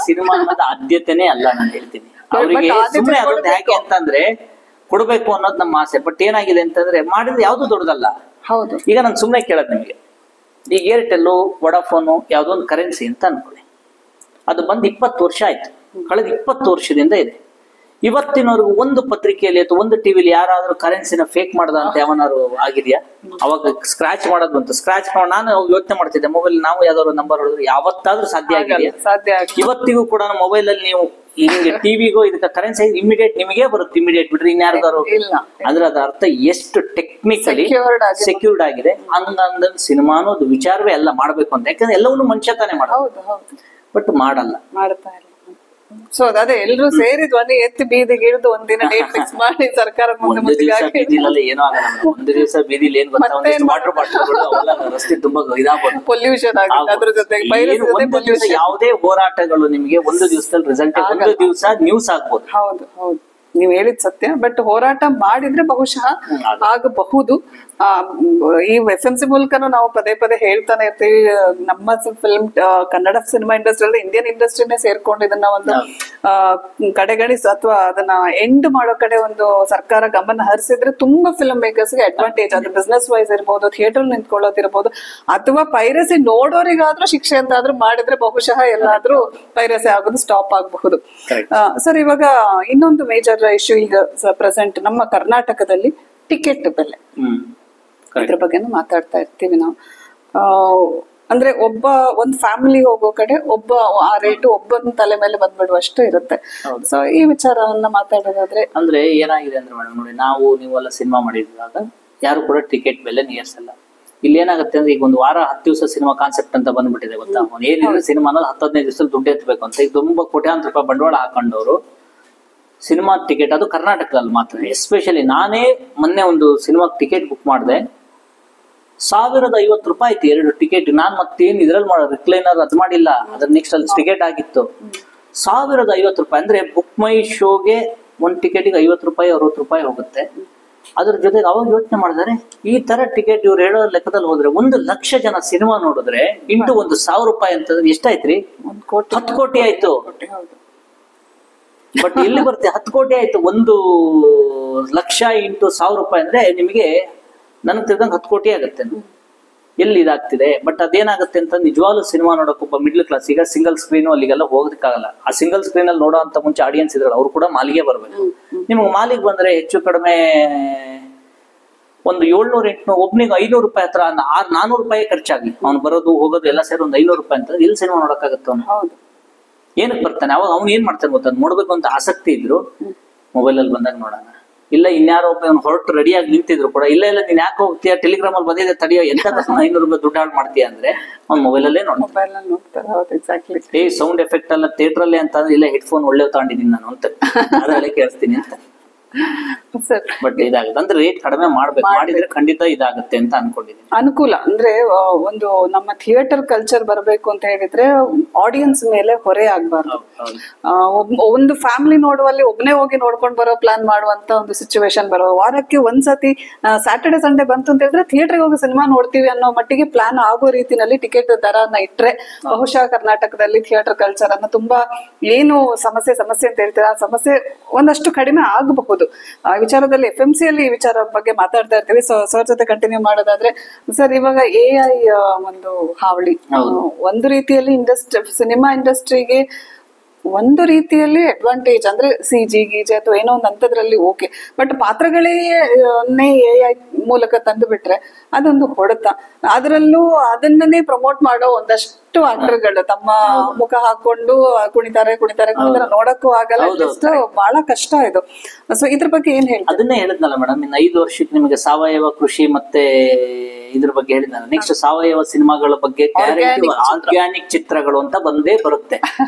S2: ಸಿನಿಮಾ ಅನ್ನೋದು ಆದ್ಯತೆನೇ ಅಲ್ಲ ನಾನು ಹೇಳ್ತೀನಿ. ಅವರಿಗೆ ಸುಮ್ಮನೆ ಅದೊಂದು ಹೇಗೆ ಅಂತಂದ್ರೆ ಕೊಡ್ಬೇಕು ಅನ್ನೋದು ನಮ್ಮ ಆಸೆ. ಬಟ್ ಏನಾಗಿದೆ ಅಂತಂದ್ರೆ ಮಾಡಿದ್ರೆ ಯಾವ್ದು ದೊಡ್ಡದಲ್ಲ.
S1: ಹೌದು. ಈಗ
S2: ನಾನು ಸುಮ್ಮನೆ ಕೇಳೋದು ನಿಮಗೆ, ಈಗ ಏರ್ಟೆಲ್, ವೊಡಾಫೋನು ಯಾವುದೋ ಒಂದು ಕರೆನ್ಸಿ ಅಂತ ಅನ್ಕೊಳ್ಳಿ. ಅದು ಬಂದು 20 ವರ್ಷ ಆಯ್ತು. ಕಳೆದ 20 ವರ್ಷದಿಂದ ಇದೆ. ಇವತ್ತಿನವರೆಗೂ ಒಂದು ಪತ್ರಿಕೆಯಲ್ಲಿ ಅಥವಾ ಒಂದು ಟಿವಿಲಿ ಯಾರಾದ್ರೂ ಕರೆನ್ಸಿನ ಫೇಕ್ ಮಾಡ್ದ ಅಂತ ಯಾವನಾರು ಆಗಿದ್ಯಾ? ಅವಾಗ ಸ್ಕ್ರಾಚ್ ಮಾಡೋದು ಬಂತು. ಸ್ಕ್ರಾಚ್ ಮಾಡಿ ನಾನು ಯೋಚನೆ ಮಾಡ್ತಿದ್ದೆ, ಮೊಬೈಲ್ ನಾವು ಯಾವ್ದಾದ್ರು ನಂಬರ್ ಹೊಡೆದ್ರೆ ಯಾವತ್ತಾದ್ರೂ ಸಾಧ್ಯ ಆಗಿದೆಯಾ? ಇವತ್ತಿಗೂ ಕೂಡ ಮೊಬೈಲ್ ಅಲ್ಲಿ ನೀವು ಹಿಂಗೆ ಟಿವಿಗೂ ಇದಕ್ಕೆ ಕರೆನ್ಸಿ ಇಮಿಡಿಯೇಟ್ ನಿಮಗೆ ಬರುತ್ತೆ, ಇಮಿಡಿಯೇಟ್ ಬಿಟ್ರೆ ಇನ್ಯಾರಿಗಾರು. ಅಂದ್ರೆ ಅದ್ರ ಅರ್ಥ ಎಷ್ಟು ಟೆಕ್ನಿಕಲಿ ಸೆಕ್ಯೂರ್ಡ್ ಆಗಿದೆ. ಹಂಗಂದ್ರೆ ಸಿನಿಮಾ ಅನ್ನೋದು ವಿಚಾರವೇ ಎಲ್ಲ ಮಾಡ್ಬೇಕು ಅಂತ. ಯಾಕಂದ್ರೆ ಎಲ್ಲವನ್ನೂ ಮನುಷ್ಯ ತಾನೇ ಮಾಡೋದು, ಬಟ್ ಮಾಡಲ್ಲ.
S1: ಸೊ ಅದೇ ಎಲ್ರು ಸೇರಿ ಧ್ವನಿ ಎತ್ತಿ ಬೀದಿಗೆ ಇಳಿದು ಒಂದಿನ ಡೇಟ್ ಫಿಕ್ಸ್ ಮಾಡಿ ಸರ್ಕಾರದ ಮುಂದೆ
S2: ಏನೋ ಆಗಲ್ಲ. ಒಂದು ದಿವಸ ಬೀದಿಲಿ ಏನ್ ಗೊತ್ತಾ, ವಾಟರ್ ಬಾಟಲ್ ರಸ್ತೆ ತುಂಬಾ ಇದಾಗ್ಬೋದು,
S1: ಪೊಲ್ಯೂಷನ್ ಆಗುತ್ತೆ. ಅದ್ರ ಜೊತೆಗೆ
S2: ಯಾವುದೇ ಹೋರಾಟಗಳು ನಿಮಗೆ ಒಂದು ದಿವಸದಲ್ಲಿ ರಿಸಲ್ಟ್, ಒಂದು ದಿವಸ ನ್ಯೂಸ್ ಆಗ್ಬೋದು.
S1: ಹೌದು ಹೌದು, ನೀವ್ ಹೇಳಿದ್ ಸತ್ಯ. ಬಟ್ ಹೋರಾಟ ಮಾಡಿದ್ರೆ ಬಹುಶಃ ಆಗಬಹುದು. ಈ FMC ಮೂಲಕನೂ ನಾವು ಪದೇ ಪದೇ ಹೇಳ್ತಾನೆ ಇರ್ತೀವಿ. ನಮ್ಮ film Kannada cinema industry Indian ಇಂಡಸ್ಟ್ರಿನೇ ಸೇರ್ಕೊಂಡು ಇದನ್ನ ಒಂದು ಕಡೆಗಣಿಸ್ ಅಥವಾ ಅದನ್ನ ಎಂಡ್ ಮಾಡೋ ಕಡೆ ಒಂದು ಸರ್ಕಾರ ಗಮನ ಹರಿಸಿದ್ರೆ ತುಂಬಾ ಫಿಲ್ಮ್ ಮೇಕರ್ಸ್ಗೆ ಅಡ್ವಾಂಟೇಜ್. ಅದು ಬಿಸ್ನೆಸ್ ವೈಸ್ ಇರ್ಬೋದು, ಥಿಯೇಟರ್ ನಿಂತ್ಕೊಳ್ಳೋದಿರ್ಬೋದು, ಅಥವಾ ಪೈರಸಿ ನೋಡೋರಿಗಾದ್ರೂ ಶಿಕ್ಷೆ ಅಂತಾದ್ರೂ ಮಾಡಿದ್ರೆ ಬಹುಶಃ ಎಲ್ಲಾದ್ರೂ ಪೈರಸಿ ಆಗೋದು ಸ್ಟಾಪ್ ಆಗಬಹುದು. ಸರ್, ಇವಾಗ ಇನ್ನೊಂದು ಮೇಜರ್ ಇಶ್ಯೂ ಈಗ ಪ್ರೆಸೆಂಟ್ ನಮ್ಮ ಕರ್ನಾಟಕದಲ್ಲಿ ಟಿಕೆಟ್ ಬೆಲೆ, ಇದ್ರ ಬಗ್ಗೆನೂ ಮಾತಾಡ್ತಾ ಇರ್ತೀವಿ ನಾವು. ಅಂದ್ರೆ ಒಂದ್ ಫ್ಯಾಮಿಲಿ ಹೋಗೋ ಕಡೆ ಆ ರೇಟ್ ಒಬ್ಬನ ತಲೆ ಮೇಲೆ ಬಂದ್ಬಿಡುವಷ್ಟು ಇರುತ್ತೆ. ಸೊ ಈ ವಿಚಾರವನ್ನ ಮಾತಾಡೋದಾದ್ರೆ
S2: ಅಂದ್ರೆ ಏನಾಗಿದೆ ಅಂದ್ರೆ ಮೇಡಮ್ ನೋಡಿ, ನೀವೆಲ್ಲ ಸಿನಿಮಾ ಮಾಡಿದಾಗ ಯಾರು ಕೂಡ ಟಿಕೆಟ್ ಬೆಲೆ ನಿಯರ್ಸಲ್ಲ. ಇಲ್ಲಿ ಏನಾಗುತ್ತೆ ಅಂದ್ರೆ ಈಗ ಒಂದು ವಾರ 10 ದಿವಸ ಸಿನಿಮಾ ಕಾನ್ಸೆಪ್ಟ್ ಅಂತ ಬಂದ್ಬಿಟ್ಟಿದೆ ಗೊತ್ತಾ. ಏನಿದ್ರೆ ಸಿನಿಮಾ ಅನ್ನೋದು 10-15 ದಿವಸದಲ್ಲಿ ದುಡ್ಡು ಎತ್ತಬೇಕು ಅಂತ ಈಗ ತುಂಬಾ ಕೋಟ್ಯಾಂತರ ರೂಪಾಯಿ ಬಂಡವಾಳ ಹಾಕೊಂಡವರು ಸಿನಿಮಾ ಟಿಕೆಟ್, ಅದು ಕರ್ನಾಟಕದಲ್ಲಿ ಮಾತ್ರ. ಎಸ್ಪೆಷಲಿ ನಾನೇ ಮೊನ್ನೆ ಒಂದು ಸಿನಿಮಾ ಟಿಕೆಟ್ ಬುಕ್ ಮಾಡಿದೆ, 1050 ರೂಪಾಯಿ ಆಯ್ತು 2 ಟಿಕೆಟ್. ನಾನ್ ಮತ್ತೇನ್ ಇದ್ರಲ್ಲಿ ಮಾಡೋ ರಿಕ್ಲೈನರ್ ಅದು ಮಾಡಿಲ್ಲ, ಅದ್ರ ನೆಕ್ಸ್ಟ್ ಅಲ್ಲಿ ಟಿಕೆಟ್ ಆಗಿತ್ತು. 1050 ರೂಪಾಯಿ ಅಂದ್ರೆ ಬುಕ್ ಮೈ ಶೋಗೆ ಒಂದ್ ಟಿಕೆಟ್ಗೆ 50 ರೂಪಾಯಿ 60 ರೂಪಾಯಿ ಹೋಗುತ್ತೆ. ಅದ್ರ ಜೊತೆಗೆ ಅವಾಗ ಯೋಚನೆ ಮಾಡಿದರೆ ಈ ತರ ಟಿಕೆಟ್ ಇವ್ರು ಹೇಳೋ ಲೆಕ್ಕದಲ್ಲಿ ಹೋದ್ರೆ 1 ಲಕ್ಷ ಜನ ಸಿನಿಮಾ ನೋಡಿದ್ರೆ ಇಂಟು 1,000 ರೂಪಾಯಿ ಅಂತಂದ್ರೆ ಎಷ್ಟಾಯ್ತ್ರಿ? 10 ಕೋಟಿ ಆಯ್ತು. ಬಟ್ ಎಲ್ಲಿ ಬರುತ್ತೆ 10 ಕೋಟಿ ಆಯ್ತು? 1 ಲಕ್ಷ ಇಂಟು 1000 ರೂಪಾಯಿ ಅಂದ್ರೆ ನಿಮಗೆ ನನಗೆ ತಿಳ್ದಂಗೆ 10 ಕೋಟಿ ಆಗುತ್ತೆ. ಎಲ್ಲಿ ಇದಾಗ್ತಿದೆ. ಬಟ್ ಅದೇನಾಗುತ್ತೆ ಅಂತ ನಿಜವಾಗ್ಲೂ ಸಿನಿಮಾ ನೋಡಕ್ ಒಬ್ಬ ಮಿಡ್ಲ್ ಕ್ಲಾಸ್ ಈಗ ಸಿಂಗಲ್ ಸ್ಕ್ರೀನ್ ಅಲ್ಲಿಗೆಲ್ಲ ಹೋಗೋದಕ್ಕಾಗಲ್ಲ. ಆ ಸಿಂಗಲ್ ಸ್ಕ್ರೀನ್ ಅಲ್ಲಿ ನೋಡೋ ಅಂತ ಮುಂಚೆ ಆಡಿಯನ್ಸ್ ಇದ್ರಲ್ಲ ಅವ್ರು ಕೂಡ ಮಾಲಿಗೆ ಬರ್ಬೇಕು. ನಿಮ್ಗೆ ಮಾಲಿಗೆ ಬಂದ್ರೆ ಹೆಚ್ಚು ಕಡಿಮೆ ಒಂದು 700-800 ಒಬ್ನಿಗೆ 500 ರೂಪಾಯಿ ಹತ್ರ 400 ರೂಪಾಯಿ ಖರ್ಚಾಗ್ಲಿ, ಅವ್ನು ಬರೋದು ಹೋಗೋದು ಎಲ್ಲ ಸೇರಿ ಒಂದು 500 ರೂಪಾಯಿ ಅಂತ ಇಲ್ಲಿ ಸಿನಿಮಾ ನೋಡಕ್ಕಾಗತ್ತ? ಅವ್ನು ಏನಕ್ಕೆ ಬರ್ತಾನೆ? ಅವಾಗ ಅವ್ನು ಏನ್ ಮಾಡ್ತಾನೆ ಗೊತ್ತ, ನೋಡ್ಬೇಕು ಅಂತ ಆಸಕ್ತಿ ಇದ್ರು ಮೊಬೈಲ್ ಅಲ್ಲಿ ಬಂದಾಗ ನೋಡೋಣ, ಇಲ್ಲ ಇನ್ಯಾರೋ ಒಬ್ಬ ಹೊರಟು ರೆಡಿಯಾಗಿ ನಿಂತಿದ್ರು ಕೂಡ ಇಲ್ಲ ನೀನ್ ಯಾಕೆ ಹೋಗ್ತೀಯ, ಟೆಲಿಗ್ರಾಮ್ ಅಲ್ಲಿ ಬಂದಿದೆ ತಡಿಯೋ, ಎಂತ 500 ರೂಪಾಯಿ ದುಡ್ಡು ಹಾಳು ಮಾಡ್ತೀಯ ಅಂದ್ರೆ ಅವ್ನು ಮೊಬೈಲ್ ಅಲ್ಲೇ ನೋಡ್ತಾರೆ. ಸೌಂಡ್ ಎಫೆಕ್ಟ್ ಅಲ್ಲ ಥಿಯೇಟರ್ ಅಲ್ಲೇ ಅಂತ ಇಲ್ಲ ಹೆಡ್ಫೋನ್ ಒಳ್ಳೆ ತಗೊಂಡಿದ್ದೀನಿ ನಾನು ಅಂತ ಅದರಲ್ಲೇ ಕೇಳಿಸ್ತೀನಿ ಅಂತ. ಬಟ್ ಇದಾಗುತ್ತೆ ಅಂದ್ರೆ ರೇಟ್ ಕಡಿಮೆ ಮಾಡ್ಬೇಕು, ಮಾಡಿದ್ರೆ ಖಂಡಿತ ಇದಾಗುತ್ತೆ ಅಂತ ಅನ್ಕೊಂಡಿದ್ದೀನಿ.
S1: ಅನುಕೂಲ ಅಂದ್ರೆ ಒಂದು ನಮ್ಮ ಥಿಯೇಟರ್ ಕಲ್ಚರ್ ಬರಬೇಕು ಅಂತ ಹೇಳಿದ್ರೆ ಆಡಿಯನ್ಸ್ ಮೇಲೆ ಹೊರೆ ಆಗ್ಬಾರ್ದು. ಒಂದು ಫ್ಯಾಮಿಲಿ ನೋಡುವಲ್ಲಿ ಒಬ್ನೇ ಹೋಗಿ ನೋಡ್ಕೊಂಡು ಬರೋ ಪ್ಲಾನ್ ಮಾಡುವಂತ ಒಂದು ಸಿಚುವೇಶನ್ ಬರೋ, ವಾರಕ್ಕೆ ಒಂದ್ಸತಿ ಸ್ಯಾಟರ್ಡೆ ಸಂಡೇ ಬಂತು ಅಂತ ಹೇಳಿದ್ರೆ ಥಿಯೇಟರ್ಗೆ ಹೋಗಿ ಸಿನಿಮಾ ನೋಡ್ತೀವಿ ಅನ್ನೋ ಮಟ್ಟಿಗೆ ಪ್ಲಾನ್ ಆಗೋ ರೀತಿನಲ್ಲಿ ಟಿಕೆಟ್ ದರನ ಇಟ್ರೆ ಬಹುಶಃ ಕರ್ನಾಟಕದಲ್ಲಿ ಥಿಯೇಟರ್ ಕಲ್ಚರ್ ಅನ್ನ ತುಂಬಾ ಏನು ಸಮಸ್ಯೆ ಅಂತ ಹೇಳ್ತಾರೆ ಆ ಸಮಸ್ಯೆ ಒಂದಷ್ಟು ಕಡಿಮೆ ಆಗಬಹುದು. ಆ ವಿಚಾರದಲ್ಲಿ FMC ಅಲ್ಲಿ ಈ ವಿಚಾರ ಬಗ್ಗೆ ಮಾತಾಡ್ತಾ ಇರ್ತೀವಿ. ಸರ್ ಜೊತೆ ಕಂಟಿನ್ಯೂ ಮಾಡೋದಾದ್ರೆ ಸರ್, ಇವಾಗ AI ಒಂದು ಹಾವಳಿ ಒಂದು ರೀತಿಯಲ್ಲಿ ಸಿನಿಮಾ ಇಂಡಸ್ಟ್ರಿಗೆ ಒಂದು ರೀತಿಯಲ್ಲಿ ಅಡ್ವಾಂಟೇಜ್ ಅಂದ್ರೆ CG ಗೀಜೆ ಅಥವಾ ಏನೋ ಒಂದು ಹಂತದ್ರಲ್ಲಿ ಓಕೆ, ಬಟ್ ಪಾತ್ರಗಳೇ AI ಮೂಲಕ ತಂದು ಬಿಟ್ರೆ ಅದೊಂದು ಹೊಡೆತ. ಅದರಲ್ಲೂ ಅದನ್ನೇ ಪ್ರಮೋಟ್ ಮಾಡೋ ಒಂದಷ್ಟು ಆಕ್ಟರ್ಗಳು ತಮ್ಮ ಮುಖ ಹಾಕೊಂಡು ಕುಣಿತಾರೆ ನೋಡಕ್ಕೂ ಆಗಲ್ಲ, ಬಹಳ ಕಷ್ಟ ಇದು. ಸೊ ಇದ್ರ ಬಗ್ಗೆ ಏನ್ ಹೇಳಿ?
S2: ಅದನ್ನೇ ಹೇಳಿದ್ನಲ್ಲ ಮೇಡಮ್, ಇನ್ನು 5 ವರ್ಷಕ್ಕೆ ನಿಮಗೆ ಸಾವಯವ ಕೃಷಿ ಮತ್ತೆ ಇದ್ರ ಬಗ್ಗೆ ಹೇಳಿದ್ನಲ್ಲ, ನೆಕ್ಸ್ಟ್ ಸಾವಯವ ಸಿನಿಮಾಗಳ ಬಗ್ಗೆ ಆರ್ಗ್ಯಾನಿಕ್ ಚಿತ್ರಗಳು ಅಂತ ಬಂದೇ ಬರುತ್ತೆ.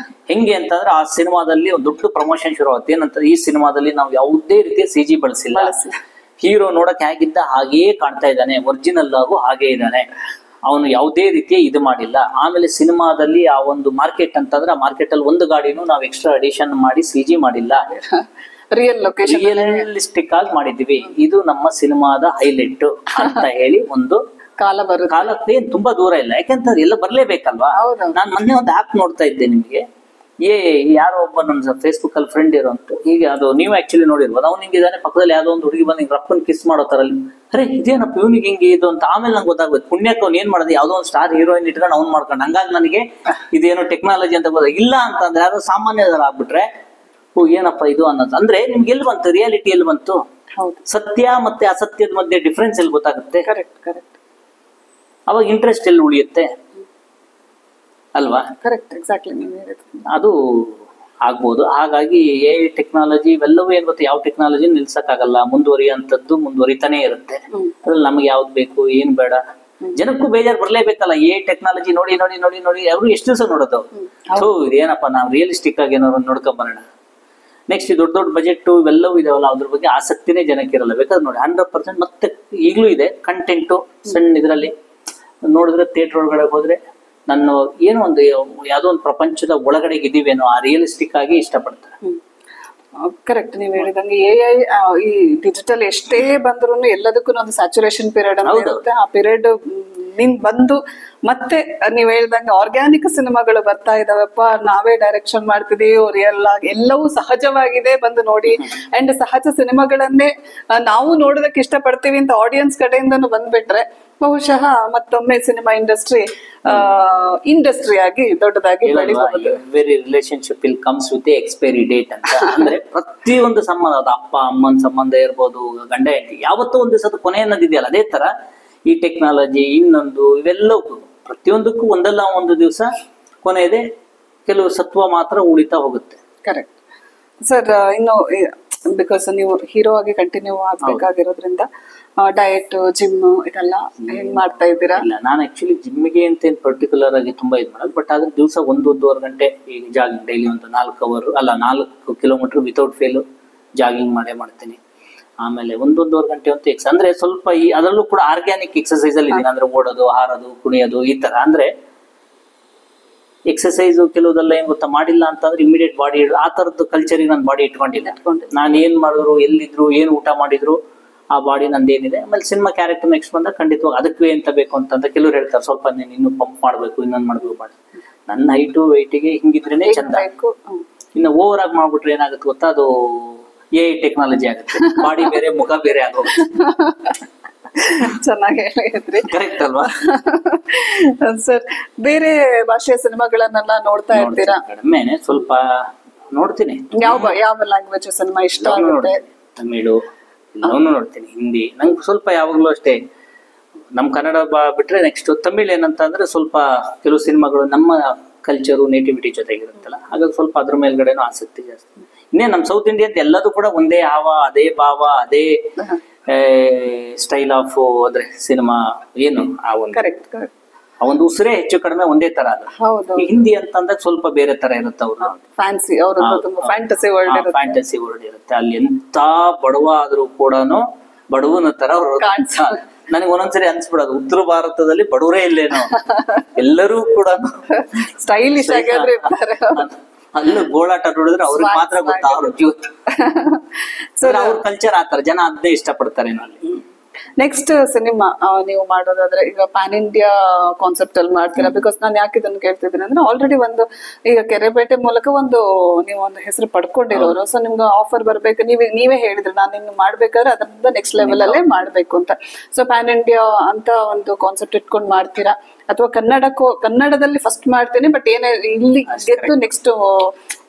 S2: ಹೆಂಗೆ ಅಂತಂದ್ರೆ ಆ ಸಿನಿಮಾದಲ್ಲಿ ಒಂದು ದೊಡ್ಡ ಪ್ರಮೋಷನ್ ಶುರು ಆಗುತ್ತೆ. ಏನಂತಂದ್ರೆ ಈ ಸಿನಿಮಾದಲ್ಲಿ ನಾವು ಯಾವುದೇ ರೀತಿಯ CG ಬಳಸಿಲ್ಲ, ಹೀರೋ ನೋಡಕ್ ಹೇಗಿದ್ದ ಹಾಗೇ ಕಾಣ್ತಾ ಇದ್ದಾನೆ, ಒರಿಜಿನಲ್ ಆಗು ಹಾಗೇ ಇದ್ದಾನೆ, ಅವನು ಯಾವುದೇ ರೀತಿಯ ಇದು ಮಾಡಿಲ್ಲ. ಆಮೇಲೆ ಸಿನಿಮಾದಲ್ಲಿ ಆ ಒಂದು ಮಾರ್ಕೆಟ್ ಅಂತಂದ್ರೆ ಆ ಮಾರ್ಕೆಟ್ ಅಲ್ಲಿ ಒಂದು ಗಾಡಿನೂ ನಾವು ಎಕ್ಸ್ಟ್ರಾ ಅಡಿಷನ್ ಮಾಡಿ CG ಮಾಡಿಲ್ಲ, ರಿಯಲಿಸ್ಟಿಕ್ ಆಗಿ ಮಾಡಿದೀವಿ. ಇದು ನಮ್ಮ ಸಿನಿಮಾದ ಹೈಲೈಟ್ ಅಂತ ಹೇಳಿ ಒಂದು ಕಾಲಕ್ಕೆ ತುಂಬಾ ದೂರ ಇಲ್ಲ, ಯಾಕೆಂತಂದ್ರೆ ಎಲ್ಲ ಬರ್ಲೇಬೇಕಲ್ವಾ. ನಾನ್ ಮೊನ್ನೆ ಒಂದು ಆಪ್ ನೋಡ್ತಾ ಇದ್ದೆ, ನಿಮ್ಗೆ ಯಾರೋ ಒಬ್ಬ ನನ್ನ ಫೇಸ್ಬುಕ್ ಅಲ್ಲಿ ಫ್ರೆಂಡ್ ಇರೋಂತ, ಈಗ ಅದು ನೀವು ಆಕ್ಚುಲಿ ನೋಡಿರ್ಬೋದು, ಅವ್ನು ಹಿಂಗಿದಾನೆ ಪಕ್ಕದಲ್ಲಿ ಯಾವ್ದೋ ಒಂದು ಹುಡುಗಿ ಬಂದು ರಪ್ಪನ್ ಕಿಸ್ ಮಾಡೋ ತರಲ್ಲಿ, ಅರೆ ಇದೇನಪ್ಪ ಇವ್ನಿಗೆ ಹಿಂಗೆ ಇದು ಅಂತ. ಆಮೇಲೆ ನಂಗೆ ಗೊತ್ತಾಗ್ಬೇಕು ಪುಣ್ಯಕ್ಕೆ ಅವ್ನು ಏನ್ ಮಾಡಿದೆ, ಯಾವ್ದೋ ಒಂದು ಸ್ಟಾರ್ ಹೀರೋಯಿನ್ ಇಟ್ಕೊಂಡು ಅವ್ನು ಮಾಡ್ಕೊಂಡು, ಹಂಗಾಗಿ ನನಗೆ ಇದೇನೋ ಟೆಕ್ನಾಲಜಿ ಅಂತ ಗೊತ್ತಾಗ. ಇಲ್ಲ ಅಂತಂದ್ರೆ ಯಾರೋ ಸಾಮಾನ್ಯದರ ಆಗ್ಬಿಟ್ರೆ ಏನಪ್ಪ ಇದು ಅನ್ನೋದು. ಅಂದ್ರೆ ನಿಮ್ಗೆ ಎಲ್ಲಿ ಬಂತು ರಿಯಾಲಿಟಿ, ಎಲ್ಲಿ ಬಂತು? ಸತ್ಯ ಮತ್ತೆ ಅಸತ್ಯದ ಮಧ್ಯೆ ಡಿಫ್ರೆನ್ಸ್ ಎಲ್ಲಿ ಗೊತ್ತಾಗುತ್ತೆ? ಅವಾಗ ಇಂಟ್ರೆಸ್ಟ್ ಎಲ್ಲಿ ಉಳಿಯುತ್ತೆ ಅಲ್ವಾ? ಅದು ಆಗ್ಬೋದು. ಹಾಗಾಗಿ AI ಟೆಕ್ನಾಲಜಿ ಇವೆಲ್ಲವೂ ಏನ್ ಗೊತ್ತಾ, ಯಾವ ಟೆಕ್ನಾಲಜಿ ನಿಲ್ಸಕ್ಕಾಗಲ್ಲ, ಮುಂದುವರಿಯಂತದ್ದು ಮುಂದುವರಿತಾನೆ ಇರುತ್ತೆ. ಅದ್ರಲ್ಲಿ ನಮ್ಗೆ ಯಾವ್ದು ಬೇಕು ಏನ್ ಬೇಡ, ಜನಕ್ಕೂ ಬೇಜಾರು ಬರ್ಲೇಬೇಕಲ್ಲ. AI ಟೆಕ್ನಾಲಜಿ ನೋಡಿ ನೋಡಿ ನೋಡಿ ನೋಡಿ ಅವ್ರು ಎಷ್ಟು ದಿವಸ ನೋಡೋದು, ಇದೇನಪ್ಪ ನಾವು ರಿಯಲಿಸ್ಟಿಕ್ ಆಗಿ ಏನಾದ್ರು ನೋಡ್ಕೊಂಡ್ ಬರೋಣ. ನೆಕ್ಸ್ಟ್ ದೊಡ್ಡ ದೊಡ್ಡ ಬಜೆಟ್ ಇವೆಲ್ಲವೂ ಇದಾವಲ್ಲ, ಅದ್ರ ಬಗ್ಗೆ ಆಸಕ್ತಿನೇ ಜನಕ್ಕಿರಲ್ಲ. ಬೇಕಾದ್ರೆ ನೋಡಿ 100% ಮತ್ತೆ ಈಗಲೂ ಇದೆ ಕಂಟೆಂಟು ಸಣ್ಣ ಇದರಲ್ಲಿ ನೋಡಿದ್ರೆ. ಥಿಯೇಟರ್ ಒಳಗಡೆ ಹೋದ್ರೆ ನನ್ನ ಏನೋ ಒಂದು ಯಾವ್ದೋ ಒಂದು ಪ್ರಪಂಚದ ಒಳಗಡೆ ಇದೀವೇನೋ ಆ ರಿಯಲಿಸ್ಟಿಕ್ ಆಗಿ ಇಷ್ಟಪಡ್ತಾರೆ.
S1: ಕರೆಕ್ಟ್, ನೀವ್ ಹೇಳಿದಂಗೆ AI ಈ ಡಿಜಿಟಲ್ ಎಷ್ಟೇ ಬಂದ್ರು ಎಲ್ಲದಕ್ಕೂ ಒಂದು ಸ್ಯಾಚುರೇಷನ್ ಪೀರಿಯಡ್ ಅಂತ ಇರುತ್ತೆ. ಆ ಪೀರಿಯಡ್ ಬಂದು ಮತ್ತೆ ನೀವ್ ಹೇಳ್ದಂಗೆ ಆರ್ಗ್ಯಾನಿಕ್ ಸಿನಿಮಾಗಳು ಬರ್ತಾ ಇದಾವಪ್ಪ, ನಾವೇ ಡೈರೆಕ್ಷನ್ ಮಾಡ್ತಿದೀವಿ, ರಿಯಲ್ ಆಗಿ ಎಲ್ಲವೂ ಸಹಜವಾಗಿದೆ ಬಂದು ನೋಡಿ, ಅಂಡ್ ಸಹಜ ಸಿನಿಮಾಗಳನ್ನೇ ನಾವು ನೋಡೋದಕ್ಕೆ ಇಷ್ಟಪಡ್ತೀವಿ ಅಂತ ಆಡಿಯನ್ಸ್ ಕಡೆಯಿಂದನೂ ಬಂದ್ಬಿಟ್ರೆ ಬಹುಶಃ ಮತ್ತೊಮ್ಮೆ ಸಿನಿಮಾ ಇಂಡಸ್ಟ್ರಿ ಆಗಿ ದೊಡ್ಡದಾಗಿ ಬೆಳೆಯಬಹುದು.
S2: Very relationship will comes with expiry date ಅಂತ. ಅಂದ್ರೆ ಪ್ರತಿಯೊಂದು ಸಂಬಂಧ, ಅದು ಅಪ್ಪ ಅಮ್ಮನ ಸಂಬಂಧ ಇರ್ಬೋದು, ಗಂಡ ಹೆಂಡತಿ, ಯಾವತ್ತೂ ಒಂದು ದಿವಸ ಕೊನೆ ಅನ್ನೋದಿದೆಯಲ್ಲ, ಅದೇ ತರ ಈ ಟೆಕ್ನಾಲಜಿ ಇನ್ನೊಂದು ಇವೆಲ್ಲವೂ ಪ್ರತಿಯೊಂದಕ್ಕೂ ಒಂದಲ್ಲ ಒಂದು ದಿವಸ ಕೊನೆ ಇದೆ, ಕೆಲವು ಸತ್ವ ಮಾತ್ರ ಉಳಿತಾ ಹೋಗುತ್ತೆ.
S1: Correct sir. ಇನ್ನು ಬಿಕಾಸ್ ನೀವು ಹೀರೋ ಆಗಿ ಕಂಟಿನ್ಯೂ ಆಗ್ಬೇಕಾಗಿರೋದ್ರಿಂದ ಡಯಟ್, ಜಿಮ್ ಇದೆಲ್ಲ ಹೆಂಗ್ ಮಾಡ್ತಾ ಇದ್ದೀರಾ?
S2: ಇಲ್ಲ, ನಾನು ಆಕ್ಚುಲಿ ಜಿಮ್ಗೆ ಅಂತ ಏನ್ ಪರ್ಟಿಕ್ಯುಲರ್ ಆಗಿ ತುಂಬಾ ಇದು ಮಾಡಲ್ಲ. ಬಟ್ ಆದ್ರೆ ದಿವಸ 1-1.5 ಗಂಟೆ ಈಗ ಜಾಗಿಂಗ್, ಡೈಲಿ ಒಂದು 4 ಕಿಲೋಮೀಟರ್ ವಿತೌಟ್ ಫೇಲ್ ಜಾಗಿಂಗ್ ಮಾಡ್ತೀನಿ. ಆಮೇಲೆ 1-1.5 ಗಂಟೆ ಅಂತ ಅಂದ್ರೆ ಸ್ವಲ್ಪ ಅದರಲ್ಲೂ ಕೂಡ ಆರ್ಗ್ಯಾನಿಕ್ ಎಕ್ಸರ್ಸೈಸ್ ಅಲ್ಲಿ ಇದೀನಿ. ಅಂದ್ರೆ ಓಡೋದು, ಹಾರೋದು, ಕುಣಿಯೋದು, ಈ ತರ. ಅಂದ್ರೆ ಎಕ್ಸರ್ಸೈಸ್ ಕೆಲವುದೆಲ್ಲ ಏನ್ ಗೊತ್ತಾ, ಮಾಡಿಲ್ಲ ಅಂತಂದ್ರೆ ಇಮಿಡಿಯೇಟ್ ಬಾಡಿ ಆ ತರದ್ದು ಕಲ್ಚರಿಗೆ ನನ್ನ ಬಾಡಿ ಇಟ್ಕೊಂಡಿಲ್ಲ. ನಾನು ಏನ್ ಮಾಡಿದ್ರು, ಎಲ್ಲಿದ್ರು, ಏನ್ ಊಟ ಮಾಡಿದ್ರು ಆ ಬಾಡಿ ನಂದೇನಿದೆ. ಆಮೇಲೆ ಸಿನಿಮಾ ಕ್ಯಾರೆಕ್ಟರ್ ನೆಕ್ಸ್ಟ್ ಬಂದಾಗ ಖಂಡಿತವಾಗಿ ಅದಕ್ಕೆ ಎಂತ ಬೇಕು ಅಂತ ಕೆಲವ್ರು ಹೇಳ್ತಾರೆ, ಸ್ವಲ್ಪ ನೀನು ಇನ್ನೂ ಪಂಪ್ ಮಾಡ್ಬೇಕು, ಇನ್ನೊಂದು ಮಾಡ್ಬೇಕು ಮಾಡಿ. ನನ್ನ ಹೈಟು ವೆಯ್ಟಿಗೆ ಹಿಂಗಿದ್ರೇನೆ ಚಂದ. ಇನ್ನು ಓವರ್ ಆಗಿ ಮಾಡ್ಬಿಟ್ರೆ ಏನಾಗುತ್ತೆ ಗೊತ್ತಾ, ಅದು AI ಟೆಕ್ನಾಲಜಿ ಆಗುತ್ತೆ, ಬಾಡಿ ಬೇರೆ ಮುಖ ಬೇರೆ ಆಗೋಗುತ್ತೆ.
S1: ಚೆನ್ನಾಗಿ ಹೇಳಿದ್ರಿ.
S2: ಕರೆಕ್ಟ್ ಅಲ್ವಾ
S1: ಸರ್? ಬೇರೆ ಭಾಷೆಯ ಸಿನಿಮಾಗಳನ್ನೆಲ್ಲ ನೋಡ್ತಾ ಇರ್ತೀರಾ?
S2: ಕಡಿಮೆನೆ, ಸ್ವಲ್ಪ ನೋಡ್ತೀನಿ.
S1: ಯಾವ ಲ್ಯಾಂಗ್ವೇಜ್ ಸಿನಿಮಾ ಇಷ್ಟ ಆಗುತ್ತೆ?
S2: ತಮಿಳು ಎಲ್ಲವನ್ನೂ ನೋಡ್ತೀನಿ. ಹಿಂದಿ ನಂಗೆ ಸ್ವಲ್ಪ ಯಾವಾಗ್ಲೂ ಅಷ್ಟೇ. ನಮ್ ಕನ್ನಡ ಬಿಟ್ರೆ ನೆಕ್ಸ್ಟ್ ತಮಿಳ್ ಏನಂತ ಅಂದ್ರೆ ಸ್ವಲ್ಪ ಕೆಲವು ಸಿನಿಮಾಗಳು ನಮ್ಮ ಕಲ್ಚರು ನೇಟಿವಿಟಿ ಜೊತೆಗಿರುತ್ತಲ್ಲ, ಹಾಗಾಗಿ ಸ್ವಲ್ಪ ಅದ್ರ ಮೇಲ್ಗಡೆನೂ ಆಸಕ್ತಿ ಜಾಸ್ತಿ. ಇನ್ನೇ ನಮ್ ಸೌತ್ ಇಂಡಿಯನ್ ಎಲ್ಲದೂ ಕೂಡ ಒಂದೇ ಹಾವ, ಅದೇ ಭಾವ, ಅದೇ ಸ್ಟೈಲ್ ಆಫ್ ಅಂದ್ರೆ ಸಿನಿಮಾ ಏನು ಆ ಒಂದು ಉಸಿರೇ ಹೆಚ್ಚು ಕಡಿಮೆ ಒಂದೇ ತರ. ಅದು ಹಿಂದಿ ಅಂತಂದಾಗ ಸ್ವಲ್ಪ ಬೇರೆ ತರ ಇರುತ್ತೆ. ಅವ್ರು ಫ್ಯಾಂಟಸಿ ವರ್ಲ್ಡ್ ಇರುತ್ತೆ. ಅಲ್ಲಿ ಎಂತ ಬಡವ ಆದ್ರೂ ಕೂಡ ಬಡವನ ತರ ಅವ್ರು. ನನಗೆ ಒಂದೊಂದ್ಸರಿ ಅನ್ಸ್ಬಿಡೋದು, ಉತ್ತರ ಭಾರತದಲ್ಲಿ ಬಡವರೇ ಇಲ್ಲೇನೋ, ಎಲ್ಲರೂ ಕೂಡ
S1: ಸ್ಟೈಲಿಶ್ ಆಗಿ
S2: ಅಲ್ಲೂ ಗೋಳಾಟ ನೋಡಿದ್ರೆ ಅವ್ರಿಗೆ ಮಾತ್ರ ಗೊತ್ತಾ ಅವ್ರ ಅವ್ರ ಕಲ್ಚರ್ ಆತರ. ಜನ ಅದನ್ನೇ ಇಷ್ಟಪಡ್ತಾರೆ.
S1: ನೆಕ್ಸ್ಟ್ ಸಿನಿಮಾ ನೀವು ಮಾಡೋದಾದ್ರೆ ಈಗ ಪ್ಯಾನ್ ಇಂಡಿಯಾ ಕಾನ್ಸೆಪ್ಟ್ ಅಲ್ಲಿ ಮಾಡ್ತೀರಾ? ಬಿಕಾಸ್ ನಾನು ಯಾಕೆ ಇದನ್ನು ಕೇಳ್ತಿದ್ದೀನಿ ಅಂದ್ರೆ ಆಲ್ರೆಡಿ ಒಂದು ಈಗ ಕೆರೆಪೇಟೆ ಮೂಲಕ ನೀವು ಒಂದು ಹೆಸರು ಪಡ್ಕೊಂಡಿರೋರು. ಸೊ ನಿಮ್ಗೆ ಆಫರ್ ಬರ್ಬೇಕು, ನೀವೇ ಹೇಳಿದ್ರಿ ನಾನು ಇನ್ನು ಮಾಡ್ಬೇಕಾದ್ರೆ ಅದರಿಂದ ನೆಕ್ಸ್ಟ್ ಲೆವೆಲ್ ಅಲ್ಲೇ ಮಾಡ್ಬೇಕು ಅಂತ. ಸೊ ಪ್ಯಾನ್ ಇಂಡಿಯಾ ಅಂತ ಒಂದು ಕಾನ್ಸೆಪ್ಟ್ ಇಟ್ಕೊಂಡು ಮಾಡ್ತೀರಾ, ಅಥವಾ ಕನ್ನಡದಲ್ಲಿ ಫಸ್ಟ್ ಮಾಡ್ತೀನಿ ಬಟ್ ಏನೇ ಇಲ್ಲಿ ಗೆದ್ದು next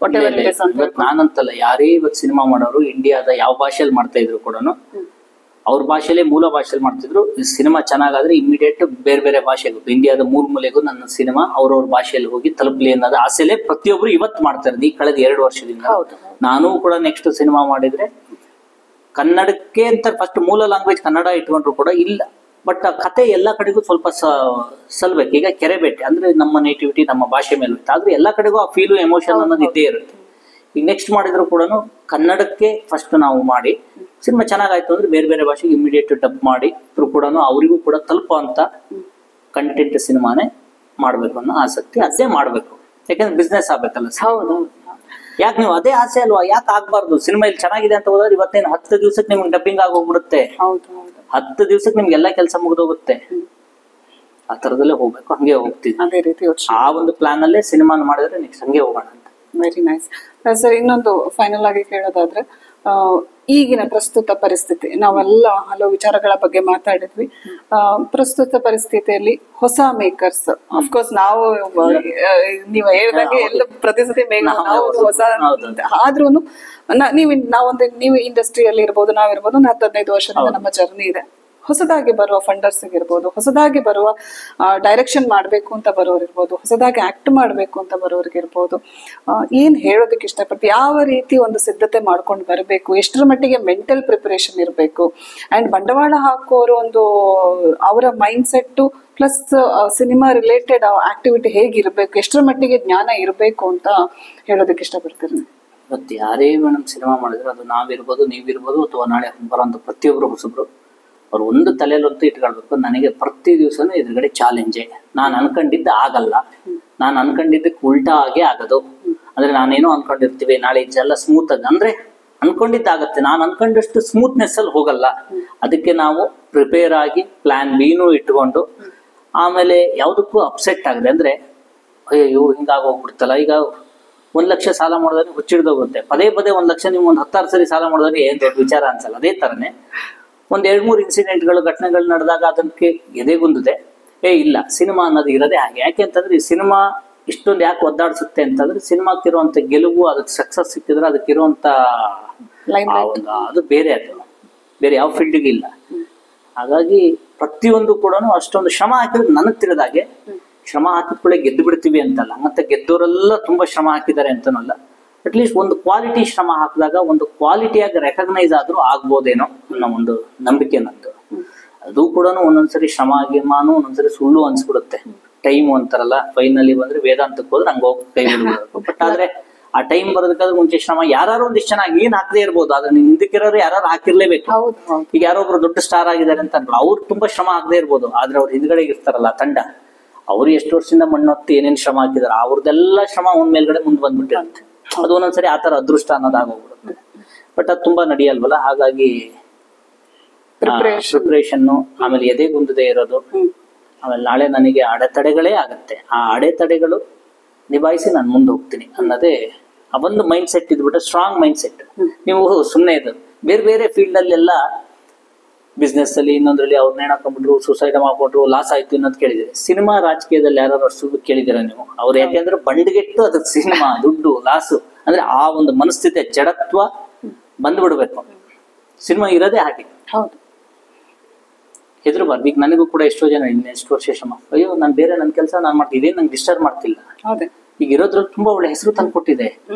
S1: what ever it is ಅಂತ?
S2: ನಾನಂತಲ್ಲ, ಯಾರೇ ಇವತ್ತು ಸಿನಿಮಾ ಮಾಡೋರು ಇಂಡಿಯಾದ ಯಾವ ಭಾಷೆಯಲ್ಲಿ ಮಾಡ್ತಾ ಇದ್ರು ಕೂಡ ಅವ್ರ ಭಾಷೆಯಲ್ಲೇ, ಮೂಲ ಭಾಷೆಯಲ್ಲಿ ಮಾಡ್ತಿದ್ರು. ಸಿನಿಮಾ ಚೆನ್ನಾಗಾದ್ರೆ ಇಮಿಡಿಯೇಟ್ ಬೇರೆ ಬೇರೆ ಭಾಷೆಗೂ, ಇಂಡಿಯಾದ ಮೂಲೆಗೂ ನನ್ನ ಸಿನಿಮಾ ಅವ್ರವ್ರ ಭಾಷೆಯಲ್ಲಿ ಹೋಗಿ ತಲುಪಲಿ ಅನ್ನೋದು ಆಸೆಲೆ ಪ್ರತಿಯೊಬ್ರು ಇವತ್ತು ಮಾಡ್ತಾ ಇರೋದು. ಈ ಕಳೆದ 2 ವರ್ಷದಿಂದ ನಾನು ಕೂಡ ನೆಕ್ಸ್ಟ್ ಸಿನಿಮಾ ಮಾಡಿದ್ರೆ ಕನ್ನಡಕ್ಕೆ ಅಂತ ಫಸ್ಟ್ ಮೂಲ ಲ್ಯಾಂಗ್ವೇಜ್ ಕನ್ನಡ ಇಟ್ಕೊಂಡ್ರು ಕೂಡ ಇಲ್ಲ, ಬಟ್ ಆ ಕತೆ ಎಲ್ಲಾ ಕಡೆಗೂ ಸ್ವಲ್ಪ ಸಲ್ಬೇಕು. ಈಗ ಕೆರೆಬೇಟೆ ಅಂದ್ರೆ ನಮ್ಮ ನೇಟಿವಿಟಿ, ನಮ್ಮ ಭಾಷೆ ಮೇಲೆ ಇರುತ್ತೆ, ಆದ್ರೆ ಎಲ್ಲಾ ಕಡೆಗೂ ಆ ಫೀಲು, ಎಮೋಷನ್ ಅನ್ನೋದು ಇದ್ದೇ ಇರುತ್ತೆ. ಈಗ ನೆಕ್ಸ್ಟ್ ಮಾಡಿದ್ರು ಕೂಡ ಕನ್ನಡಕ್ಕೆ ಫಸ್ಟ್ ನಾವು ಮಾಡಿ ಸಿನಿಮಾ ಚೆನ್ನಾಗಾಯ್ತು ಅಂದ್ರೆ ಬೇರೆ ಬೇರೆ ಭಾಷೆಗೆ ಇಮಿಡಿಯೇಟ್ ಡಬ್ ಮಾಡಿ ಕೂಡ ಅವರಿಗೂ ಕೂಡ ತಲುಪೋ ಅಂತ ಕಂಟೆಂಟ್ ಸಿನಿಮಾನೇ ಮಾಡ್ಬೇಕು ಅನ್ನೋ ಆಸಕ್ತಿ. ಅದೇ ಮಾಡ್ಬೇಕು, ಯಾಕಂದ್ರೆ ಬಿಸ್ನೆಸ್ ಆಗ್ಬೇಕಲ್ಲ. ಯಾಕೆ ನೀವು ಅದೇ ಆಸೆ ಅಲ್ವಾ, ಯಾಕೆ ಆಗ್ಬಾರ್ದು? ಸಿನಿಮಾ ಇಲ್ಲಿ ಚೆನ್ನಾಗಿದೆ ಅಂತ ಹೋದ್ರೆ ಇವತ್ತೇನು 10 ದಿವಸಕ್ಕೆ ನಿಮ್ಗೆ ಡಬ್ಬಿಂಗ್ ಆಗೋಗ್ಬಿಡುತ್ತೆ. 10 ದಿವಸಕ್ಕೆ ನಿಮ್ಗೆ ಎಲ್ಲಾ ಕೆಲಸ ಮುಗಿದೋಗುತ್ತೆ. ಆ ತರದಲ್ಲೇ ಹೋಗ್ಬೇಕು, ಹಂಗೆ ಹೋಗ್ತಿದ್ವಿ. ಆ ಒಂದು ಪ್ಲಾನ್ ಅಲ್ಲೇ ಸಿನಿಮಾ ಮಾಡಿದ್ರೆ ನೆಕ್ಸ್ಟ್ ಹಂಗೆ ಹೋಗೋಣ ಅಂತ.
S1: Very nice sir. ಇನ್ನೊಂದು ಫೈನಲ್ ಆಗಿ ಕೇಳೋದಾದ್ರೆ, ಈಗಿನ ಪ್ರಸ್ತುತ ಪರಿಸ್ಥಿತಿ, ನಾವೆಲ್ಲ ಹಲವು ವಿಚಾರಗಳ ಬಗ್ಗೆ ಮಾತಾಡಿದ್ವಿ. ಪ್ರಸ್ತುತ ಪರಿಸ್ಥಿತಿಯಲ್ಲಿ ಹೊಸ ಮೇಕರ್ಸ್, ಅಫ್ಕೋರ್ಸ್ ನಾವು ನೀವು ಹೇಳಿದಾಗೆ ಎಲ್ಲ ಪ್ರತಿಸತಿ ಹೊಸ, ಆದ್ರೂ ನೀವು ಇಂಡಸ್ಟ್ರಿಯಲ್ಲಿ ಇರ್ಬೋದು, ನಾವಿರ್ಬೋದು, 10-15 ವರ್ಷದಿಂದ ನಮ್ಮ ಜರ್ನಿ ಇದೆ. ಹೊಸದಾಗಿ ಬರುವ ಫಂಡರ್ಸ್ ಇರ್ಬೋದು, ಹೊಸದಾಗಿ ಬರುವ ಡೈರೆಕ್ಷನ್ ಮಾಡ್ಬೇಕು ಅಂತ ಬರೋರು ಇರ್ಬೋದು, ಹೊಸದಾಗಿ ಆಕ್ಟ್ ಮಾಡ್ಬೇಕು ಅಂತ ಬರೋರ್ಗಿರ್ಬೋದು, ಏನ್ ಹೇಳೋದಕ್ಕೆ ಇಷ್ಟಪಡ್ತೀವಿ? ಯಾವ ರೀತಿ ಒಂದು ಸಿದ್ಧತೆ ಮಾಡ್ಕೊಂಡು ಬರಬೇಕು? ಎಷ್ಟರ ಮಟ್ಟಿಗೆ ಮೆಂಟಲ್ ಪ್ರಿಪರೇಷನ್ ಇರಬೇಕು? ಅಂಡ್ ಬಂಡವಾಳ ಹಾಕೋರು ಒಂದು ಅವರ mind set plus cinema related activity ಹೇಗಿರ್ಬೇಕು, ಎಷ್ಟರ ಮಟ್ಟಿಗೆ ಜ್ಞಾನ ಇರಬೇಕು ಅಂತ ಹೇಳೋದಕ್ಕೆ ಇಷ್ಟಪಡ್ತೀರಿ?
S2: ಇವತ್ತು ಯಾರೇ ಮೇಡಮ್ ಸಿನಿಮಾ ಮಾಡಿದ್ರೆ, ಅದು ನಾವಿರ್ಬೋದು, ನೀವಿರ್ಬೋದು, ಅಥವಾ ನಾಳೆ ಬರೋಂಥ ಪ್ರತಿಯೊಬ್ರು ಹೊಸಬ್ರು, ಅವ್ರು ಒಂದು ತಲೆಯಲ್ಲಂತೂ ಇಟ್ಕೊಳ್ಬೇಕು, ನನಗೆ ಪ್ರತಿ ದಿವಸನೂ ಎದುರುಗಡೆ ಚಾಲೆಂಜೇ. ನಾನು ಅನ್ಕೊಂಡಿದ್ದ ಆಗಲ್ಲ, ನಾನು ಅನ್ಕೊಂಡಿದ್ದಕ್ಕೆ ಉಲ್ಟಾ ಆಗೇ ಆಗೋದು. ಅಂದ್ರೆ ನಾನೇನೋ ಅನ್ಕೊಂಡಿರ್ತೀವಿ, ನಾಳೆ ಇದೆಲ್ಲ ಸ್ಮೂತ್ ಆಗಿ ಅಂದ್ರೆ ಅನ್ಕೊಂಡಿದ್ದಾಗತ್ತೆ, ನಾನು ಅನ್ಕೊಂಡಷ್ಟು ಸ್ಮೂತ್ನೆಸ್ ಅಲ್ಲಿ ಹೋಗಲ್ಲ. ಅದಕ್ಕೆ ನಾವು ಪ್ರಿಪೇರ್ ಆಗಿ ಪ್ಲಾನ್ ಬಿನೂ ಇಟ್ಕೊಂಡು, ಆಮೇಲೆ ಯಾವುದಕ್ಕೂ ಅಪ್ಸೆಟ್ ಆಗದೆ, ಅಂದ್ರೆ ಅಯ್ಯೋ ಹಿಂಗಾಗೋಗ್ಬಿಡ್ತಲ್ಲ. ಈಗ 1 ಲಕ್ಷ ಸಾಲ ಮಾಡೋದ್ರೆ ಹುಚ್ಚಿಡ್ದೋಗುತ್ತೆ. ಪದೇ 1 ಲಕ್ಷ ನೀವು 10-6 ಸರಿ ಸಾಲ ಮಾಡೋದ್ರೆ ಏನ್ ದೊಡ್ಡ ವಿಚಾರ ಅನ್ಸಲ್ಲ. ಅದೇ ತರನೇ 1-2-3 ಇನ್ಸಿಡೆಂಟ್ಗಳು, ಘಟನೆಗಳು ನಡೆದಾಗ ಅದಕ್ಕೆ ಎದೆಗುಂದಿದೆ. ಇಲ್ಲ, ಸಿನಿಮಾ ಅನ್ನೋದು ಇರೋದೇ ಹಾಗೆ. ಯಾಕೆ ಅಂತಂದ್ರೆ ಈ ಸಿನಿಮಾ ಇಷ್ಟೊಂದು ಯಾಕೆ ಒದ್ದಾಡಿಸುತ್ತೆ ಅಂತಂದ್ರೆ, ಸಿನಿಮಾಕ್ಕಿರುವಂತ ಗೆಲುವು, ಅದಕ್ಕೆ ಸಕ್ಸಸ್ ಸಿಕ್ಕಿದ್ರೆ ಅದಕ್ಕಿರುವಂತ ಅದು ಬೇರೆ ಯಾವ ಫೀಲ್ಡ್ಗೆ ಇಲ್ಲ. ಹಾಗಾಗಿ ಪ್ರತಿಯೊಂದು ಕೂಡ ಅಷ್ಟೊಂದು ಶ್ರಮ ಹಾಕಿದ್ರೆ ನನಗ್ ತಿಳಿದಾಗೆ ಶ್ರಮ ಹಾಕಿದ್ಕೊಳ್ಳೆ ಗೆದ್ದು ಬಿಡ್ತೀವಿ ಅಂತಲ್ಲ, ಹಂಗಂತ ಗೆದ್ದವರೆಲ್ಲ ತುಂಬಾ ಶ್ರಮ ಹಾಕಿದ್ದಾರೆ ಅಂತನಲ್ಲ. ಅಟ್ಲೀಸ್ಟ್ ಒಂದು ಕ್ವಾಲಿಟಿ ಶ್ರಮ ಹಾಕಿದಾಗ ಒಂದು ಕ್ವಾಲಿಟಿಯಾಗಿ ರೆಕಗ್ನೈಸ್ ಆದ್ರೂ ಆಗ್ಬೋದೇನೋ ಅನ್ನೋ ಒಂದು ನಂಬಿಕೆ ನಂದು. ಅದು ಕೂಡ ಒಂದೊಂದ್ಸರಿ ಶ್ರಮ ಆಗಿಮಾನು ಒಂದೊಂದ್ಸರಿ ಸುಳ್ಳು ಅನ್ಸ್ಬಿಡುತ್ತೆ. ಟೈಮ್ ಅಂತಾರಲ್ಲ, ಫೈನಲಿ ಬಂದ್ರೆ ವೇದಾಂತಕ್ಕೆ ಹೋದ್ರೆ ಹಂಗ ಹೋಗಿ ಕೈ ಬಿಡ್ಬೋದು. ಬಟ್ ಆದ್ರೆ ಆ ಟೈಮ್ ಬರೋದಕ್ಕಾದ್ರೆ ಮುಂಚೆ ಶ್ರಮ ಯಾರು ಒಂದಿಷ್ಟು ಚೆನ್ನಾಗಿ ಏನ್ ಹಾಕದೇ ಇರ್ಬೋದು, ಆದ್ರೆ ನಿನ್ ಹಿಂದಕ್ಕಿರೋರು ಯಾರು ಹಾಕಿರ್ಲೇಬೇಕು. ಈಗ ಯಾರೊಬ್ರು ದೊಡ್ಡ ಸ್ಟಾರ್ ಆಗಿದ್ದಾರೆ ಅಂತ ಅನ್ಕೊಳ್ಳಿ, ಅವ್ರು ತುಂಬಾ ಶ್ರಮ ಆಗದೆ ಇರ್ಬೋದು, ಆದ್ರೆ ಅವ್ರ ಹಿಂದ್ಗಡೆ ಇರ್ತಾರಲ್ಲ ತಂಡ, ಅವ್ರು ಎಷ್ಟು ವರ್ಷದಿಂದ ಮಣ್ಣೊತ್ತಿ ಏನೇನ್ ಶ್ರಮ ಹಾಕಿದಾರೆ ಅವ್ರದ್ದೆಲ್ಲ ಶ್ರಮ ಒಂದ್ ಮೇಲ್ಗಡೆ ಮುಂದ್ ಬಂದ್ಬಿಟ್ಟಿರುತ್ತೆ. ಅದು ಒಂದೊಂದ್ಸರಿ ಆತರ ಅದೃಷ್ಟ ಅನ್ನೋದಾಗೋಗ್ಬಿಡುತ್ತೆ. ಬಟ್ ಅದು ತುಂಬಾ ನಡೆಯಲ್ವಲ್ಲ, ಹಾಗಾಗಿ ಪ್ರಿಪರೇಷನ್, ಆಮೇಲೆ ಎದೆಗುಂದದೆ ಇರೋದು, ಆಮೇಲೆ ನಾಳೆ ನನಗೆ ಅಡೆತಡೆಗಳೇ ಆಗತ್ತೆ, ಆ ಅಡೆತಡೆಗಳು ನಿಭಾಯಿಸಿ ನಾನು ಮುಂದೆ ಹೋಗ್ತೀನಿ ಅನ್ನೋದೇ ಆ ಒಂದು ಮೈಂಡ್ ಸೆಟ್ ಇದ್ಬಿಟ್ರೆ ಸ್ಟ್ರಾಂಗ್ ಮೈಂಡ್ ಸೆಟ್. ನೀವು ಸುಮ್ಮನೆ ಇದು ಬೇರೆ ಬೇರೆ ಫೀಲ್ಡ್ ಅಲ್ಲೆಲ್ಲ ಬಿಸ್ನೆಸ್ ಅಲ್ಲಿ ಇನ್ನೊಂದ್ರಲ್ಲಿ ಅವ್ರನ್ನ ಹಾಕೊಂಡ್ಬಿಟ್ರು, ಸೂಸೈಡ್ ಮಾಡ್ಕೊಂಡ್ರು, ಲಾಸ್ ಆಯ್ತು ಅನ್ನೋದು ಕೇಳಿದ್ರೆ, ಸಿನಿಮಾ ರಾಜಕೀಯದಲ್ಲಿ ಯಾರು ಅಷ್ಟು ಕೇಳಿದಿರ ನೀವು? ಅವ್ರು ಯಾಕೆಂದ್ರೆ ಬಂಡ್ಗೆಟ್ಟು ಅದಕ್ಕೆ ಸಿನಿಮಾ ದುಡ್ಡು ಲಾಸು ಅಂದ್ರೆ ಆ ಒಂದು ಮನಸ್ಥಿತಿಯ ಜಡತ್ವ ಬಂದ್ಬಿಡ್ಬೇಕು. ಸಿನಿಮಾ ಇರೋದೇ ಹಾಗೆ. ಹೆದರ್ಬಾರ್ದು. ಈಗ ನನಗೂ ಕೂಡ ಎಷ್ಟೋ ಜನ ಎಷ್ಟು ವರ್ಷ ಶ್ರಮ, ಅಯ್ಯೋ ನಾನು ಬೇರೆ ನನ್ನ ಕೆಲಸ ನಾನು ಮಾಡ್ತೀನಿ, ಇದೇನು ನಂಗೆ ಡಿಸ್ಟರ್ಬ್ ಮಾಡ್ತಿಲ್ಲ. ಈಗ ಇರೋದ್ರಲ್ಲಿ ತುಂಬಾ ಒಳ್ಳೆ ಹೆಸರು ತಂದು ಕೊಟ್ಟಿದೆ.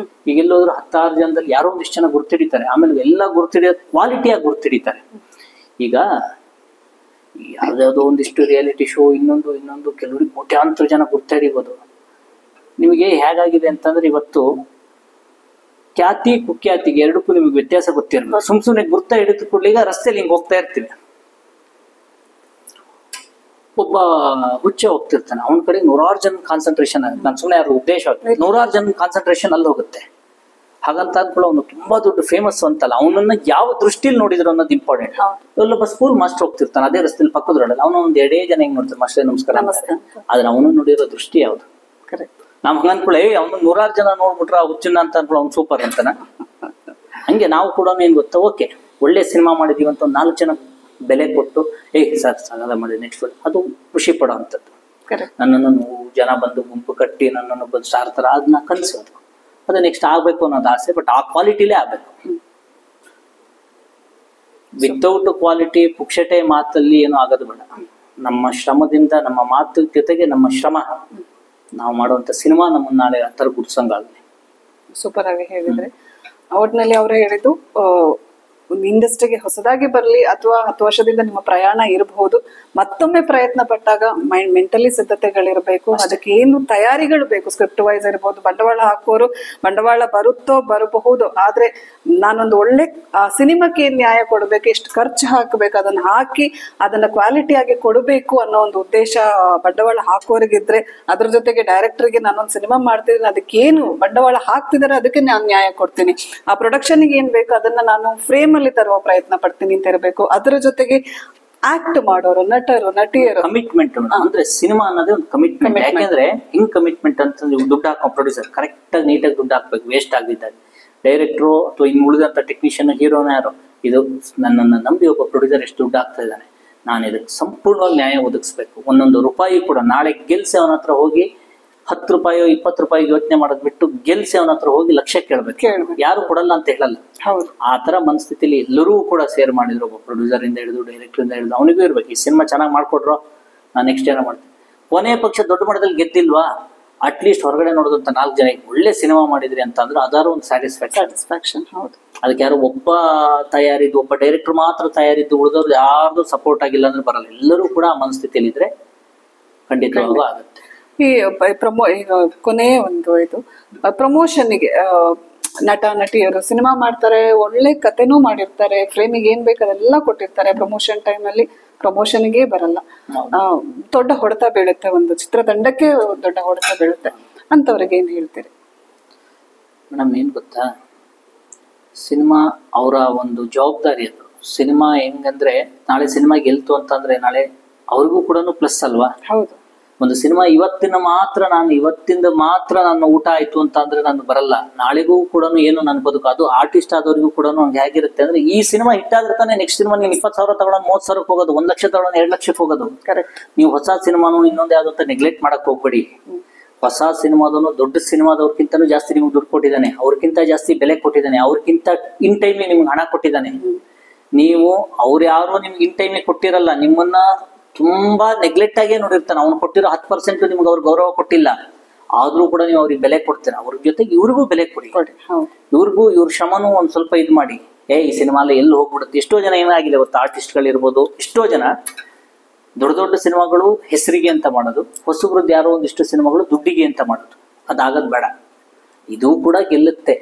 S2: ಈಗ ಎಲ್ಲೋದ್ರು 10 ಜನದಲ್ಲಿ ಯಾರೋ ಒಂದಿಷ್ಟು ಜನ ಗುರ್ತಿಡಿತಾರೆ, ಆಮೇಲೆ ಎಲ್ಲ ಗುರ್ತಿಡಿಯೋ ಕ್ವಾಲಿಟಿಯಾಗಿ ಗುರ್ತಿಡಿತಾರೆ. ಈಗ ಯಾವ್ದಾವ್ದೋ ಒಂದಿಷ್ಟು ರಿಯಾಲಿಟಿ ಶೋ ಇನ್ನೊಂದು ಕೆಲವರಿಗೆ ಕೋಟ್ಯಾಂತರ ಜನ ಗುರ್ತಿಡಿಬೋದು. ನಿಮಗೆ ಹೇಗಾಗಿದೆ ಅಂತಂದ್ರೆ, ಇವತ್ತು ಖ್ಯಾತಿ ಕುಖ್ಯಾತಿಗೆ ಎರಡಕ್ಕೂ ನಿಮ್ಗೆ ವ್ಯತ್ಯಾಸ ಗೊತ್ತಿರಲ್ಲ. ಸುಮ್ನೆ ಗುರ್ತ ಹಿಡಿದು ಕೂಡಲೇ ಈಗ ರಸ್ತೆಯಲ್ಲಿ ಹಿಂಗ್ ಹೋಗ್ತಾ ಇರ್ತೀವಿ, ಒಬ್ಬ ಹುಚ್ಚ ಹೋಗ್ತಿರ್ತಾನೆ, ಅವನ ಕಡೆ 100 ಜನ ಕಾನ್ಸಂಟ್ರೇಷನ್ ಆಗುತ್ತೆ. ನಾನು ಸುಮ್ಮನೆ ಯಾರು ಉದ್ದೇಶ 100 ಜನ ಕಾನ್ಸಂಟ್ರೇಷನ್ ಅಲ್ಲಿ ಹೋಗುತ್ತೆ. ಹಾಗಂತ ಅಂದ್ಕೊಳ್ಳೋ ಅವನು ತುಂಬಾ ದೊಡ್ಡ ಫೇಮಸ್ ಅಂತಲ್ಲ, ಅವನನ್ನ ಯಾವ ದೃಷ್ಟಿಲಿ ನೋಡಿದ್ರು ಅನ್ನೋದು ಇಂಪಾರ್ಟೆಂಟ್. ಇಲ್ಲೊಬ್ಬ ಸ್ಕೂಲ್ ಮಾಸ್ಟರ್ ಹೋಗ್ತಿರ್ತಾನೆ, ಅದೇ ರಸ್ತೆಯಲ್ಲಿ ಪಕ್ಕದ ರೋಡಲ್ಲಿ, ಅವನು ಒಂದ್ 2 ಜನ ಹೆಂಗ್ ನೋಡ್ತಾರೆ, ಮಾಸ್ಟರ್ ನಮಸ್ಕಾರ, ಆದ್ರೆ ಅವನು ನೋಡಿರೋ ದೃಷ್ಟಿ ಯಾವ್ದು? ನಾವ್ ಹಂಗ ಅನ್ಕೊಳ್ಳಿ, ಅವ್ನು 100 ಜನ ನೋಡ್ಬಿಟ್ರ ಹುಚ್ಚನ್ನ ಅಂತ ಅನ್ಕೊಳ್ಳೋ ಅವ್ನು ಸೂಪರ್ ಅಂತಾನ. ಹಂಗೆ ನಾವು ಕೂಡ ಏನ್ ಗೊತ್ತಾ, ಓಕೆ ಒಳ್ಳೆ ಸಿನಿಮಾ ಮಾಡಿದೀವಿ ಅಂತ ಒಂದು 4 ಜನ ಬೆಲೆ ಕೊಟ್ಟು ಸರ್ ಸಾಗದ ಮಾಡಿ ನೆಕ್ಸ್ಟ್ ಅದು ಖುಷಿ ಪಡೋ ಅಂತದ್ದು. ನನ್ನನ್ನು 100 ಜನ ಬಂದು ಗುಂಪು ಕಟ್ಟಿ ನನ್ನನ್ನು ಬಂದು ಸಾರ್ತಾರ, ಅದನ್ನ ಕನ್ಸೋದು, ಅದು ನೆಕ್ಸ್ಟ್ ಆಗ್ಬೇಕು ಅನ್ನೋದು ಆಸೆ. ಬಟ್ ಆ ಕ್ವಾಲಿಟಿಲೇ ಆಗ್ಬೇಕು. ವಿತೌಟ್ ಕ್ವಾಲಿಟಿ ಪುಕ್ಷಟೆ ಮಾತಲ್ಲಿ ಏನು ಆಗೋದು ಬೇಡ. ನಮ್ಮ ಶ್ರಮದಿಂದ, ನಮ್ಮ ಮಾತು ಜೊತೆಗೆ ನಮ್ಮ ಶ್ರಮ, ನಾವು ಮಾಡುವಂತ ಸಿನಿಮಾ ನಮ್ಮನ್ನ ನಾಳೆ ಆ ಥರ ಗುರ್ಸಂಗಾಗಲಿ.
S1: ಸೂಪರ್ ಆಗಿ ಹೇಳಿದ್ರೆ. ಒಟ್ನಲ್ಲಿ ಅವರು ಹೇಳಿದ್ದು, ಒಂದು ಇಂಡಸ್ಟ್ರಿಗೆ ಹೊಸದಾಗಿ ಬರಲಿ ಅಥವಾ 10 ವರ್ಷದಿಂದ ನಿಮ್ಮ ಪ್ರಯಾಣ ಇರಬಹುದು, ಮತ್ತೊಮ್ಮೆ ಪ್ರಯತ್ನ ಪಟ್ಟಾಗ ಮೆಂಟಲಿ ಸಿದ್ಧತೆಗಳಿರಬೇಕು, ಅದಕ್ಕೆ ಏನು ತಯಾರಿಗಳು ಬೇಕು, ಸ್ಕ್ರಿಪ್ಟ್ ವೈಸ್ ಇರ್ಬೋದು, ಬಂಡವಾಳ ಹಾಕೋರು ಬಂಡವಾಳ ಬರಬಹುದು, ಆದ್ರೆ ನಾನೊಂದು ಒಳ್ಳೆ ಸಿನಿಮಾಕ್ಕೆ ನ್ಯಾಯ ಕೊಡಬೇಕು, ಎಷ್ಟು ಖರ್ಚು ಹಾಕಬೇಕು ಅದನ್ನ ಹಾಕಿ ಅದನ್ನ ಕ್ವಾಲಿಟಿಯಾಗಿ ಕೊಡಬೇಕು ಅನ್ನೋ ಒಂದು ಉದ್ದೇಶ ಬಂಡವಾಳ ಹಾಕೋರಿಗಿದ್ರೆ, ಅದ್ರ ಜೊತೆಗೆ ಡೈರೆಕ್ಟರ್ಗೆ ನಾನೊಂದು ಸಿನಿಮಾ ಮಾಡ್ತಿದ್ದೀನಿ, ಅದಕ್ಕೇನು ಬಂಡವಾಳ ಹಾಕ್ತಿದಾರೆ ಅದಕ್ಕೆ ನಾನು ನ್ಯಾಯ ಕೊಡ್ತೀನಿ, ಆ ಪ್ರೊಡಕ್ಷನ್ಗೆ ಏನ್ ಬೇಕು ಅದನ್ನ ನಾನು ಫ್ರೇಮ್ ಅಲ್ಲಿ ತರುವ ಪ್ರಯತ್ನ ಪಡ್ತೀನಿ ಅಂತ ಇರಬೇಕು. ಅದರ ಜೊತೆಗೆ ಆಕ್ಟ್ ಮಾಡೋರು, ನಟರು, ನಟಿಯರು
S2: ಕಮಿಟ್ಮೆಂಟ್ ಅಂದ್ರೆ ಸಿನಿಮಾ ಅನ್ನೋದೇ ಒಂದು ಕಮಿಟ್ಮೆಂಟ್. ಯಾಕೆಂದ್ರೆ ಹಿಂಗ್ ಕಮಿಟ್ಮೆಂಟ್ ಅಂತ ನೀವು ದುಡ್ಡು ಹಾಕೋ ಪ್ರೊಡ್ಯೂಸರ್ ಕರೆಕ್ಟ್ ಆಗಿ ನೀಟಾಗಿ ದುಡ್ಡು ಹಾಕ್ಬೇಕು, ವೇಸ್ಟ್ ಆಗಿದ್ದಾಗ ಡೈರೆಕ್ಟ್ರು ಅಥವಾ ಇನ್ನು ಉಳಿದಂತ ಟೆಕ್ನಿಷಿಯನ್, ಹೀರೋನ ಯಾರು, ಇದು ನನ್ನನ್ನು ನಂಬಿ ಒಬ್ಬ ಪ್ರೊಡ್ಯೂಸರ್ ಎಷ್ಟು ದುಡ್ಡು ಹಾಕ್ತಾ ಇದ್ದಾನೆ, ನಾನು ಇದಕ್ಕೆ ಸಂಪೂರ್ಣವಾಗಿ ನ್ಯಾಯ ಒದಗಿಸ್ಬೇಕು. ಒಂದೊಂದು ರೂಪಾಯಿ ಕೂಡ ನಾಳೆ ಗೆಲ್ಸಿ ಅವನ ಹತ್ರ ಹೋಗಿ 10 ರೂಪಾಯಿ 20 ರೂಪಾಯಿ ಯೋಚನೆ ಮಾಡೋದ್ ಬಿಟ್ಟು ಗೆಲ್ಸಿ ಅವನ ಹತ್ರ ಹೋಗಿ ಲಕ್ಷ ಕೇಳ್ಬೇಕು. ಯಾರು ಕೊಡಲ್ಲ ಅಂತ ಹೇಳಲ್ಲ. ಆ ತರ ಮನಸ್ಥಿತಿಲಿ ಎಲ್ಲರೂ ಕೂಡ ಸೇರ್ ಮಾಡಿದ್ರು, ಒಬ್ಬ ಪ್ರೊಡ್ಯೂಸರ್ ಇಂದ ಹಿಡಿದು ಡೈರೆಕ್ಟರ್ ಇಂದ ಹಿಡಿದು ಅವನಿಗೂ ಇರ್ಬೇಕು. ಈ ಸಿನಿಮಾ ಚೆನ್ನಾಗಿ ಮಾಡ್ಕೊಟ್ರು, ನಾನು ನೆಕ್ಸ್ಟ್ ಏನೋ ಮಾಡ್ತೀನಿ. ಕೊನೆ ಪಕ್ಷ ದೊಡ್ಡ ಮಟ್ಟದಲ್ಲಿ ಗೆದ್ದಿಲ್ವಾ, ಅಟ್ಲೀಸ್ಟ್ ಹೊರಗಡೆ ನೋಡೋದಂತ 4 ಜನ ಒಳ್ಳೆ ಸಿನಿಮಾ ಮಾಡಿದ್ರಿ ಅಂತ ಅಂದ್ರೆ ಅದಾರು ಒಂದು ಸ್ಯಾಟಿಸ್ಫ್ಯಾಕ್ಷನ್. ಅದಕ್ಕೆ ಯಾರು ಒಬ್ಬ ತಯಾರಿದ್ದು, ಒಬ್ಬ ಡೈರೆಕ್ಟರ್ ಮಾತ್ರ ತಯಾರಿದ್ದು, ಉಳಿದವ್ರು ಯಾರ್ದು ಸಪೋರ್ಟ್ ಆಗಿಲ್ಲ ಅಂದ್ರೆ ಬರಲ್ಲ. ಎಲ್ಲರೂ ಕೂಡ ಆ ಮನಸ್ಥಿತಿಯಲ್ಲಿ ಇದ್ರೆ ಖಂಡಿತವಾಗೂ ಆಗುತ್ತೆ.
S1: ಈಗ ಕೊನೆಯ ಒಂದು ಇದು ಪ್ರಮೋಷನ್ಗೆ ನಟ ನಟಿಯರು ಸಿನಿಮಾ ಮಾಡ್ತಾರೆ, ಒಳ್ಳೆ ಕಥೆನೂ ಮಾಡಿರ್ತಾರೆ, ಫ್ರೇಮಿಗೆ ಏನ್ ಬೇಕು ಅದೆಲ್ಲ ಕೊಟ್ಟಿರ್ತಾರೆ, ಪ್ರಮೋಷನ್ ಟೈಮ್ ಅಲ್ಲಿ ಪ್ರಮೋಷನ್ಗೆ ಬರಲ್ಲ, ದೊಡ್ಡ ಹೊಡೆತ ಬೀಳುತ್ತೆ, ಒಂದು ಚಿತ್ರತಂಡಕ್ಕೆ ದೊಡ್ಡ ಹೊಡೆತ ಬೀಳುತ್ತೆ. ಅಂತವ್ರಿಗೆ ಏನ್ ಹೇಳ್ತೀರಿ?
S2: ಮೇಡಮ್ ಏನ್ ಗೊತ್ತಾ, ಸಿನಿಮಾ ಅವರ ಒಂದು ಜವಾಬ್ದಾರಿ ಅದು. ಸಿನಿಮಾ ಹೆಂಗಂದ್ರೆ ನಾಳೆ ಸಿನಿಮಾ ಗೆಲ್ತು ಅಂತಂದ್ರೆ ನಾಳೆ ಅವ್ರಿಗೂ ಕೂಡ ಪ್ಲಸ್ ಅಲ್ವಾ?
S1: ಹೌದು.
S2: ಒಂದು ಸಿನಿಮಾ ಇವತ್ತಿಂದ ಮಾತ್ರ ನನ್ನ ಊಟ ಆಯ್ತು ಅಂತ ಅಂದ್ರೆ ನಾನು ಬರಲ್ಲ, ನಾಳೆಗೂ ಕೂಡ ಏನು ನನ್ನ ಬದುಕು. ಅದು ಆರ್ಟಿಸ್ಟ್ ಆದವ್ರಿಗೂ ಕೂಡ ಹಂಗೆ ಹೇಗಿರುತ್ತೆ ಅಂದ್ರೆ, ಈ ಸಿನಿಮಾ ಹಿಟ್ ಆದ್ರೆ ತಾನೇ ನೆಕ್ಸ್ಟ್ ಸಿನಿಮಾ ನೀವು 20,000 ತಗೊಳ್ಳೋದು, 30,000 ಹೋಗೋದು, 1 ಲಕ್ಷ ತಗೊಳ್ಳೋದು, 2 ಲಕ್ಷಕ್ಕೆ ಹೋಗೋದು. ಕರೆಕ್ಟ್. ನೀವು ಹೊಸ ಸಿನಿಮಾನು ಇನ್ನೊಂದು ಯಾವ್ದು ಅಂತ ನೆಗ್ಲೆಕ್ಟ್ ಮಾಡಕ್ ಹೋಗ್ಬೇಡಿ. ಹೊಸ ಸಿನಿಮಾದವನು ದೊಡ್ಡ ಸಿನಿಮಾದವ್ರಕ್ಕಿಂತನೂ ಜಾಸ್ತಿ ನಿಮ್ಗೆ ದುಡ್ಡು ಕೊಟ್ಟಿದ್ದಾನೆ, ಅವ್ರಕ್ಕಿಂತ ಜಾಸ್ತಿ ಬೆಲೆ ಕೊಟ್ಟಿದ್ದಾನೆ, ಅವ್ರಕ್ಕಿಂತ ಇನ್ ಟೈಮ್ಲಿ ನಿಮ್ಗೆ ಹಣ ಕೊಟ್ಟಿದ್ದಾನೆ. ನೀವು ಅವ್ರು ಯಾರು ನಿಮ್ಗೆ ಇನ್ ಟೈಮ್ಲಿ ಕೊಟ್ಟಿರಲ್ಲ, ನಿಮ್ಮನ್ನ ತುಂಬಾ ನೆಗ್ಲೆಕ್ಟ್ ಆಗೇ ನೋಡಿರ್ತಾನೆ. ಅವ್ನು ಕೊಟ್ಟಿರೋ 10% ನಿಮ್ಗೆ ಅವ್ರು ಗೌರವ ಕೊಟ್ಟಿಲ್ಲ, ಆದ್ರೂ ಕೂಡ ನೀವು ಅವ್ರಿಗೆ ಬೆಲೆ ಕೊಡ್ತೀರ. ಅವ್ರ ಜೊತೆಗೆ ಇವ್ರಿಗೂ ಬೆಲೆ ಕೊಡಿ, ಇವ್ರಿಗೂ ಇವ್ರ ಶ್ರಮನೂ ಒಂದ್ ಸ್ವಲ್ಪ ಇದು ಮಾಡಿ. ಈ ಸಿನಿಮಾ ಎಲ್ಲಿ ಹೋಗ್ಬಿಡುತ್ತೆ. ಎಷ್ಟೋ ಜನ ಏನಾಗಿದೆ ಗೊತ್ತಾ, ಆರ್ಟಿಸ್ಟ್ಗಳಿರ್ಬೋದು, ಎಷ್ಟೋ ಜನ ದೊಡ್ಡ ದೊಡ್ಡ ಸಿನಿಮಾಗಳು ಹೆಸರಿಗೆ ಅಂತ ಮಾಡೋದು, ಹೊಸಬ್ರದ್ದು ಯಾರೋ ಒಂದಿಷ್ಟು ಸಿನಿಮಾಗಳು ದುಡ್ಡಿಗೆ ಅಂತ ಮಾಡೋದು. ಅದಾಗದ್ ಬೇಡ. ಇದು ಕೂಡ ಗೆಲ್ಲುತ್ತೆ.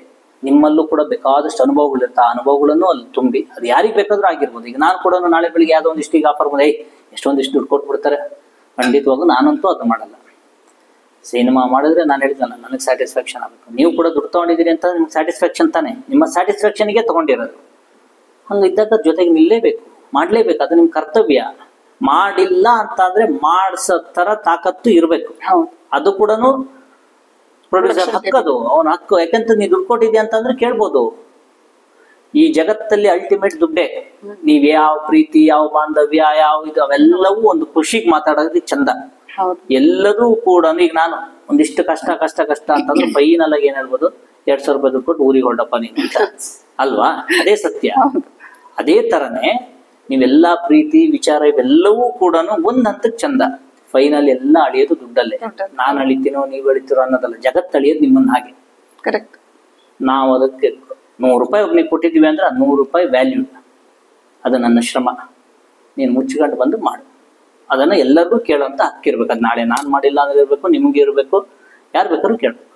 S2: ನಿಮ್ಮಲ್ಲೂ ಕೂಡ ಬೇಕಾದಷ್ಟು ಅನುಭವಗಳಿರುತ್ತೆ, ಆ ಅನುಭವಗಳನ್ನು ಅಲ್ಲಿ ತುಂಬಿ ಅದು ಯಾರಿಗೆ ಬೇಕಾದ್ರೂ ಆಗಿರ್ಬೋದು. ಈಗ ನಾನು ಕೂಡ ನಾಳೆ ಬೆಳಿಗ್ಗೆ ಯಾವುದೋ ಒಂದಿಷ್ಟು ಈಗ ಆಫರ್ ಬಂದೆ, ಎಷ್ಟೊಂದಿಷ್ಟು ದುಡ್ಡು ಕೊಟ್ಬಿಡ್ತಾರೆ, ಖಂಡಿತವಾಗೂ ನಾನಂತೂ ಅದು ಮಾಡಲ್ಲ. ಸಿನಿಮಾ ಮಾಡಿದ್ರೆ ನಾನು ಹೇಳಿದ್ನಲ್ಲ, ನನಗೆ ಸ್ಯಾಟಿಸ್ಫ್ಯಾಕ್ಷನ್ ಆಗಬೇಕು. ನೀವು ಕೂಡ ದುಡ್ಡು ತಗೊಂಡಿದ್ದೀರಿ ಅಂತ ನಿಮ್ಗೆ ಸ್ಯಾಟಿಸ್ಫ್ಯಾಕ್ಷನ್ ತಾನೆ, ನಿಮ್ಮ ಸ್ಯಾಟಿಸ್ಫ್ಯಾಕ್ಷನ್ಗೆ ತಗೊಂಡಿರೋದು. ಹಂಗಿದ್ದಾಗ ಜೊತೆಗೆ ನಿಲ್ಲೇಬೇಕು, ಮಾಡ್ಲೇಬೇಕು, ಅದು ನಿಮ್ ಕರ್ತವ್ಯ. ಮಾಡಿಲ್ಲ ಅಂತ ಅಂದ್ರೆ ಮಾಡ್ಸೋ ತರ ತಾಕತ್ತು ಇರ್ಬೇಕು. ಅದು ಕೂಡ ಪ್ರೊಡ್ಯೂಸರ್ ಹಕ್ಕದು, ಅವನ ಹಕ್ಕು. ಯಾಕಂತ ನೀ ದುಡ್ಡು ಕೊಟ್ಟಿದ್ಯಾ ಅಂತಂದ್ರೆ ಕೇಳ್ಬೋದು. ಈ ಜಗತ್ತಲ್ಲಿ ಅಲ್ಟಿಮೇಟ್ ದುಡ್ಡೇ. ನೀವ್ ಯಾವ ಪ್ರೀತಿ, ಯಾವ ಬಾಂಧವ್ಯ, ಯಾವ ಇದು, ಅವೆಲ್ಲವೂ ಒಂದು ಖುಷಿಗೆ ಮಾತಾಡೋದಕ್ಕೆ ಚಂದ. ಎಲ್ಲರೂ ಕೂಡ ಈಗ ನಾನು ಒಂದಿಷ್ಟು ಕಷ್ಟ ಅಂತಂದ್ರೆ ಫೈನಲ್ ಆಗಿ ಏನ್ ಹೇಳ್ಬೋದು, 2,000 ರೂಪಾಯಿ ದುಡ್ಡು ಕೊಟ್ಟು ಊರಿಗೆ ಹೊರಡಪ್ಪ ನೀನು ಅಂತ ಅಲ್ವಾ? ಅದೇ ಸತ್ಯ. ಅದೇ ತರನೇ ನೀವೆಲ್ಲಾ ಪ್ರೀತಿ ವಿಚಾರ ಇವೆಲ್ಲವೂ ಕೂಡ ಒಂದ್ ಹಂತಕ್ಕೆ ಚಂದ. ಫೈನಲ್ ಎಲ್ಲ ಅಳಿಯೋದು ದುಡ್ಡಲ್ಲೇ. ನಾನ್ ಅಳಿತೀನೋ ನೀವ್ ಅಳಿತೀರೋ ಅನ್ನೋದಲ್ಲ, ಜಗತ್ತು ಅಳಿಯೋದು ನಿಮ್ಮನ್ನ ಹಾಗೆ.
S1: ಕರೆಕ್ಟ್.
S2: ನಾವು ಅದಕ್ಕೆ 100 ರೂಪಾಯಿ ಒಬ್ನಿಗೆ ಕೊಟ್ಟಿದ್ದೀವಿ ಅಂದ್ರೆ 100 ರೂಪಾಯಿ ವ್ಯಾಲ್ಯೂ. ಅದು ನನ್ನ ಶ್ರಮ, ನೀನು ಮುಚ್ಚಿಕೊಂಡು ಬಂದು ಮಾಡು. ಅದನ್ನ ಎಲ್ಲರಿಗೂ ಕೇಳೋಂತ ಹಕ್ಕಿರ್ಬೇಕು. ಅದು ನಾಳೆ ನಾನ್ ಮಾಡಿಲ್ಲ ಅಂದ್ರೆ ಇರ್ಬೇಕು, ನಿಮ್ಗೆ ಇರ್ಬೇಕು, ಯಾರು ಬೇಕಾದ್ರೂ ಕೇಳ್ಬೇಕು.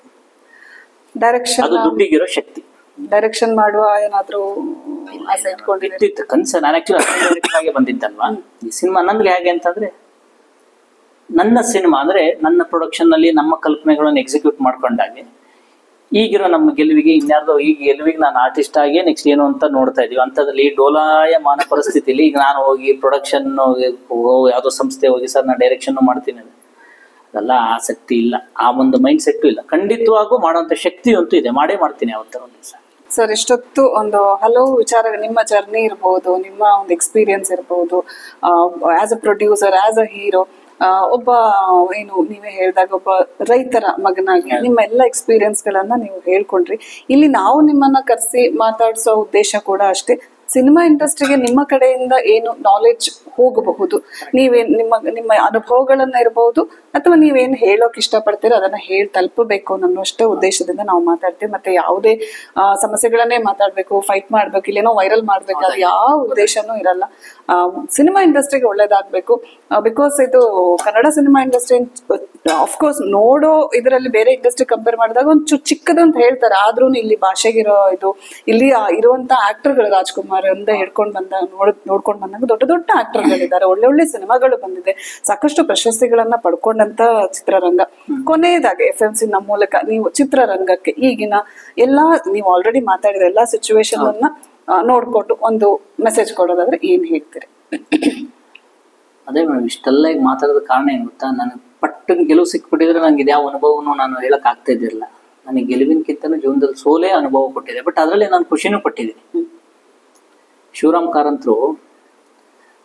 S1: ಡೈರೆಕ್ಷನ್
S2: ಅದು ದುಡ್ಡಿಗಿರೋ ಶಕ್ತಿ.
S1: ಡೈರೆಕ್ಷನ್ ಮಾಡುವ ಏನಾದ್ರು
S2: ಇತ್ತಿತ್ತು ಕನ್ಸ. ನಾನು ಆಕ್ಚುಲಿ ಬಂದಿದ್ದಲ್ವಾ ಈ ಸಿನಿಮಾ. ನನ್ಗೆ ಹೇಗೆ ಅಂತಂದ್ರೆ, ನನ್ನ ಸಿನಿಮಾ ಅಂದ್ರೆ ನನ್ನ ಪ್ರೊಡಕ್ಷನ್ ನಲ್ಲಿ ನಮ್ಮ ಕಲ್ಪನೆಗಳನ್ನು ಎಕ್ಸಿಕ್ಯೂಟ್ ಮಾಡ್ಕೊಂಡಾಗೆ ಈಗಿರೋ ನಮ್ಮ ಗೆಲುವಿಗೆ ಇನ್ಯಾರ್ದೋ ಈಗ ಗೆಲುವಿಗೆ ನಾನು ಆರ್ಟಿಸ್ಟ್ ಆಗಿ ನೆಕ್ಸ್ಟ್ ಏನು ಅಂತ ನೋಡ್ತಾ ಇದೀವಿ. ಅಂತದ್ರಲ್ಲಿ ಡೋಲಾಯಮಾನ ಪರಿಸ್ಥಿತಿಲಿ ಈಗ ನಾನು ಹೋಗಿ ಪ್ರೊಡಕ್ಷನ್ ಯಾವ್ದೋ ಸಂಸ್ಥೆ ಹೋಗಿ ಸರ್ ನಾನು ಡೈರೆಕ್ಷನ್ ಮಾಡ್ತೀನಿ, ಅದೆಲ್ಲ ಆಸಕ್ತಿ ಇಲ್ಲ, ಆ ಒಂದು ಮೈಂಡ್ ಸೆಟ್ ಇಲ್ಲ. ಖಂಡಿತವಾಗೂ ಮಾಡೋಂಥ ಶಕ್ತಿ ಅಂತೂ ಇದೆ, ಮಾಡೇ ಮಾಡ್ತೀನಿ ಯಾವತ್ತ ಒಂದು ದಿವಸ.
S1: ಸರ್, ಇಷ್ಟೊತ್ತು ಒಂದು ಹಲವು ವಿಚಾರ, ನಿಮ್ಮ ಜರ್ನಿ ಇರ್ಬೋದು, ನಿಮ್ಮ ಒಂದು ಎಕ್ಸ್ಪೀರಿಯನ್ಸ್ ಇರ್ಬೋದು, as a producer, as a hero, ಒಬ್ಬ ಏನು ನೀವೇ ಹೇಳಿದಾಗ ಒಬ್ಬ ರೈತರ ಮಗನಾಗಿ ನಿಮ್ಮ ಎಲ್ಲ ಎಕ್ಸ್ಪೀರಿಯನ್ಸ್ ಗಳನ್ನ ನೀವು ಹೇಳ್ಕೊಂಡ್ರಿ. ಇಲ್ಲಿ ನಾವು ನಿಮ್ಮನ್ನ ಕರೆಸಿ ಮಾತಾಡಿಸೋ ಉದ್ದೇಶ ಕೂಡ ಅಷ್ಟೇ. ಸಿನಿಮಾ ಇಂಡಸ್ಟ್ರಿಗೆ ನಿಮ್ಮ ಕಡೆಯಿಂದ ಏನು ನಾಲೆಡ್ಜ್ ಹೋಗಬಹುದು, ನೀವೇನ್ ನಿಮ್ಮ ಅನುಭವಗಳನ್ನ ಇರಬಹುದು, ಅಥವಾ ನೀವೇನ್ ಹೇಳೋಕ್ ಇಷ್ಟಪಡ್ತೀರೋ ಅದನ್ನ ಹೇಳಿ ತಲುಪಬೇಕು ಅನ್ನೋಷ್ಟೇ ಉದ್ದೇಶದಿಂದ ನಾವು ಮಾತಾಡ್ತೀವಿ. ಮತ್ತೆ ಯಾವುದೇ ಸಮಸ್ಯೆಗಳನ್ನೇ ಮಾತಾಡ್ಬೇಕು, ಫೈಟ್ ಮಾಡ್ಬೇಕು, ಇಲ್ಲೇನೋ ವೈರಲ್ ಮಾಡ್ಬೇಕು, ಅದು ಯಾವ ಉದ್ದೇಶನೂ ಇರಲ್ಲ. ಸಿನಿಮಾ ಇಂಡಸ್ಟ್ರಿಗೆ ಒಳ್ಳೇದಾಗ್ಬೇಕು. ಬಿಕಾಸ್ ಇದು ಕನ್ನಡ ಸಿನಿಮಾ ಇಂಡಸ್ಟ್ರಿ ಅಫ್ಕೋರ್ಸ್ ನೋಡೋ ಇದರಲ್ಲಿ ಬೇರೆ ಇಂಡಸ್ಟ್ರಿ ಕಂಪೇರ್ ಮಾಡಿದಾಗ ಒಂದು ಚಿಕ್ಕದಂತ ಹೇಳ್ತಾರೆ. ಆದ್ರೂ ಇಲ್ಲಿ ಭಾಷೆಗಿರೋ ಇದು, ಇಲ್ಲಿ ಇರುವಂತ ಆಕ್ಟರ್ಗಳು, ರಾಜ್ಕುಮಾರ್ ಒಂದೇ ಹಿಡ್ಕೊಂಡ್ ನೋಡ್ಕೊಂಡ್ ಬಂದಾಗ ದೊಡ್ಡ ದೊಡ್ಡ ಆಕ್ಟರ್ಗಳಿದ್ದಾರೆ, ಒಳ್ಳೆ ಸಿನಿಮಾಗಳು ಬಂದಿದೆ, ಸಾಕಷ್ಟು ಪ್ರಶಸ್ತಿಗಳನ್ನ ಪಡ್ಕೊಂಡಂತ ಚಿತ್ರರಂಗ. ಕೊನೆಯದಾಗಿ FMC ನಮ್ಮ ಮೂಲಕ ನೀವು ಚಿತ್ರರಂಗಕ್ಕೆ ಈಗಿನ ಎಲ್ಲಾ, ನೀವು ಆಲ್ರೆಡಿ ಮಾತಾಡಿದ ಎಲ್ಲಾ ಸಿಚುವೇಶನ್ ಅನ್ನ ನೋಡ್ಕೊಂಡು ಒಂದು ಮೆಸೇಜ್ ಕೊಡೋದಾದ್ರೆ ಏನ್ ಹೇಳ್ತೀರಿ?
S2: ಅದೇ ಮೇಡಮ್, ಇಷ್ಟೆಲ್ಲ ಈಗ ಮಾತಾಡೋದ ಕಾರಣ ಏನ್ ಗೊತ್ತಾ, ನನಗೆ ಪಟ್ಟನ್ ಗೆಲುವು ಸಿಕ್ಬಿಟ್ಟಿದ್ರೆ ನಂಗೆ ಇದ್ಯಾವ ಅನುಭವನು ನಾನು ಹೇಳಕ್ ಆಗ್ತಾ ಇದ್ದಿರಲಿಲ್ಲ. ನನಗೆ ಗೆಲುವಿನಕ್ಕಿಂತನೂ ಜೀವನದಲ್ಲಿ ಸೋಲೇ ಅನುಭವ ಕೊಟ್ಟಿದೆ, ಬಟ್ ಅದರಲ್ಲಿ ನಾನು ಖುಷಿನೂ ಪಟ್ಟಿದ್ದೀನಿ. ಶಿವರಾಮ್ ಕಾರಂತರು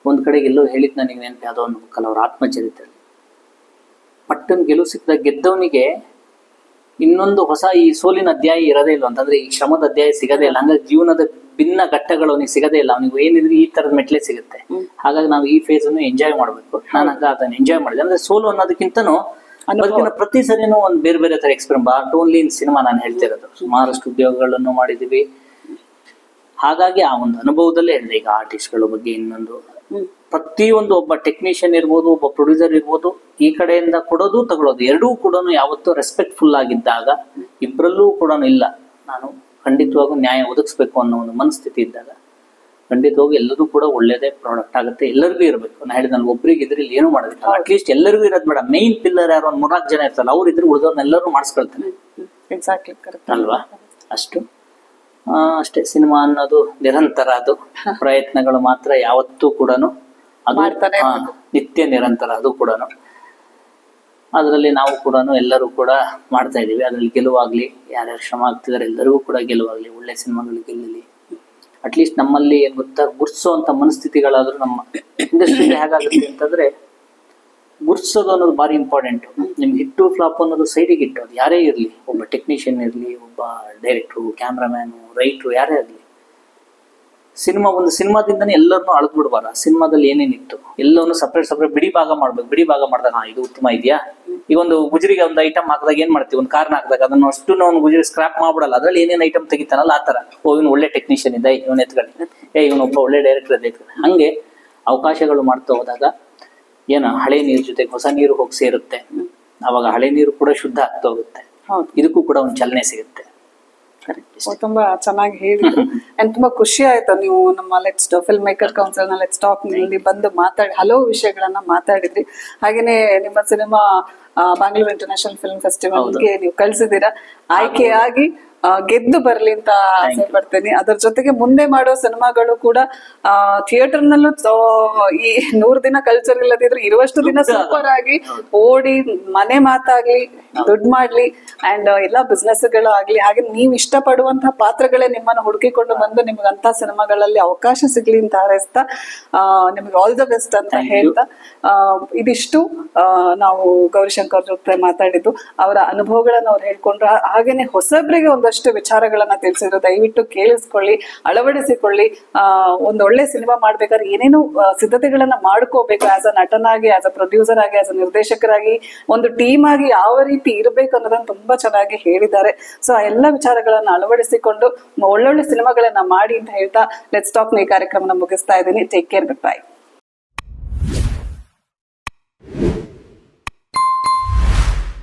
S2: ಒಂದ್ ಕಡೆಗೆ ಎಲ್ಲೋ ಹೇಳಿದ್ ನನಗೆ ನೆನಪು, ಯಾವುದೋ ಒಂದು ಬುಕ್ಕಲ್ಲಿ ಅವ್ರ ಆತ್ಮಚರಿತ್ರೆ, ಪಟ್ಟನ್ ಗೆಲುವು ಸಿಕ್ಕಿದಾಗ ಗೆದ್ದವನಿಗೆ ಇನ್ನೊಂದು ಹೊಸ ಈ ಸೋಲಿನ ಅಧ್ಯಾಯ ಇರೋದೇ ಇಲ್ಲ ಅಂತಂದ್ರೆ ಈ ಶ್ರಮದ ಅಧ್ಯಾಯ ಸಿಗದೇ ಇಲ್ಲ. ಹಂಗಾಗಿ ಜೀವನದ ಭಿನ್ನ ಘಟ್ಟಗಳು ಅವನಿಗೆ ಸಿಗದೇ ಇಲ್ಲ. ಅವನಿಗೆ ಏನಿದ್ರೆ ಈ ತರದ ಮೆಟ್ಲೆ ಸಿಗುತ್ತೆ. ಹಾಗಾಗಿ ನಾವು ಈ ಫೇಸ್ ಅನ್ನು ಎಂಜಾಯ್ ಮಾಡ್ಬೇಕು. ನಾನು ಅದನ್ನ ಎಂಜಾಯ್ ಮಾಡಿದೆ. ಅಂದ್ರೆ ಸೋಲು ಅನ್ನೋದಕ್ಕಿಂತನೂ ಬದುಕಿನ ಪ್ರತಿ ಸರಿನೂ ಒಂದು ಬೇರೆ ಬೇರೆ ತರ experience. Not only in cinema ನಾನು ಹೇಳ್ತಿರೋದು, ಸುಮಾರಷ್ಟು ಉದ್ಯೋಗಗಳನ್ನು ಮಾಡಿದೀವಿ. ಹಾಗಾಗಿ ಆ ಒಂದು ಅನುಭವದಲ್ಲೇ ಹೇಳಿದೆ. ಈಗ ಆರ್ಟಿಸ್ಟ್ಗಳ ಬಗ್ಗೆ ಇನ್ನೊಂದು, ಪ್ರತಿಯೊಂದು ಒಬ್ಬ ಟೆಕ್ನಿಷಿಯನ್ ಇರ್ಬೋದು, ಒಬ್ಬ ಪ್ರೊಡ್ಯೂಸರ್ ಇರ್ಬೋದು, ಈ ಕಡೆಯಿಂದ ಕೊಡೋದು ತಗೊಳ್ಳೋದು ಎರಡೂ ಕೂಡ ಯಾವತ್ತೂ ರೆಸ್ಪೆಕ್ಟ್ಫುಲ್ ಆಗಿದ್ದಾಗ, ಇಬ್ಬರಲ್ಲೂ ಕೂಡ ಇಲ್ಲ ನಾನು ಖಂಡಿತವಾಗೂ ನ್ಯಾಯ ಒದಗಿಸ್ಬೇಕು ಅನ್ನೋ ಒಂದು ಮನಸ್ಥಿತಿ ಇದ್ದಾಗ ಖಂಡಿತವಾಗೂ ಎಲ್ಲರೂ ಕೂಡ ಒಳ್ಳೇದೇ ಪ್ರಾಡಕ್ಟ್ ಆಗುತ್ತೆ. ಎಲ್ಲರಿಗೂ ಇರಬೇಕು. ನಾನು ಹೇಳಿದ ನಾನು ಒಬ್ರಿಗೆ ಇದ್ರೆ ಇಲ್ಲಿ ಏನು ಮಾಡೋದಿಲ್ಲ. ಅಟ್ಲೀಸ್ಟ್ ಎಲ್ಲರಿಗೂ ಇರೋದು ಬೇಡ, ಮೇನ್ ಪಿಲ್ಲರ್ ಯಾರು ಒಂದು 3-4 ಜನ ಇರ್ತಾರಲ್ಲ, ಅವ್ರು ಇದ್ರೆ ಉಳಿದವ್ರನ್ನೆಲ್ಲರೂ ಮಾಡಿಸ್ಕೊಳ್ತಾನೆ ಅಲ್ವಾ? ಅಷ್ಟೇ. ಸಿನಿಮಾ ಅನ್ನೋದು ನಿರಂತರ, ಅದು ಪ್ರಯತ್ನಗಳು ಮಾತ್ರ ಯಾವತ್ತೂ ಕೂಡ ಅದು ನಿತ್ಯ ನಿರಂತರ. ಅದು ಕೂಡ ಅದರಲ್ಲಿ ನಾವು ಕೂಡ ಎಲ್ಲರೂ ಕೂಡ ಮಾಡ್ತಾ ಇದೀವಿ. ಅದ್ರಲ್ಲಿ ಗೆಲುವಾಗ್ಲಿ, ಯಾರ್ಯಾರು ಶ್ರಮ ಆಗ್ತಿದಾರೆ ಎಲ್ಲರಿಗೂ ಕೂಡ ಗೆಲುವಾಗ್ಲಿ, ಒಳ್ಳೆ ಸಿನಿಮಾಗಳು ಗೆಲ್ಲಲಿ. ಅಟ್ಲೀಸ್ಟ್ ನಮ್ಮಲ್ಲಿ ಏನ್ ಗೊತ್ತಾ, ಗುರ್ಸೋಂತ ಮನಸ್ಥಿತಿಗಳಾದ್ರೂ ನಮ್ಮ ಇಂಡಸ್ಟ್ರಿಯಲ್ಲಿ ಹೇಗಾಗುತ್ತೆ ಅಂತಂದ್ರೆ, ಗುರ್ಸೋದು ಅನ್ನೋದು ಭಾರಿ ಇಂಪಾರ್ಟೆಂಟ್. ನಿಮ್ಗೆ ಹಿಟ್ಟು ಫ್ಲಾಪ್ ಅನ್ನೋದು ಸೈಡಿಗೆ ಇಟ್ಟೋದು. ಯಾರೇ ಇರಲಿ, ಒಬ್ಬ ಟೆಕ್ನಿಷಿಯನ್ ಇರಲಿ, ಒಬ್ಬ ಡೈರೆಕ್ಟ್ರು, ಕ್ಯಾಮ್ರಾಮ್ಯಾನು, ರೈಟ್ರು, ಯಾರೇ ಆಗಲಿ, ಸಿನಿಮಾ ಒಂದು ಸಿನಿಮಾದಿಂದನೇ ಎಲ್ಲರನ್ನೂ ಅಳದ್ ಬಿಡ್ಬಾರ, ಸಿನಿಮಾದಲ್ಲಿ ಏನೇನಿತ್ತು ಎಲ್ಲವನ್ನು ಸಪ್ರೇಟ್ ಬಿಡಿ ಭಾಗ ಮಾಡ್ಬೇಕು. ಬಿಡಿ ಭಾಗ ಮಾಡಿದಾಗ ಇದು ಉತ್ತಮ ಇದೆಯಾ, ಈಗ ಒಂದು ಗುಜರಿಗೆ ಒಂದು ಐಟಮ್ ಹಾಕಿದಾಗ ಏನ್ ಮಾಡ್ತೀವಿ, ಒಂದು ಕಾರ್ನ ಹಾಕಿದಾಗ ಅದನ್ನ ಅಷ್ಟು ಒಂದು ಗುಜರಿ ಸ್ಕ್ರಾಪ್ ಮಾಡ್ಬಿಡಲ್ಲ, ಅದ್ರಲ್ಲಿ ಏನೇನ್ ಐಟಮ್ ತೆಗಿತಾನಲ್ಲ ಆ ತರ. ಇವನು ಒಳ್ಳೆ ಟೆಕ್ನಿಷಿಯನ್ ಇದ್ದ, ಇವನ್ ಎತ್ಕೊಳ್ಳಿ, ಇವನೊಬ್ಬ ಒಳ್ಳೆ ಡೈರೆಕ್ಟರ್ ಇದ್ದ. ಹಂಗೆ ಅವಕಾಶಗಳು ಮಾಡ್ತಾ ಹೋದಾಗ ಏನು ಹಳೆ ನೀರ್ ಜೊತೆಗೆ ಹೊಸ ನೀರು ಹೋಗಿ ಸೇರುತ್ತೆ, ಅವಾಗ ಹಳೆ ನೀರು ಕೂಡ ಶುದ್ಧ ಆಗ್ತಾ ಹೋಗುತ್ತೆ, ಇದಕ್ಕೂ ಕೂಡ ಒಂದು ಚಲನೆ ಸಿಗುತ್ತೆ.
S1: ತುಂಬಾ ಚೆನ್ನಾಗಿ ಹೇಳಿದ್ರು. ಅಂಡ್ ತುಂಬಾ ಖುಷಿ ಆಯ್ತು ನೀವು ನಮ್ಮ ಫಿಲ್ಮ್ ಮೇಕರ್ ಕೌನ್ಸಿಲ್ ನ ಲೆಟ್ಸ್ ಟಾಕ್ ನಲ್ಲಿ ಬಂದು ಮಾತಾಡಿ ಹಲವು ವಿಷಯಗಳನ್ನ ಮಾತಾಡಿದ್ರಿ. ಹಾಗೇನೆ ನಿಮ್ಮ ಸಿನಿಮಾ ಬ್ಯಾಂಗ್ಳೂರ್ ಇಂಟರ್ನ್ಯಾಷನಲ್ ಫಿಲ್ಮ್ ಫೆಸ್ಟಿವಲ್ಗೆ ನೀವು ಕಳ್ಸಿದ್ದೀರಾ. ಆಯ್ಕೆಯಾಗಿ ಗೆದ್ದು ಬರ್ಲಿ ಅಂತ ಆಸೆ ಪಡ್ತೇನೆ. ಅದ್ರ ಜೊತೆಗೆ ಮುಂದೆ ಮಾಡೋ ಸಿನಿಮಾಗಳು ಕೂಡ ಥಿಯೇಟರ್ ನಲ್ಲೂ ಈ 100 ದಿನ ಕಲ್ಚರ್ ಇಲ್ಲದಿದ್ರು ಇರುವಷ್ಟು ದಿನ ಸೂಪರ್ ಆಗಿ ಓಡಿ ಮನೆ ಮಾತಾಗ್ಲಿ ದುಡ್ಡು ಮಾಡ್ಲಿ ಅಂಡ್ ಎಲ್ಲಾ ಬಿಸ್ನೆಸ್ ಗಳು ಆಗ್ಲಿ, ಹಾಗೆ ನೀವ್ ಇಷ್ಟಪಡುವಂತಹ ಪಾತ್ರಗಳೇ ನಿಮ್ಮನ್ನ ಹುಡುಕಿಕೊಂಡು ಬಂದು ನಿಮ್ಗಂತ ಸಿನಿಮಾಗಳಲ್ಲಿ ಅವಕಾಶ ಸಿಗ್ಲಿ ಅಂತ ಹಾರೈಸ್ತಾ ನಿಮ್ಗೆ ಆಲ್ ದ ಬೆಸ್ಟ್ ಅಂತ ಹೇಳ್ತಾ ಇದಿಷ್ಟು ನಾವು ಗೌರಿಶಂಕರ್ ಜೊತೆ ಮಾತಾಡಿದ್ದು. ಅವರ ಅನುಭವಗಳನ್ನ ಅವ್ರು ಹೇಳ್ಕೊಂಡ್ರು, ಹಾಗೇನೆ ಹೊಸಬ್ರಿಗೆ ಒಂದಷ್ಟು ವಿಚಾರಗಳನ್ನ ತಿಳಿಸಿದ್ರು. ದಯವಿಟ್ಟು ಕೇಳಿಸ್ಕೊಳ್ಳಿ, ಅಳವಡಿಸಿಕೊಳ್ಳಿ. ಒಂದೊಳ್ಳೆ ಸಿನಿಮಾ ಮಾಡ್ಬೇಕಾದ್ರೆ ಏನೇನು ಸಿದ್ಧತೆಗಳನ್ನ ಮಾಡ್ಕೋಬೇಕು, ಆಸ್ ಅ ನಟನಾಗಿ, ಆಸ್ ಅ ಪ್ರೊಡ್ಯೂಸರ್ ಆಗಿ, ಆಸ್ ಅ ನಿರ್ದೇಶಕರಾಗಿ, ಒಂದು ಟೀಮ್ ಆಗಿ ಯಾವ ರೀತಿ ಇರಬೇಕು ಅನ್ನೋದನ್ನ ತುಂಬಾ ಚೆನ್ನಾಗಿ ಹೇಳಿದ್ದಾರೆ. ಸೊ ಆ ಎಲ್ಲ ವಿಚಾರಗಳನ್ನ ಅಳವಡಿಸಿಕೊಂಡು ಒಳ್ಳೊಳ್ಳೆ ಸಿನಿಮಾಗಳನ್ನ ಮಾಡಿ ಅಂತ ಹೇಳ್ತಾ ಲೆಟ್ಸ್ ಟಾಕ್ ಈ ಕಾರ್ಯಕ್ರಮನ ಮುಗಿಸ್ತಾ ಇದ್ದೀನಿ. Take care, good bye.